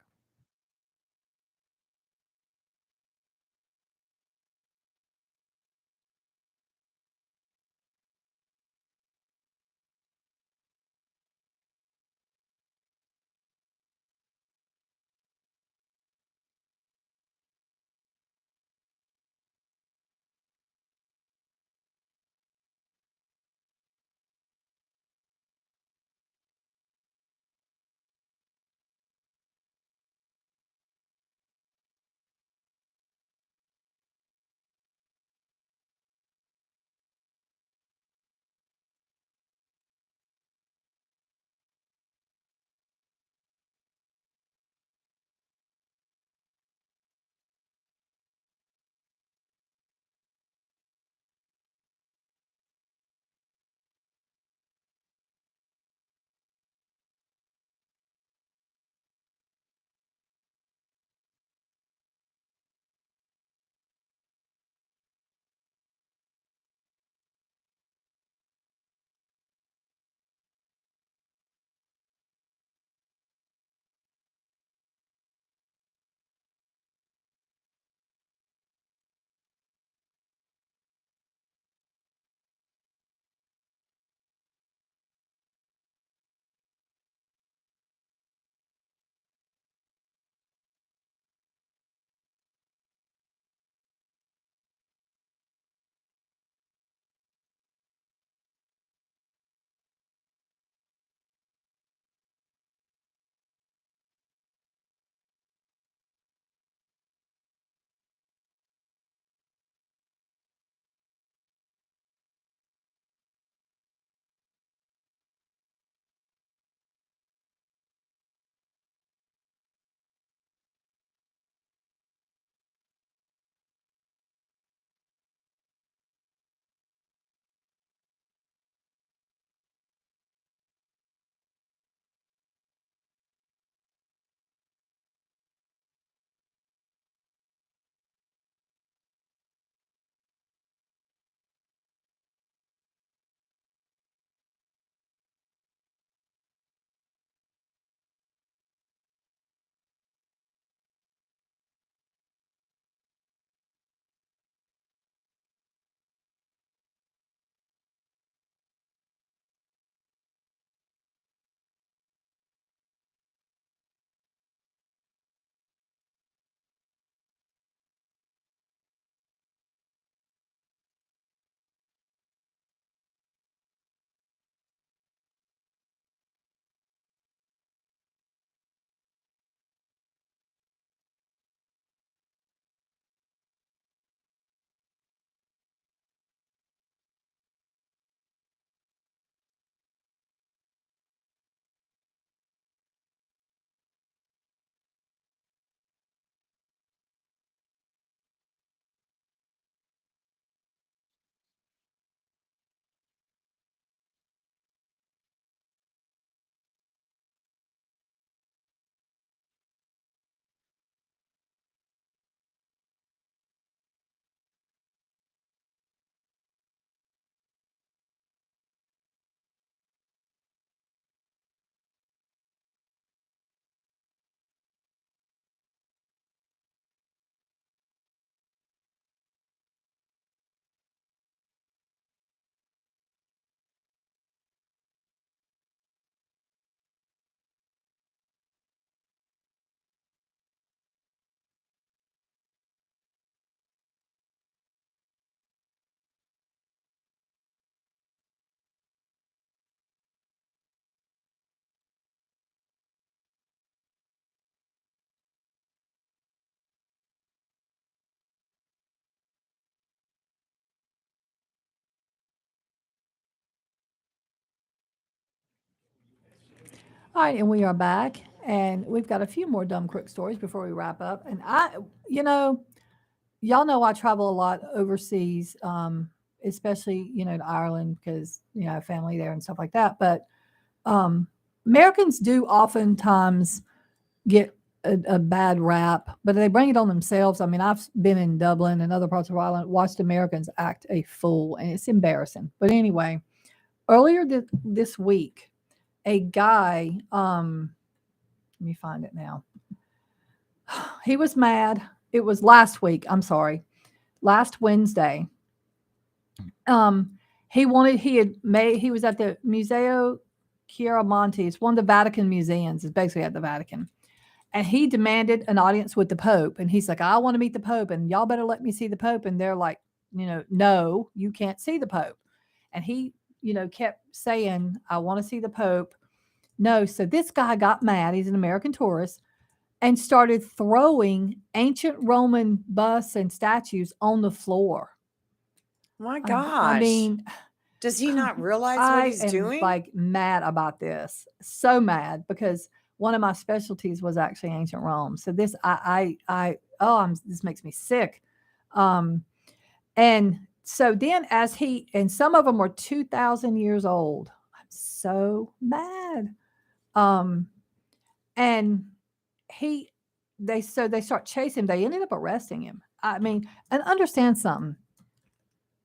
S1: All right, and we are back, and we've got a few more dumb crook stories before we wrap up. And you know, y'all know I travel a lot overseas, especially to Ireland because I have family there and stuff like that. But um, Americans do oftentimes get a bad rap, but they bring it on themselves. I mean, I've been in Dublin and other parts of Ireland, watched Americans act a fool, and it's embarrassing. But anyway, earlier this week, a guy, let me find it now. He was mad. It was last week. I'm sorry. Last Wednesday. He was at the Museo Chiaramonte. It's one of the Vatican museums. It's basically at the Vatican. And he demanded an audience with the Pope. And he's like, I want to meet the Pope, and y'all better let me see the Pope. And they're like, no, you can't see the Pope. And he, kept saying, I want to see the Pope. No. So this guy got mad. He's an American tourist, and started throwing ancient Roman busts and statues on the floor.
S2: My
S1: I
S2: gosh.
S1: mean,
S2: does he not realize what
S1: I
S2: he's
S1: am
S2: doing?
S1: like mad about this. So mad, because one of my specialties was actually ancient Rome. So this, this makes me sick. And so then and some of them were 2,000 years old. I'm so mad. And they start chasing him. They ended up arresting him. I mean, and understand something.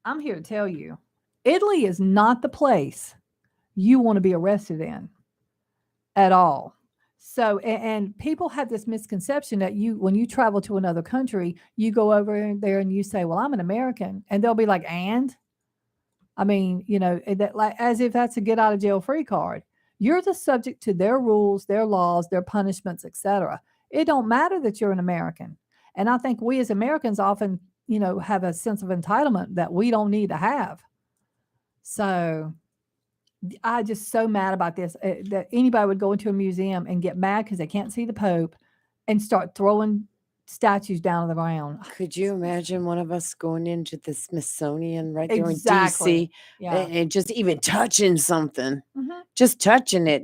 S1: I'm here to tell you, Italy is not the place you want to be arrested in at all. So, and people have this misconception that when you travel to another country, you go over there and you say, well, I'm an American. And they'll be like, and? I mean, that, like, as if that's a get out of jail free card. You're the subject to their rules, their laws, their punishments, etc. It don't matter that you're an American. And I think we as Americans often, have a sense of entitlement that we don't need to have. So I just so mad about this, that anybody would go into a museum and get mad because they can't see the Pope and start throwing statues down on the ground.
S2: Could you imagine one of us going into the Smithsonian right there
S1: Exactly.
S2: in DC
S1: Yeah.
S2: and just even touching something,
S1: Mhm.
S2: just touching it?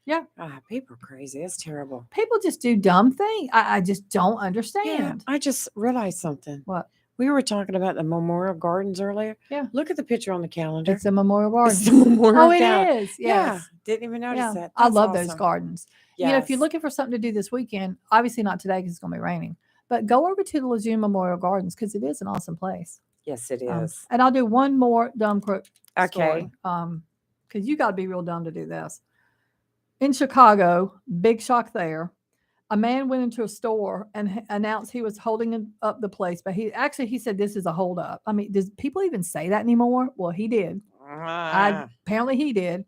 S1: Yeah.
S2: People are crazy. That's terrible.
S1: People just do dumb things. I just don't
S2: Yeah,
S1: understand.
S2: I just realized something.
S1: What?
S2: We were talking about the Memorial Gardens earlier.
S1: Yeah.
S2: Look at the picture on the calendar.
S1: It's a memorial garden.
S2: It's the Memorial
S1: Oh, it
S2: Garden.
S1: is. Yes.
S2: Didn't even notice
S1: Yeah.
S2: that.
S1: I
S2: That's
S1: love those
S2: awesome.
S1: gardens.
S2: Yes.
S1: If you're looking for something to do this weekend, obviously not today because it's going to be raining, but go over to the Lejeune Memorial Gardens because it is an awesome place.
S2: Yes, it is.
S1: And I'll do one more dumb crook
S2: Okay.
S1: story. Because you got to be real dumb to do this. In Chicago, big shock there. A man went into a store and announced he was holding up the place, but he said this is a holdup. I mean, does people even say that anymore? Well, he did. Apparently he did,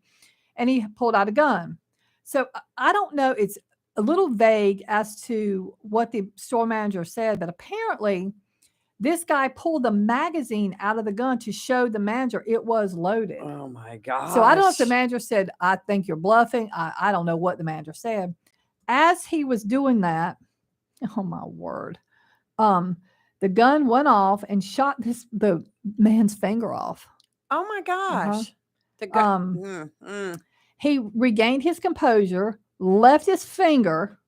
S1: and he pulled out a gun. So I don't know. It's a little vague as to what the store manager said, but apparently this guy pulled the magazine out of the gun to show the manager it was loaded.
S2: Oh my God.
S1: So I don't know if the manager said, I think you're bluffing. I don't know what the manager said. As he was doing that, oh my word, the gun went off and shot the man's finger off.
S2: Oh my gosh. The gun.
S1: He regained his composure, left his finger,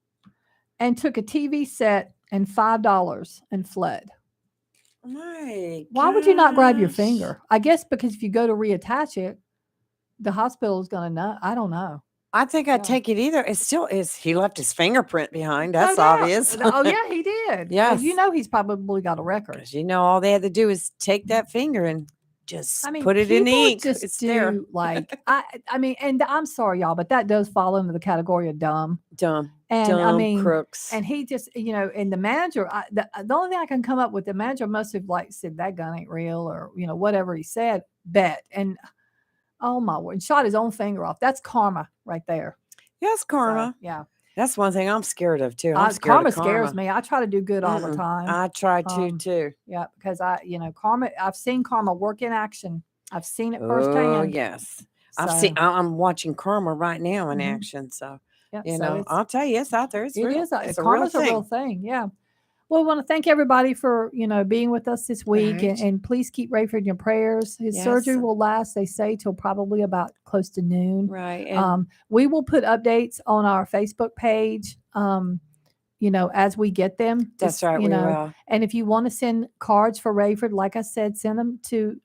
S1: and took a TV set and $5 and fled.
S2: My
S1: Why would you not grab your finger? I guess because if you go to reattach it, the hospital is going to know. I don't know.
S2: I think I'd take it either. It still is. He left his fingerprint behind.
S1: No
S2: That's
S1: doubt.
S2: obvious.
S1: Oh, yeah, he did.
S2: Yes.
S1: He's probably got a record.
S2: 'Cause all they had to do is take that finger and just put it in
S1: people
S2: ink.
S1: Just
S2: It's
S1: do,
S2: there.
S1: like, I mean, and I'm sorry, y'all, but that does fall into the category of dumb.
S2: Dumb.
S1: And
S2: Dumb
S1: I mean,
S2: crooks.
S1: and he just, and the manager, the only thing I can come up with, the manager must have said that gun ain't real, or whatever he said. Bet. And oh my word, shot his own finger off. That's karma right there.
S2: Yes, karma.
S1: So, yeah.
S2: That's one thing I'm scared of too.
S1: Karma scares me. I try to do good all the time.
S2: I try to too.
S1: Yeah, because karma. I've seen karma work in action. I've seen it
S2: Oh
S1: firsthand.
S2: yes,
S1: So,
S2: I'm watching karma right now in action. So
S1: yeah,
S2: I'll tell you, it's out there. It's real. It's
S1: karma's
S2: a real
S1: a real thing. Yeah. Well, I want to thank everybody for, being with us this week,
S2: Right.
S1: and please keep Rayford in your prayers. His surgery
S2: Yes.
S1: will last, they say, till probably about close to noon.
S2: Right. And
S1: We will put updates on our Facebook page, as we get them.
S2: that's right. We will.
S1: And if you want to send cards for Rayford, like I said, send them to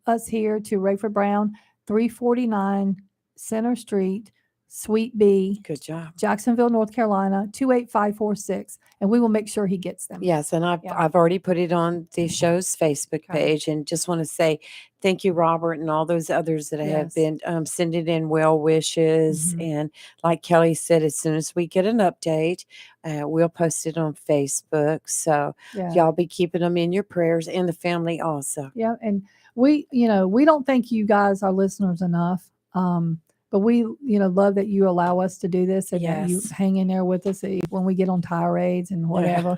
S1: us here to Rayford Brown, 349 Center Street, Suite B,
S2: Good job.
S1: Jacksonville, North Carolina, 28546, and we will make sure he gets them.
S2: Yes, and I've
S1: Yeah.
S2: I've already put it on the show's Facebook
S1: Okay.
S2: page, and just want to say thank you, Robert, and all those others that have
S1: Yes.
S2: been sending in well wishes.
S1: Mhm.
S2: And like Kelly said, as soon as we get an update, we'll post it on Facebook. So
S1: Yeah.
S2: y'all be keeping them in your prayers, and the family also.
S1: Yeah. And we don't thank you guys, our listeners, enough. But we, love that you allow us to do this, and that you
S2: Yes.
S1: hang in there with us when we get on tirades and whatever.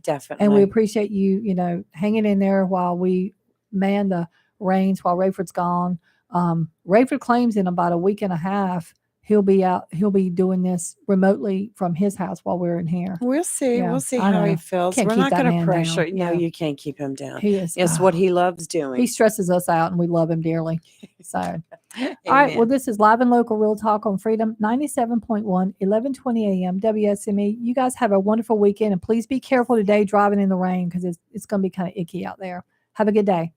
S2: Definitely.
S1: And we appreciate you, hanging in there while we man the reins while Rayford's gone. Rayford claims in about a week and a half he'll be doing this remotely from his house while we're in here.
S2: We'll see.
S1: Yeah,
S2: We'll see
S1: I
S2: how he
S1: know.
S2: feels.
S1: Can't
S2: We're
S1: keep
S2: not
S1: that
S2: going to
S1: man
S2: pressure.
S1: down.
S2: No,
S1: Yeah.
S2: you can't keep him down.
S1: He is.
S2: It's what he loves doing.
S1: He stresses us out, and we love him dearly. So, all right. Well,
S2: Amen.
S1: this is Live and Local Real Talk on Freedom 97.1, 1120 a.m. WSME. You guys have a wonderful weekend, and please be careful today driving in the rain, because it's going to be kind of icky out there. Have a good day.